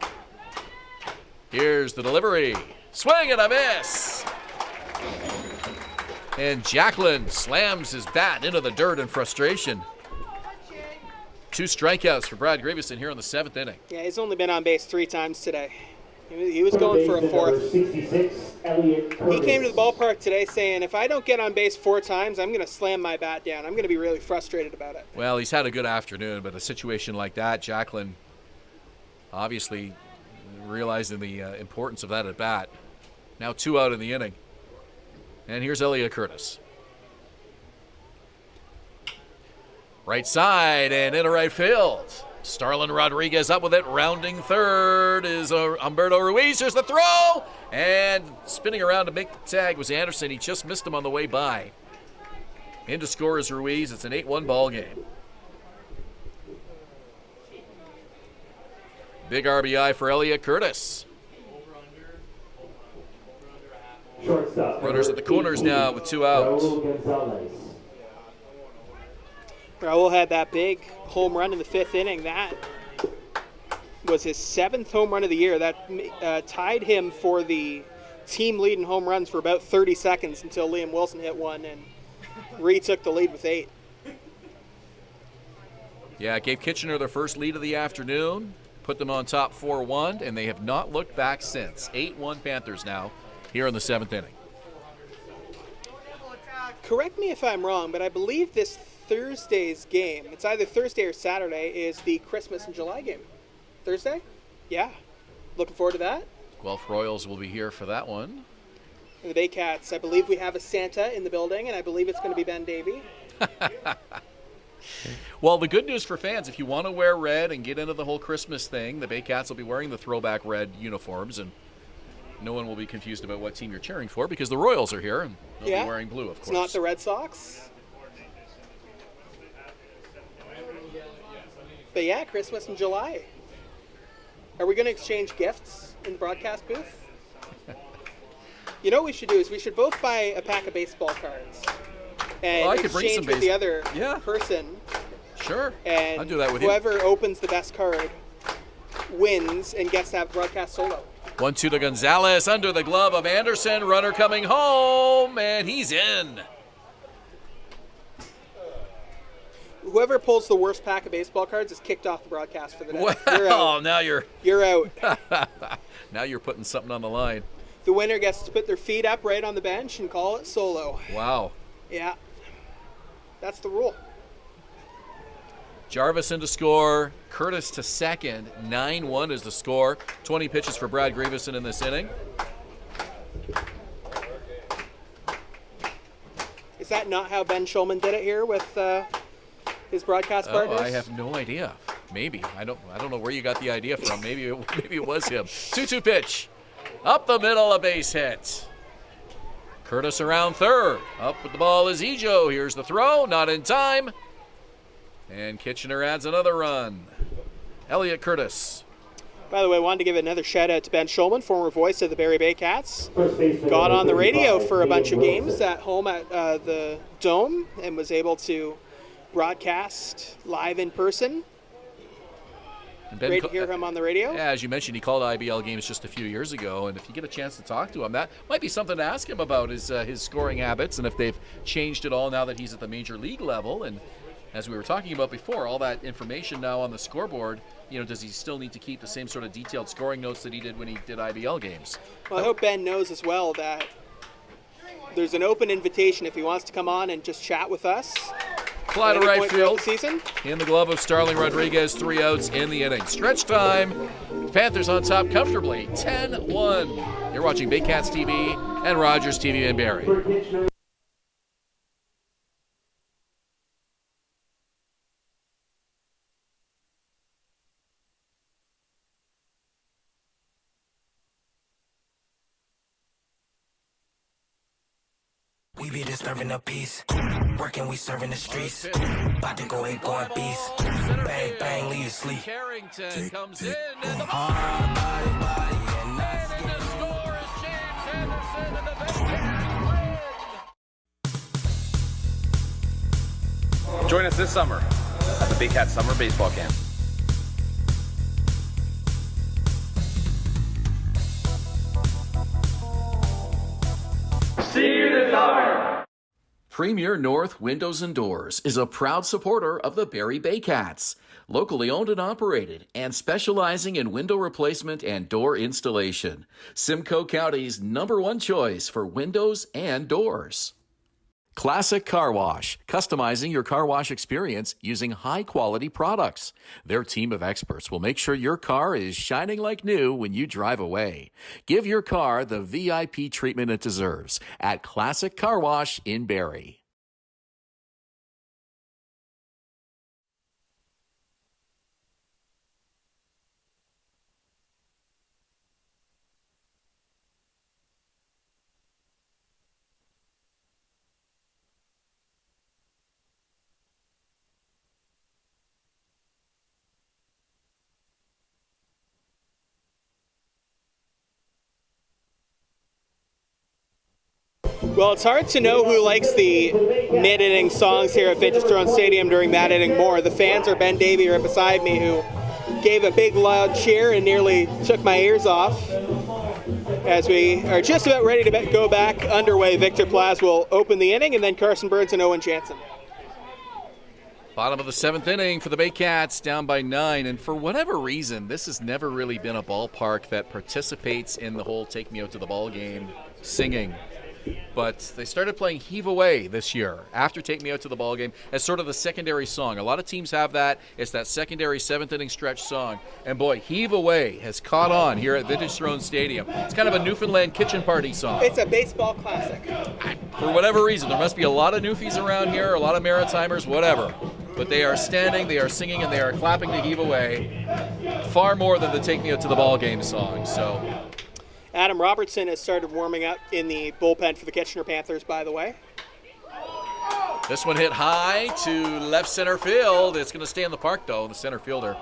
Here's the delivery. Swing and a miss. And Jacklin slams his bat into the dirt in frustration. 2 strikeouts for Brad Grieveson here in the 7th inning. Yeah, he's only been on base 3 times today. He was going for a 4th. 66, Elliot Curtis. He came to the ballpark today saying, if I don't get on base 4 times, I'm going to slam my bat down. I'm going to be really frustrated about it. Well, he's had a good afternoon, but a situation like that, Jacklin obviously realizing the importance of that at bat. Now 2 out in the inning. And here's Elliot Curtis. Right side and into right field. Starlin Rodriguez up with it. Rounding third is Humberto Ruiz. Here's the throw. And spinning around to make the tag was Anderson. He just missed him on the way by. In to score is Ruiz. It's an 8-1 ball game. Big RBI for Elliot Curtis. Shortstop. Runners at the corners now with 2 out. Raul Gonzalez. Raul had that big home run in the 5th inning. That was his 7th home run of the year. That tied him for the team lead in home runs for about 30 seconds until Liam Wilson hit one and retook the lead with 8. Yeah, it gave Kitchener their first lead of the afternoon, put them on top 4-1, and they have not looked back since. 8-1 Panthers now here in the 7th inning. Correct me if I'm wrong, but I believe this Thursday's game, it's either Thursday or Saturday, is the Christmas in July game. Thursday? Yeah. Looking forward to that. Guelph Royals will be here for that one. And the Baycats, I believe we have a Santa in the building, and I believe it's going to be Ben Davy. Well, the good news for fans, if you want to wear red and get into the whole Christmas thing, the Baycats will be wearing the throwback red uniforms, and no one will be confused about what team you're cheering for because the Royals are here, and they'll be wearing blue, of course. It's not the Red Sox. But yeah, Christmas in July. Are we going to exchange gifts in the broadcast booth? You know what we should do is we should both buy a pack of baseball cards and exchange with the other person. Sure, and I'll do that with you. Whoever opens the best card wins and gets to have broadcast solo. 1-2 to Gonzalez under the glove of Anderson. Runner coming home, and he's in. Whoever pulls the worst pack of baseball cards is kicked off the broadcast for the day. Well, now you're out. Now you're putting something on the line. The winner gets to put their feet up right on the bench and call it solo. Wow. Yeah. That's the rule. Jarvis in to score. Curtis to second. 9-1 is the score. 20 pitches for Brad Grieveson in this inning. Is that not how Ben Schulman did it here with his broadcast partners? I have no idea. Maybe. I don't know where you got the idea from. Maybe it was him. 2-2 pitch. Up the middle, a base hit. Curtis around third. Up with the ball is Ejo. Here's the throw. Not in time. And Kitchener adds another run. Elliot Curtis. By the way, I wanted to give another shout out to Ben Schulman, former voice of the Barrie Baycats. Got on the radio for a bunch of games at home at the Dome and was able to broadcast live in person. Great to hear him on the radio. Yeah, as you mentioned, he called IBL games just a few years ago, and if you get a chance to talk to him, that might be something to ask him about his scoring habits and if they've changed at all now that he's at the major league level. And as we were talking about before, all that information now on the scoreboard, does he still need to keep the same sort of detailed scoring notes that he did when he did IBL games? Well, I hope Ben knows as well that there's an open invitation if he wants to come on and just chat with us. Fly to right field. Season. In the glove of Starling Rodriguez, 3 outs in the inning. Stretch time. Panthers on top comfortably, 10-1. You're watching Baycats TV and Rogers TV in Barrie. We be disturbing the peace. Working, we serving the streets. About to go 8 going beast. Bang, bang, leave you sleep. Carrington comes in and the Hard body, and that's the score is James Henderson and the Baycats win. Join us this summer at the Baycats Summer Baseball Camp. See you this summer. Premier North Windows and Doors is a proud supporter of the Barrie Baycats, locally owned and operated, and specializing in window replacement and door installation. Simcoe County's #1 choice for windows and doors. Classic Car Wash, customizing your car wash experience using high-quality products. Their team of experts will make sure your car is shining like new when you drive away. Give your car the VIP treatment it deserves at Classic Car Wash in Barrie. Well, it's hard to know who likes the mid-inning songs here at Vintage Throne Stadium during that inning more. The fans are Ben Davy right beside me, who gave a big loud cheer and nearly took my ears off. As we are just about ready to go back underway, Victor Plaz will open the inning, and then Carson Burns and Owen Jansen. Bottom of the 7th inning for the Baycats, down by 9. And for whatever reason, this has never really been a ballpark that participates in the whole take me out to the ball game singing. But they started playing Heave Away this year after Take Me Out to the Ball Game as sort of the secondary song. A lot of teams have that. It's that secondary 7th inning stretch song. And boy, Heave Away has caught on here at Vintage Throne Stadium. It's kind of a Newfoundland kitchen party song. It's a baseball classic. For whatever reason, there must be a lot of Newfies around here, a lot of Maritimers, whatever. But they are standing, they are singing, and they are clapping to Heave Away far more than the Take Me Out to the Ball Game song. So Adam Robertson has started warming up in the bullpen for the Kitchener Panthers, by the way. this one hit high to left center field. It's going to stay in the park, though. The center fielder,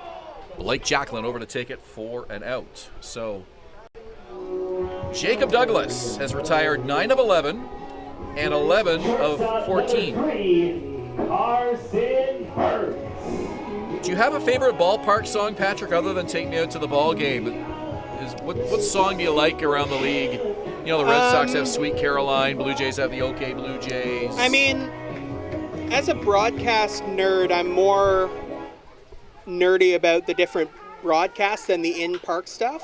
Blake Jacklin, over to take it for an out. So Jacob Douglas has retired 9 of 11 and 11 of 14. Carson Hern. Do you have a favorite ballpark song, Patrick, other than Take Me Out to the Ball Game? What song do you like around the league? You know, the Red Sox have Sweet Caroline, Blue Jays have the OK Blue Jays. I mean, as a broadcast nerd, I'm more nerdy about the different broadcasts than the in-park stuff.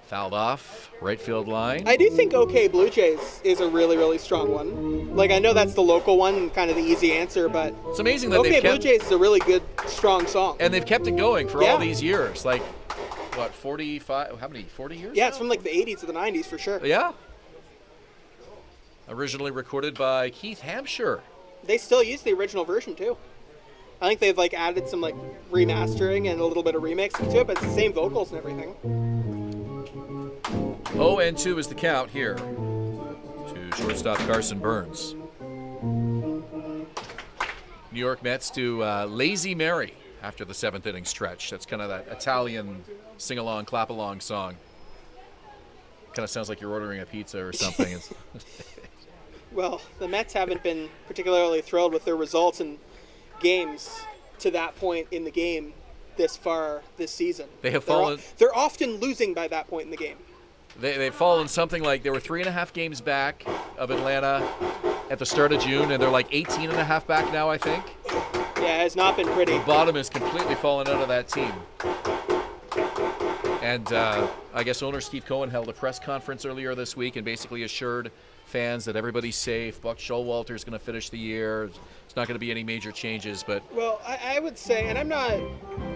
Fouled off, right field line. I do think OK Blue Jays is a really, really strong one. Like, I know that's the local one, kind of the easy answer, but It's amazing that OK they've Blue kept, Jays is a really good, strong song. and they've kept it going for Yeah. all these years. Like, what, 45, how many, 40 years Yeah, now? it's from like the 80s to the 90s for sure. Yeah. Originally recorded by Keith Hampshire. They still use the original version too. I think they've like added some like remastering and a little bit of remixing to it, but it's the same vocals and everything. 0-2 is the count here to shortstop Carson Burns. New York Mets do Lazy Mary after the 7th inning stretch. That's kind of that Italian sing-along, clap-along song. Kind of sounds like you're ordering a pizza or something. Well, the Mets haven't been particularly thrilled with their results, and games to that point in the game this far this season. They have fallen. They're often losing by that point in the game. They've fallen something like they were 3.5 games back of Atlanta at the start of June, and they're like 18.5 back now, I think. Yeah, it has not been pretty. The bottom has completely fallen out of that team. And I guess owner Steve Cohen held a press conference earlier this week and basically assured fans that everybody's safe. Buck Showalter is going to finish the year. It's not going to be any major changes, but... Well, I would say, and I'm not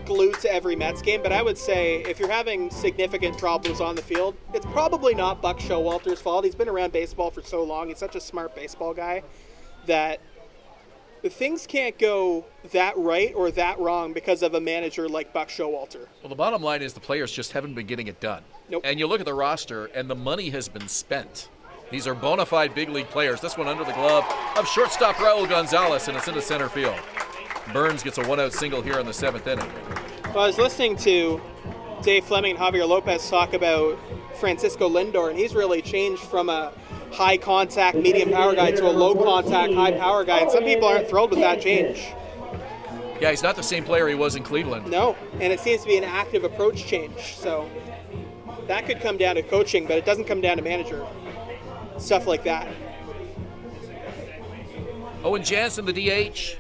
glued to every Mets game, but I would say if you're having significant problems on the field, it's probably not Buck Showalter's fault. He's been around baseball for so long. He's such a smart baseball guy that things can't go that right or that wrong because of a manager like Buck Showalter. Well, the bottom line is the players just haven't been getting it done. Nope. And you look at the roster, and the money has been spent. These are bona fide big league players. This one under the glove of shortstop Raul Gonzalez, and it's into center field. Burns gets a one-out single here in the 7th inning. Well, I was listening to Dave Fleming and Javier Lopez talk about Francisco Lindor, and he's really changed from a high-contact, medium-power guy to a low-contact, high-power guy, and some people aren't thrilled with that change. Yeah, he's not the same player he was in Cleveland. No, and it seems to be an active approach change, so that could come down to coaching, but it doesn't come down to manager. Stuff like that. Owen Jansen, the DH.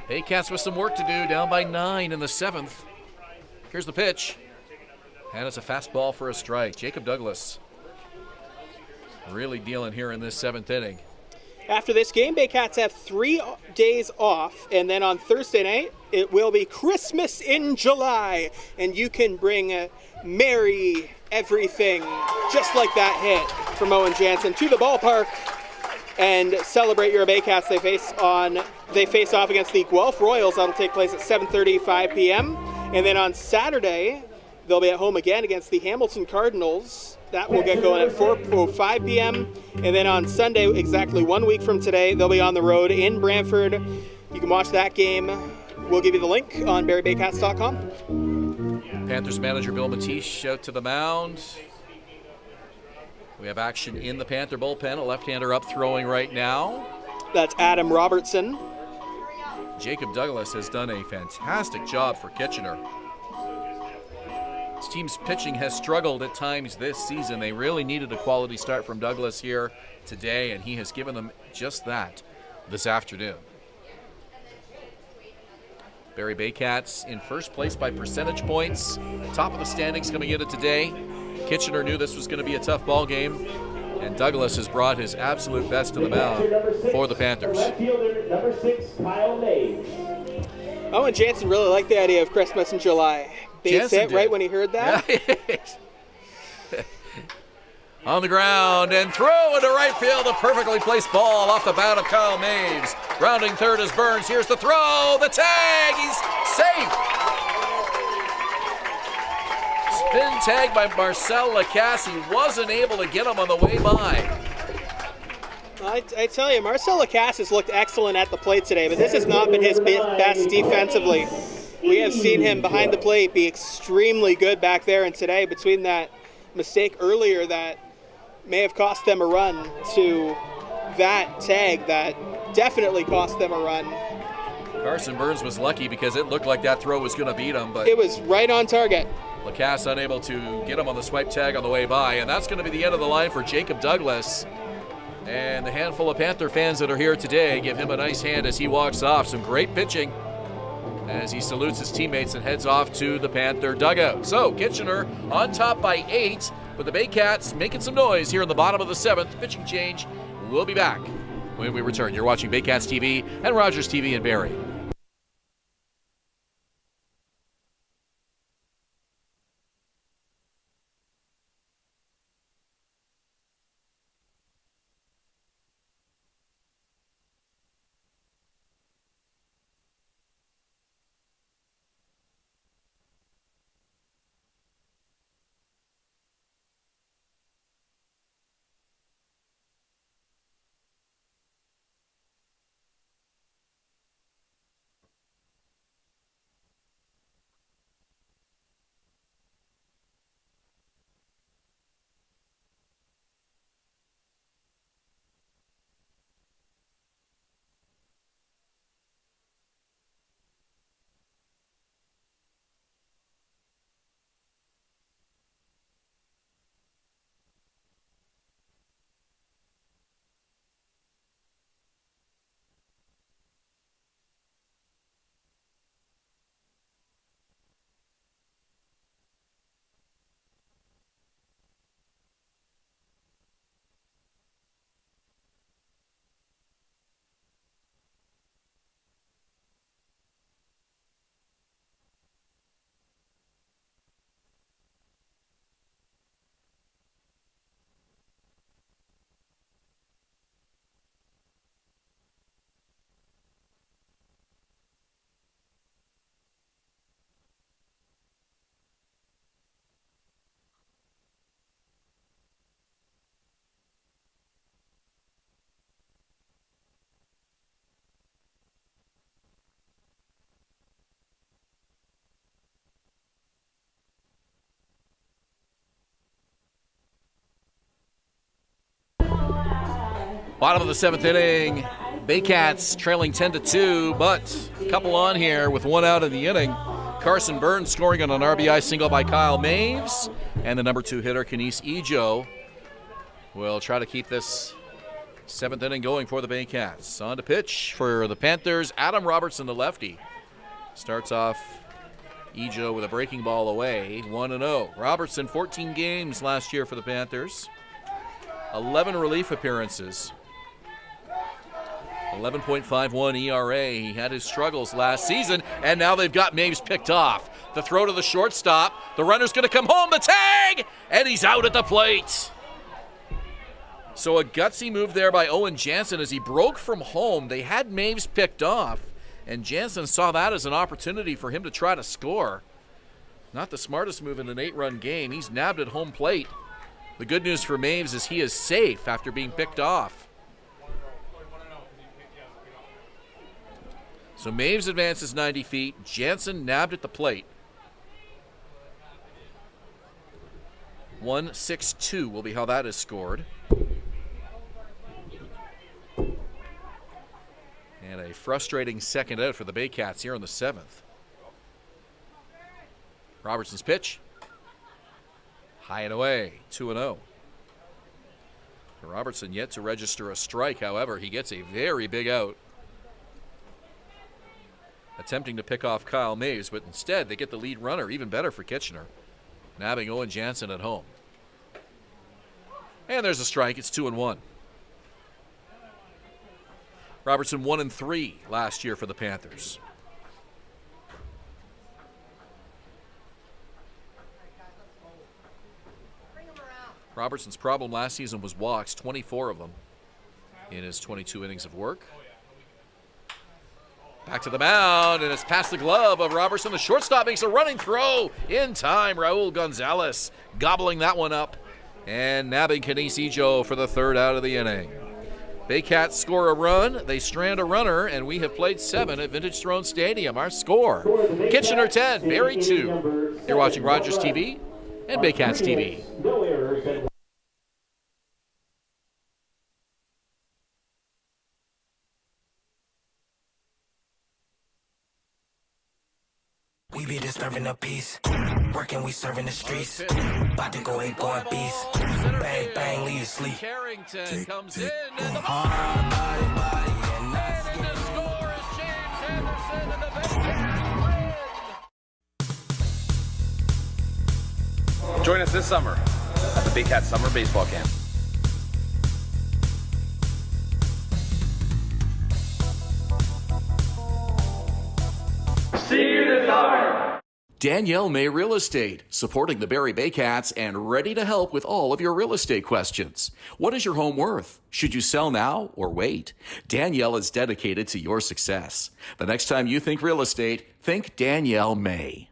Baycats with some work to do, down by 9 in the 7th. Here's the pitch. And it's a fastball for a strike. Jacob Douglas really dealing here in this 7th inning. After this game, Baycats have 3 days off, and then on Thursday night, it will be Christmas in July, and you can bring merry everything, just like that hit from Owen Jansen, to the ballpark and celebrate your Baycats. They face off against the Guelph Royals. That'll take place at 7:35 p.m. And then on Saturday, they'll be at home again against the Hamilton Cardinals. That will get going at 4:05 p.m. And then on Sunday, exactly 1 week from today, they'll be on the road in Brantford. You can watch that game. We'll give you the link on BarrieBaycats.com. Panthers manager Bill Mattiche out to the mound. We have action in the Panther bullpen. A left-hander up throwing right now. That's Adam Robertson. Jacob Douglas has done a fantastic job for Kitchener. This team's pitching has struggled at times this season. They really needed a quality start from Douglas here today, and he has given them just that this afternoon. Barrie Baycats in first place by percentage points. Top of the standings coming into today. Kitchener knew this was going to be a tough ball game, and Douglas has brought his absolute best to the mound for the Panthers. Left fielder, number 6, Kyle Mays. Oh, and Jansen really liked the idea of Christmas in July. Base hit right when he heard that. Yeah. On the ground and throw into right field. A perfectly placed ball off the bat of Kyle Maves. Rounding third is Burns. Here's the throw. The tag. He's safe. Spin tag by Marcel Lacasse. He wasn't able to get him on the way by. I tell you, Marcel Lacasse has looked excellent at the plate today, but this has not been his best defensively. We have seen him behind the plate be extremely good back there, and today, between that mistake earlier that may have cost them a run to that tag that definitely cost them a run. Carson Burns was lucky because it looked like that throw was going to beat him, but it was right on target. Lacasse unable to get him on the swipe tag on the way by, and that's going to be the end of the line for Jacob Douglas. And the handful of Panther fans that are here today give him a nice hand as he walks off. Some great pitching as he salutes his teammates and heads off to the Panther dugout. So Kitchener on top by 8, but the Baycats making some noise here in the bottom of the 7th. Pitching change. We'll be back when we return. You're watching Baycats TV and Rogers TV in Barrie. Bottom of the 7th inning, Baycats trailing 10-2, but a couple on here with one out in the inning. Carson Burns scoring on an RBI single by Kyle Maves, and the number 2 hitter, Kenise Ejo, will try to keep this 7th inning going for the Baycats. On to pitch for the Panthers, Adam Robertson, the lefty. Starts off Ejo with a breaking ball away, 1-0. Robertson, 14 games last year for the Panthers, 11 relief appearances, 11.51 ERA. He had his struggles last season, and now they've got Maves picked off. The throw to the shortstop. The runner's going to come home. The tag! And he's out at the plate. So a gutsy move there by Owen Jansen as he broke from home. They had Maves picked off, and Jansen saw that as an opportunity for him to try to score. Not the smartest move in an 8-run game. He's nabbed at home plate. The good news for Maves is he is safe after being picked off. So Maves advances 90 feet. Jansen nabbed at the plate. 1-6-2 will be how that is scored. And a frustrating second out for the Baycats here in the 7th. Robertson's pitch. High and away, 2-0. Robertson yet to register a strike, however, he gets a very big out. Attempting to pick off Kyle Maves, but instead they get the lead runner, even better for Kitchener, nabbing Owen Jansen at home. And there's a strike, it's 2-1. Robertson 1-3 last year for the Panthers. Robertson's problem last season was walks, 24 of them in his 22 innings of work. Back to the mound, and it's past the glove of Robertson. The shortstop makes a running throw in time. Raul Gonzalez gobbling that one up and nabbing Kenise Ejo for the 3rd out of the inning. Baycats score a run, they strand a runner, and we have played 7 at Vintage Throne Stadium. Our score, Kitchener 10, Barrie 2. You're watching Rogers TV and Baycats TV. No errors. We be disturbing the peace. Working, we serving the streets. About to go 8 going beast. Bang, bang, leave you sleep. Carrington comes in, and the Hard body, and that's and the score is James Anderson, and the Baycats win. Join us this summer at the Baycats Summer Baseball Camp. See you this summer. Danielle May Real Estate, supporting the Barrie Baycats and ready to help with all of your real estate questions. What is your home worth? Should you sell now or wait? Danielle is dedicated to your success. The next time you think real estate, think Danielle May.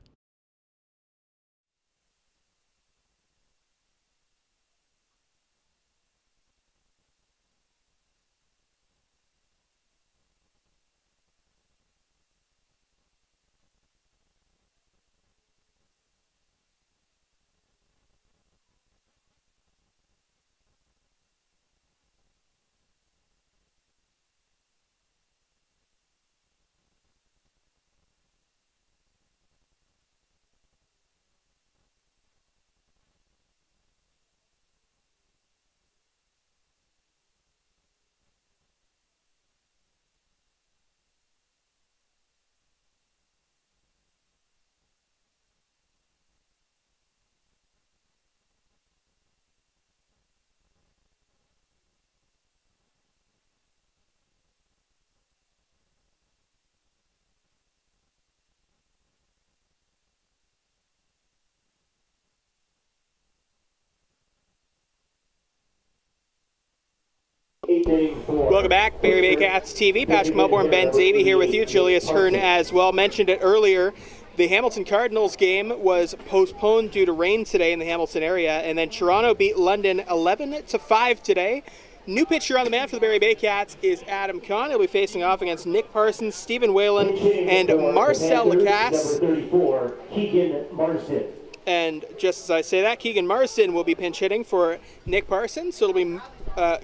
Welcome back, Barrie Baycats TV. Patrick Melbourne, Ben Davy here with you. Julius Hern as well. Mentioned it earlier. The Hamilton Cardinals game was postponed due to rain today in the Hamilton area, and then Toronto beat London 11-5 today. New pitcher on the mound for the Barrie Baycats is Adam Kahn. He'll be facing off against Nick Parsons, Stephen Whalen, and Marcel Lacasse. Number 34, Keegan Marsden. And just as I say that, Keegan Marsden will be pinch hitting for Nick Parsons. So it'll be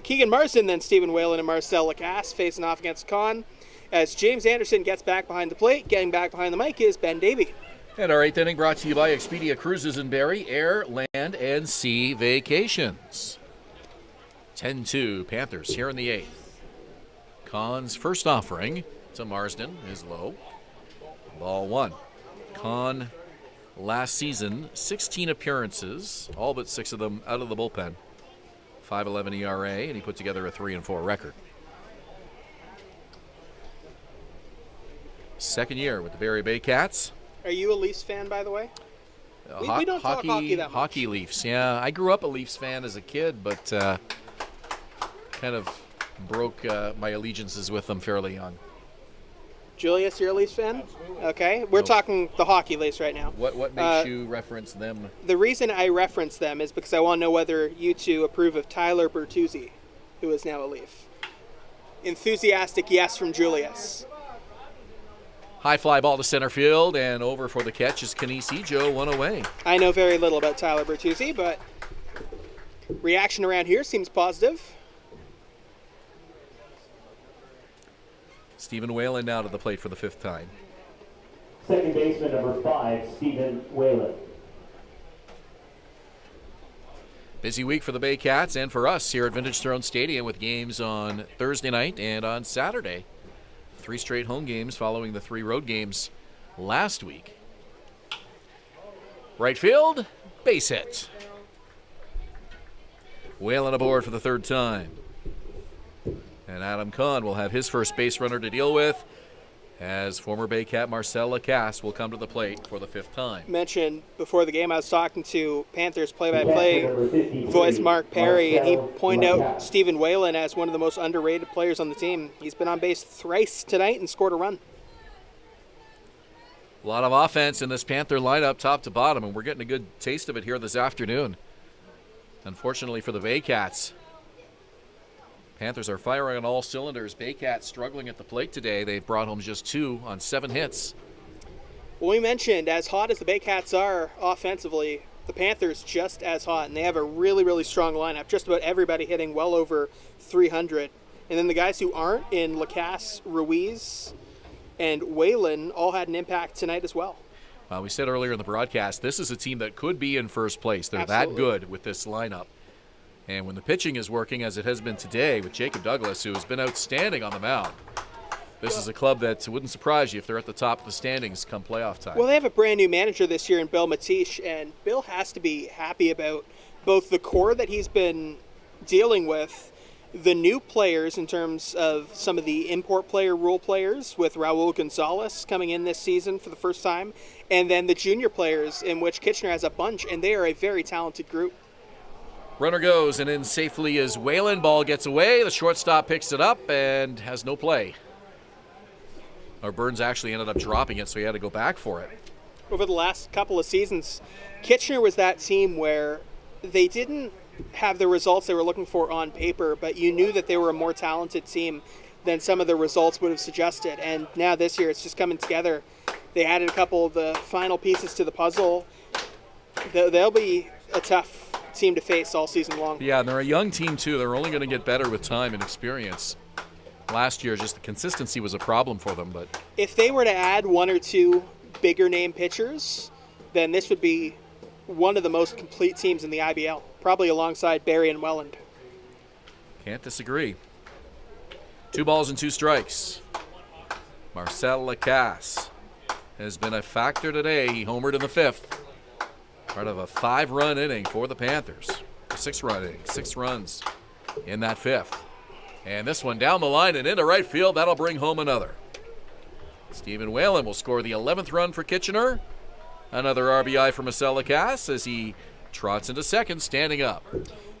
Keegan Marsden, then Stephen Whalen and Marcel Lacasse facing off against Con. As James Anderson gets back behind the plate, getting back behind the mic is Ben Davy. And our 8th inning brought to you by Expedia Cruises in Barrie, Air, Land, and Sea Vacations. 10-2, Panthers here in the 8th. Con's first offering to Marsden is low. Ball 1. Con last season, 16 appearances, all but 6 of them out of the bullpen. 5.11 ERA, and he put together a 3-4 record. Second year with the Barrie Baycats. Are you a Leafs fan, by the way? We don't talk hockey that much. Hockey Leafs, yeah. I grew up a Leafs fan as a kid, but kind of broke my allegiances with them fairly young. Julius, you're a Leafs fan? Okay. We're talking the hockey Leafs right now. What makes you reference them? The reason I reference them is because I want to know whether you two approve of Tyler Bertuzzi, who is now a Leaf. Enthusiastic yes from Julius. High fly ball to center field, and over for the catch is Kanisi. Joe, one away. I know very little about Tyler Bertuzzi, but reaction around here seems positive. Stephen Whalen now to the plate for the 5th time. Second baseman number 5, Stephen Whalen. Busy week for the Baycats and for us here at Vintage Throne Stadium with games on Thursday night and on Saturday. 3 straight home games following the 3 road games last week. Right field, base hit. Whalen aboard for the 3rd time. And Adam Kahn will have his first base runner to deal with as former Baycat Marcel Lacasse will come to the plate for the 5th time. Mentioned before the game, I was talking to Panthers play-by-play voice Mark Perry, and he pointed out Stephen Whalen as one of the most underrated players on the team. He's been on base thrice tonight and scored a run. A lot of offense in this Panther lineup top to bottom, and we're getting a good taste of it here this afternoon. Unfortunately for the Baycats, Panthers are firing on all cylinders. Baycats struggling at the plate today. They've brought home just 2 on 7 hits. Well, we mentioned, as hot as the Baycats are offensively, the Panthers just as hot, and they have a really, really strong lineup. Just about everybody hitting well over 300. And then the guys who aren't in Lacasse, Ruiz, and Whalen all had an impact tonight as well. We said earlier in the broadcast, this is a team that could be in first place. They're Absolutely. that good with this lineup. And when the pitching is working, as it has been today with Jacob Douglas, who has been outstanding on the mound, this is a club that wouldn't surprise you if they're at the top of the standings come playoff time. Well, they have a brand new manager this year in Bill Matish, and Bill has to be happy about both the core that he's been dealing with, the new players in terms of some of the import player role players with Raul Gonzalez coming in this season for the first time, and then the junior players in which Kitchener has a bunch, and they are a very talented group. Runner goes and in safely is Whalen. Ball gets away. The shortstop picks it up and has no play. Or Burns actually ended up dropping it, so he had to go back for it. Over the last couple of seasons, Kitchener was that team where they didn't have the results they were looking for on paper, but you knew that they were a more talented team than some of the results would have suggested. And now this year, it's just coming together. They added a couple of the final pieces to the puzzle. They'll be a tough team to face all season long. Yeah, and they're a young team too. They're only going to get better with time and experience. Last year, just the consistency was a problem for them. But if they were to add 1 or 2 bigger name pitchers, then this would be one of the most complete teams in the IBL, probably alongside Barrie and Welland. Can't disagree. 2 balls and 2 strikes. Marcel Lacasse has been a factor today. He homered in the 5th. Part of a 5-run inning for the Panthers. A 6-run inning, 6 runs in that 5th. And this one down the line and into right field. That'll bring home another. Stephen Whalen will score the 11th run for Kitchener. Another RBI for Marcel Lacasse as he trots into second, standing up.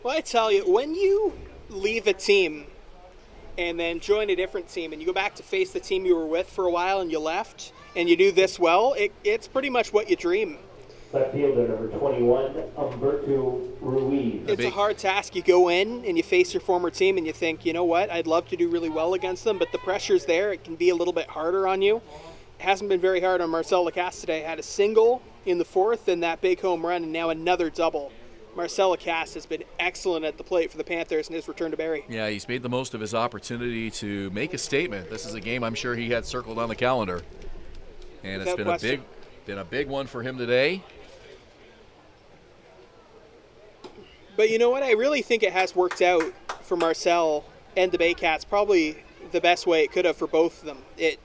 Well, I tell you, when you leave a team and then join a different team and you go back to face the team you were with for a while and you left and you do this well, it's pretty much what you dream. Left fielder number 21, Humberto Ruiz. It's a hard task. You go in and you face your former team and you think, you know what, I'd love to do really well against them, but the pressure's there. It can be a little bit harder on you. It hasn't been very hard on Marcel Lacasse today. Had a single in the fourth and that big home run, and now another double. Marcel Lacasse has been excellent at the plate for the Panthers in his return to Barrie. Yeah, he's made the most of his opportunity to make a statement. This is a game I'm sure he had circled on the calendar. And Without it's been a big one for him today. But you know what? I really think it has worked out for Marcel and the Baycats probably the best way it could have for both of them. It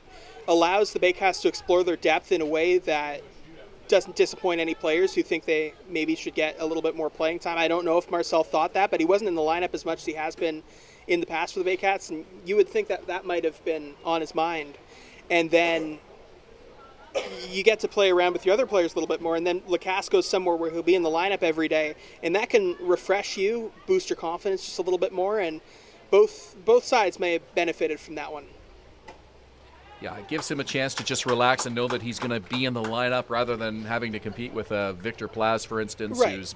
allows the Baycats to explore their depth in a way that doesn't disappoint any players who think they maybe should get a little bit more playing time. I don't know if Marcel thought that, but he wasn't in the lineup as much as he has been in the past for the Baycats, and you would think that that might have been on his mind. And then you get to play around with your other players a little bit more, and then Lacasse goes somewhere where he'll be in the lineup every day, and that can refresh you, boost your confidence just a little bit more, and both sides may have benefited from that one. Yeah, it gives him a chance to just relax and know that he's going to be in the lineup rather than having to compete with Victor Plaz, for instance, right, who's,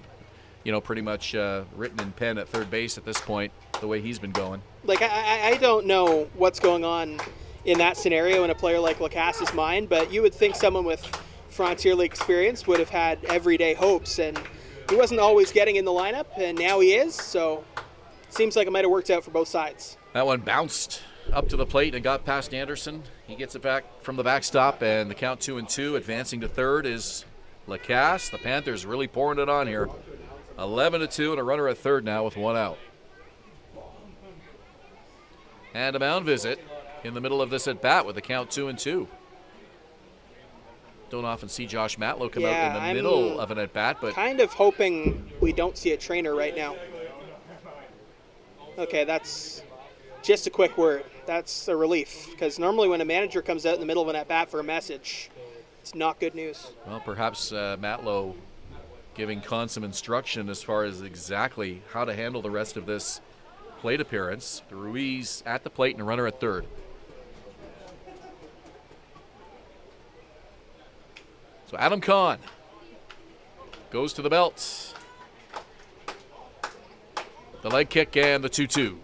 pretty much written in pen at third base at this point, the way he's been going. Like, I don't know what's going on in that scenario in a player like Lacasse's mind, but you would think someone with Frontier League experience would have had everyday hopes, and he wasn't always getting in the lineup, and now he is, so it seems like it might have worked out for both sides. That one bounced up to the plate and got past Anderson. He gets it back from the backstop, and the count 2-2. Advancing to third is Lacasse. The Panthers really pouring it on here. 11-2 and a runner at third now with one out. And a mound visit in the middle of this at bat with the count 2-2. Don't often see Josh Matlow come out in the middle of an at bat, but kind of hoping we don't see a trainer right now. Okay, that's just a quick word. That's a relief, because normally when a manager comes out in the middle of an at-bat for a message, it's not good news. Well, perhaps Matlow giving Con some instruction as far as exactly how to handle the rest of this plate appearance. Ruiz at the plate and a runner at third. So Adam Con goes to the belt. The leg kick and the 2-2.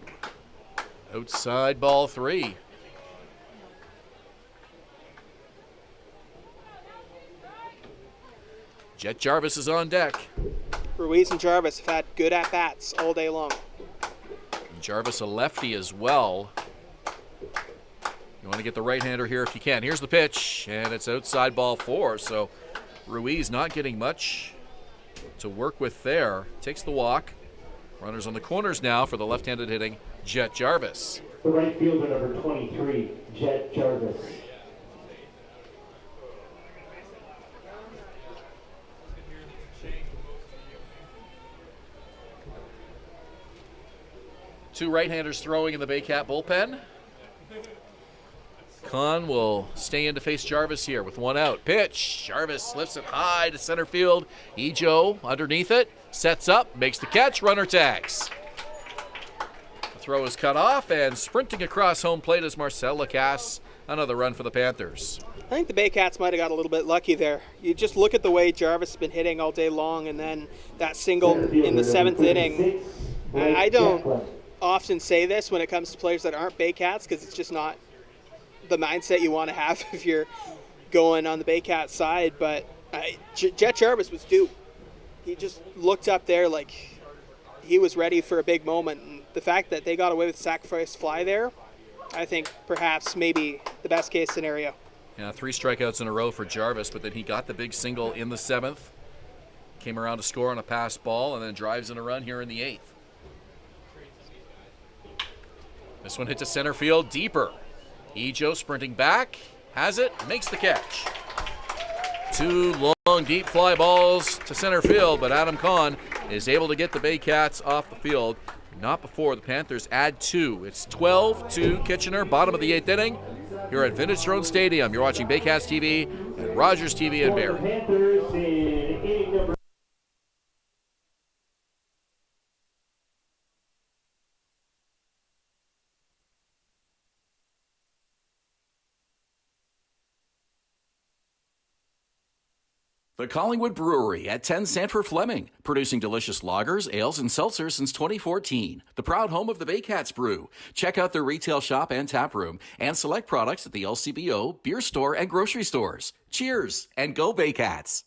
Outside ball 3. Jet Jarvis is on deck. Ruiz and Jarvis have had good at-bats all day long. And Jarvis a lefty as well. You want to get the right-hander here if you can. Here's the pitch, and it's outside ball 4. So Ruiz not getting much to work with there. Takes the walk. Runners on the corners now for the left-handed hitting Jet Jarvis. The right fielder, number 23, Jet Jarvis. Two right-handers throwing in the Baycat bullpen. Con will stay in to face Jarvis here with one out. Pitch. Jarvis lifts it high to center field. Ejo underneath it. Sets up. Makes the catch. Runner tags. The throw is cut off, and sprinting across home plate is Marcel Lacasse. Another run for the Panthers. I think the Baycats might have got a little bit lucky there. You just look at the way Jarvis has been hitting all day long, and then that single in the 7th inning. I don't often say this when it comes to players that aren't Baycats, because it's just not the mindset you want to have if you're going on the Baycats side, but Jet Jarvis was due. He just looked up there like he was ready for a big moment, and the fact that they got away with sacrifice fly there, I think perhaps maybe the best case scenario. Yeah, 3 strikeouts in a row for Jarvis, but then he got the big single in the 7th. Came around to score on a pass ball and then drives in a run here in the 8th. This one hit to center field deeper. Ejo sprinting back, has it, makes the catch. 2 long, deep fly balls to center field, but Adam Con is able to get the Baycats off the field. Not before the Panthers add 2. It's 12-2 Kitchener, bottom of the 8th inning. Here at Vintage Throne Stadium, you're watching Baycats TV and Rogers TV in Barrie. Panthers in inning number The Collingwood Brewery at 10 Sanford Fleming, producing delicious lagers, ales, and seltzers since 2014. The proud home of the Baycats Brew. Check out their retail shop and tap room, and select products at the LCBO, beer store, and grocery stores. Cheers, and go Baycats!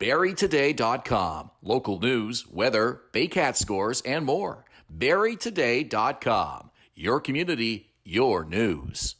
BarrieToday.com. Local news, weather, Baycat scores, and more. BarrieToday.com. Your community, your news.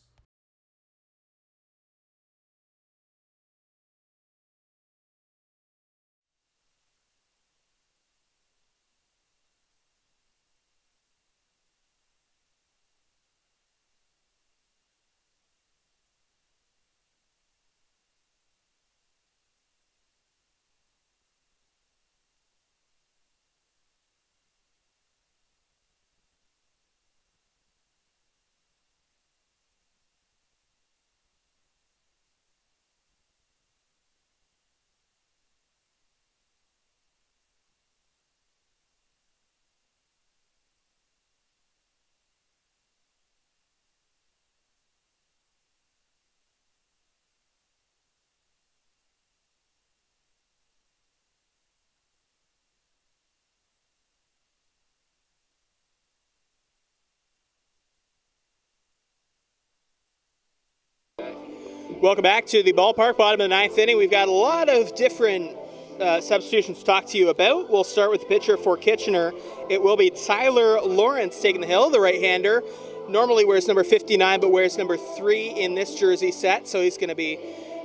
Welcome back to the ballpark, bottom of the ninth inning. We've got a lot of different substitutions to talk to you about. We'll start with the pitcher for Kitchener. It will be Tyler Lawrence taking the hill, the right-hander. Normally wears number 59, but wears number 3 in this jersey set, so he's going to be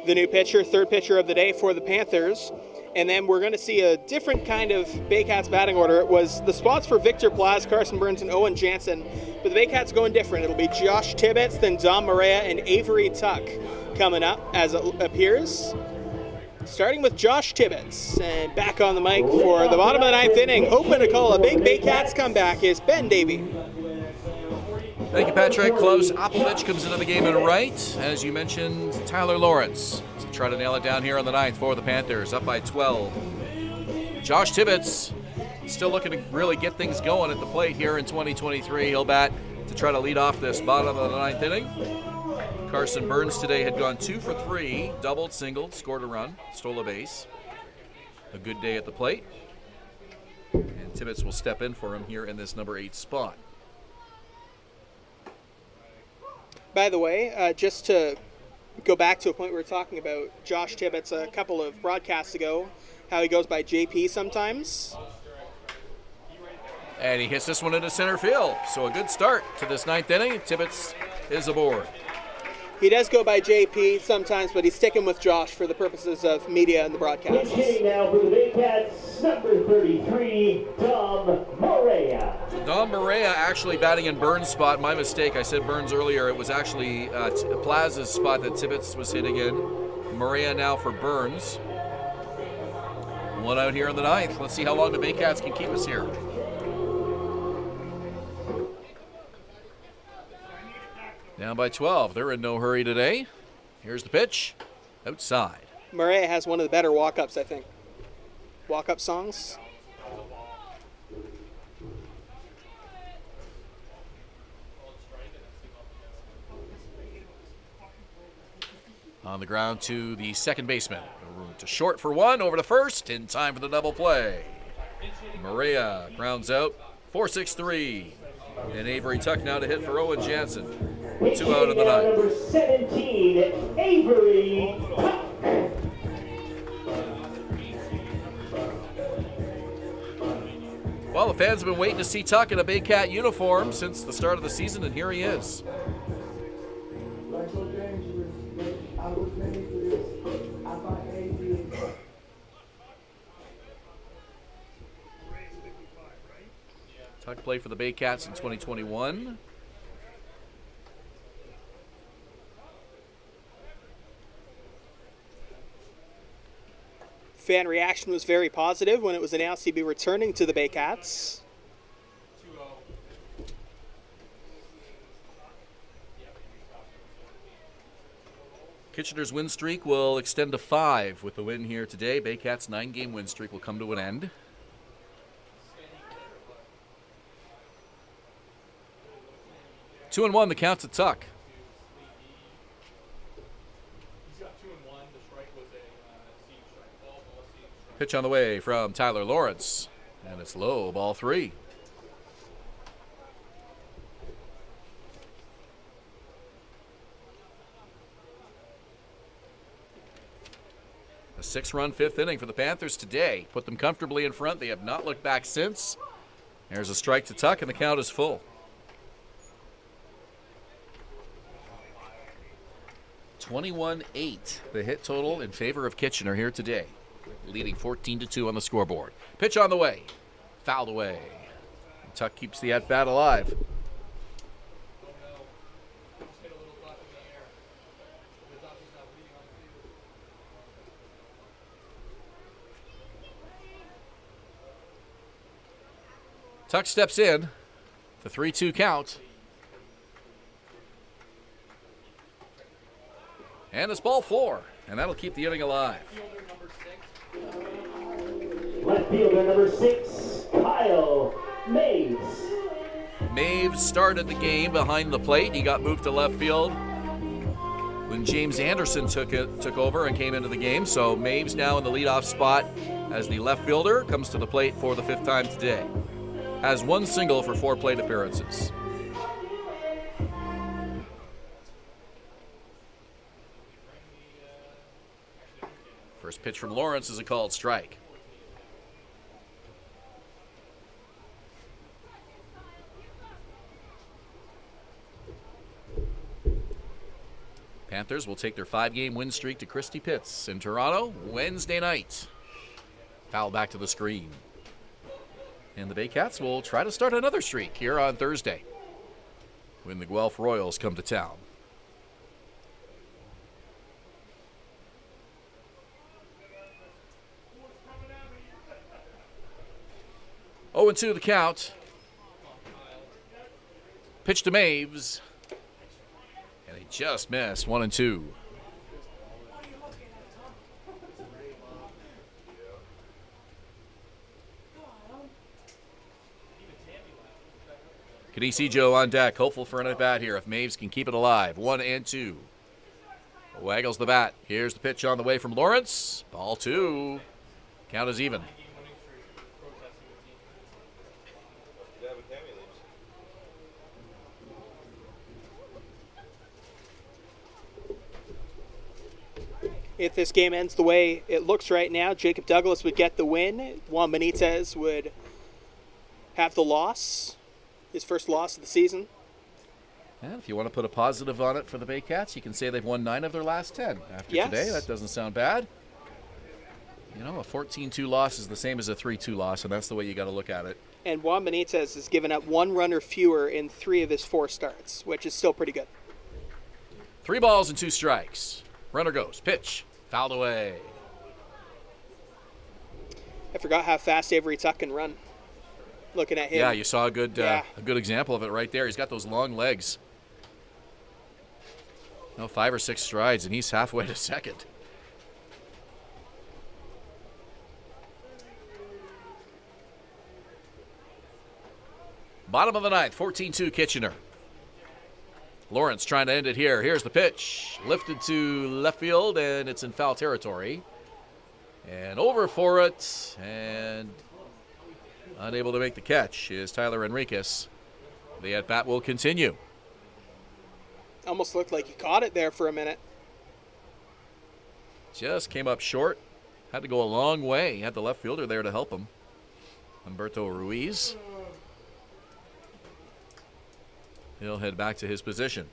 the new pitcher, third pitcher of the day for the Panthers. And then we're going to see a different kind of Baycats batting order. It was the spots for Victor Plaz, Carson Burns, and Owen Jansen. But the Baycats going different. It'll be Josh Tibbetts, then Dom Maria, and Avery Tuck coming up as it appears. Starting with Josh Tibbetts. And back on the mic for the bottom of the ninth inning. Hoping to call a big Baycats comeback is Ben Davy. Thank you, Patrick. Klaus Appelvich comes into the game in right. As you mentioned, Tyler Lawrence to try to nail it down here on the ninth for the Panthers, up by 12. Josh Tibbetts still looking to really get things going at the plate here in 2023. He'll bat to try to lead off this bottom of the ninth inning. Carson Burns today had gone 2 for 3, doubled, singled, scored a run, stole a base. A good day at the plate. And Tibbetts will step in for him here in this number 8 spot. By the way, just to go back to a point we were talking about Josh Tibbetts a couple of broadcasts ago, how he goes by JP sometimes. And he hits this one into center field. So a good start to this ninth inning. Tibbetts is aboard. He does go by JP sometimes, but he's sticking with Josh for the purposes of media and the broadcast. Hitting now for the Baycats, number 33, Dom Maria. Dom Maria actually batting in Burns' spot. My mistake. I said Burns earlier. It was actually Plaza's spot that Tibbetts was hitting in. Maria now for Burns. One out here in the ninth. Let's see how long the Baycats can keep us here. Down by 12. They're in no hurry today. Here's the pitch. Outside. Maria has one of the better walk-ups, I think. Walk-up songs. On the ground to the second baseman. To short for one, over to first, in time for the double play. Maria grounds out, 4-6-3. And Avery Tuck now to hit for Owen Jansen. 2 out in the ninth. Number 17, Avery Tuck. Well, the fans have been waiting to see Tuck in a Baycat uniform since the start of the season, and here he is. Tuck played for the Baycats in 2021. Fan reaction was very positive when it was announced he'd be returning to the Baycats. Kitchener's win streak will extend to 5 with the win here today. Baycats' 9-game win streak will come to an end. Two and 1, the count to Tuck. Pitch on the way from Tyler Lawrence, and it's low, ball 3. A 6-run fifth inning for the Panthers today. Put them comfortably in front. They have not looked back since. There's a strike to Tuck, and the count is full. 21-8, the hit total in favor of Kitchener here today, leading 14-2 on the scoreboard. Pitch on the way, fouled away. Tuck keeps the at-bat alive. Tuck steps in, the 3-2 count. And it's ball 4, and that'll keep the inning alive. Left fielder number 6, Kyle Maves. Maves started the game behind the plate. He got moved to left field when James Anderson took over and came into the game. So Maves now in the leadoff spot as the left fielder, comes to the plate for the 5th time today. Has 1 single for 4 plate appearances. First pitch from Lawrence is a called strike. Panthers will take their 5-game win streak to Christie Pitts in Toronto Wednesday night. Foul back to the screen. And the Baycats will try to start another streak here on Thursday when the Guelph Royals come to town. 0-2 the count. Pitch to Maves. And he just missed. 1-2. Joe on deck, hopeful for an at-bat here if Maves can keep it alive. 1-2. Waggles the bat. Here's the pitch on the way from Lawrence. Ball 2. Count is even. If this game ends the way it looks right now, Jacob Douglas would get the win. Juan Benitez would have the loss, his first loss of the season. And if you want to put a positive on it for the Baycats, you can say they've won 9 of their last 10 after today. That doesn't sound bad. You know, a 14-2 loss is the same as a 3-2 loss, and that's the way you got to look at it. And Juan Benitez has given up 1 run or fewer in 3 of his 4 starts, which is still pretty good. 3 balls and 2 strikes. Runner goes. Pitch. Fouled away. I forgot how fast Avery Tuck can run. Looking at him. Yeah, you saw a good example of it right there. He's got those long legs. 5 or 6 strides, and he's halfway to second. Bottom of the 9th, 14-2 Kitchener. Lawrence trying to end it here. Here's the pitch. Lifted to left field, and it's in foul territory. And over for it, and unable to make the catch is Tyler Enriquez. The at-bat will continue. Almost looked like he caught it there for a minute. Just came up short. Had to go a long way. He had the left fielder there to help him. Humberto Ruiz. He'll head back to his position.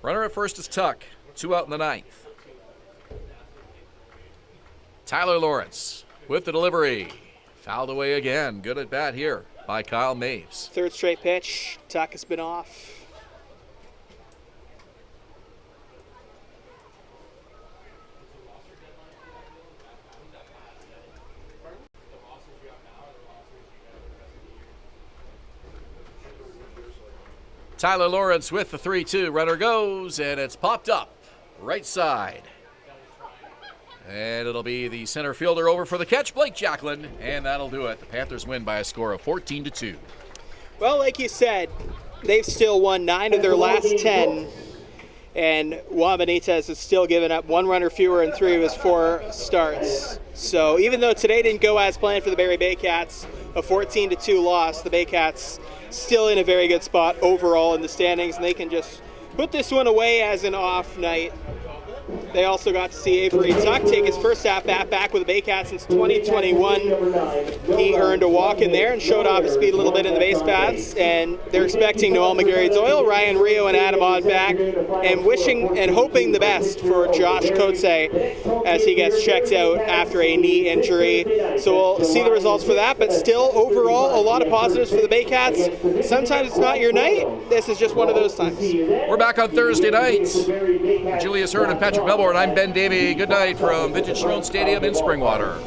Runner at first is Tuck. 2 out in the 9th. Tyler Lawrence with the delivery. Fouled away again. Good at bat here by Kyle Maves. 3rd straight pitch. Tuck has been off. Tyler Lawrence with the 3-2. Runner goes, and it's popped up right side. And it'll be the center fielder over for the catch, Blake Jacklin, and that'll do it. The Panthers win by a score of 14-2. Well, like you said, they've still won 9 of their last 10, and Juan Benitez has still given up 1 run or fewer in 3 of his 4 starts. So even though today didn't go as planned for the Barrie Baycats, a 14-2 loss. The Baycats still in a very good spot overall in the standings, and they can just put this one away as an off night. They also got to see Avery Tuck take his first at-bat back with the Baycats since 2021. He earned a walk in there and showed off his speed a little bit in the base paths, and they're expecting Noel McGarry-Doyle, Ryan Rio, and Adam Odd back, and wishing and hoping the best for Josh Coates as he gets checked out after a knee injury. So we'll see the results for that, but still, overall, a lot of positives for the Baycats. Sometimes it's not your night. This is just one of those times. We're back on Thursday nights. Julius Hern and Patrick Melbourne. I'm Ben Davy. Good night from Vintage Throne Stadium in Springwater.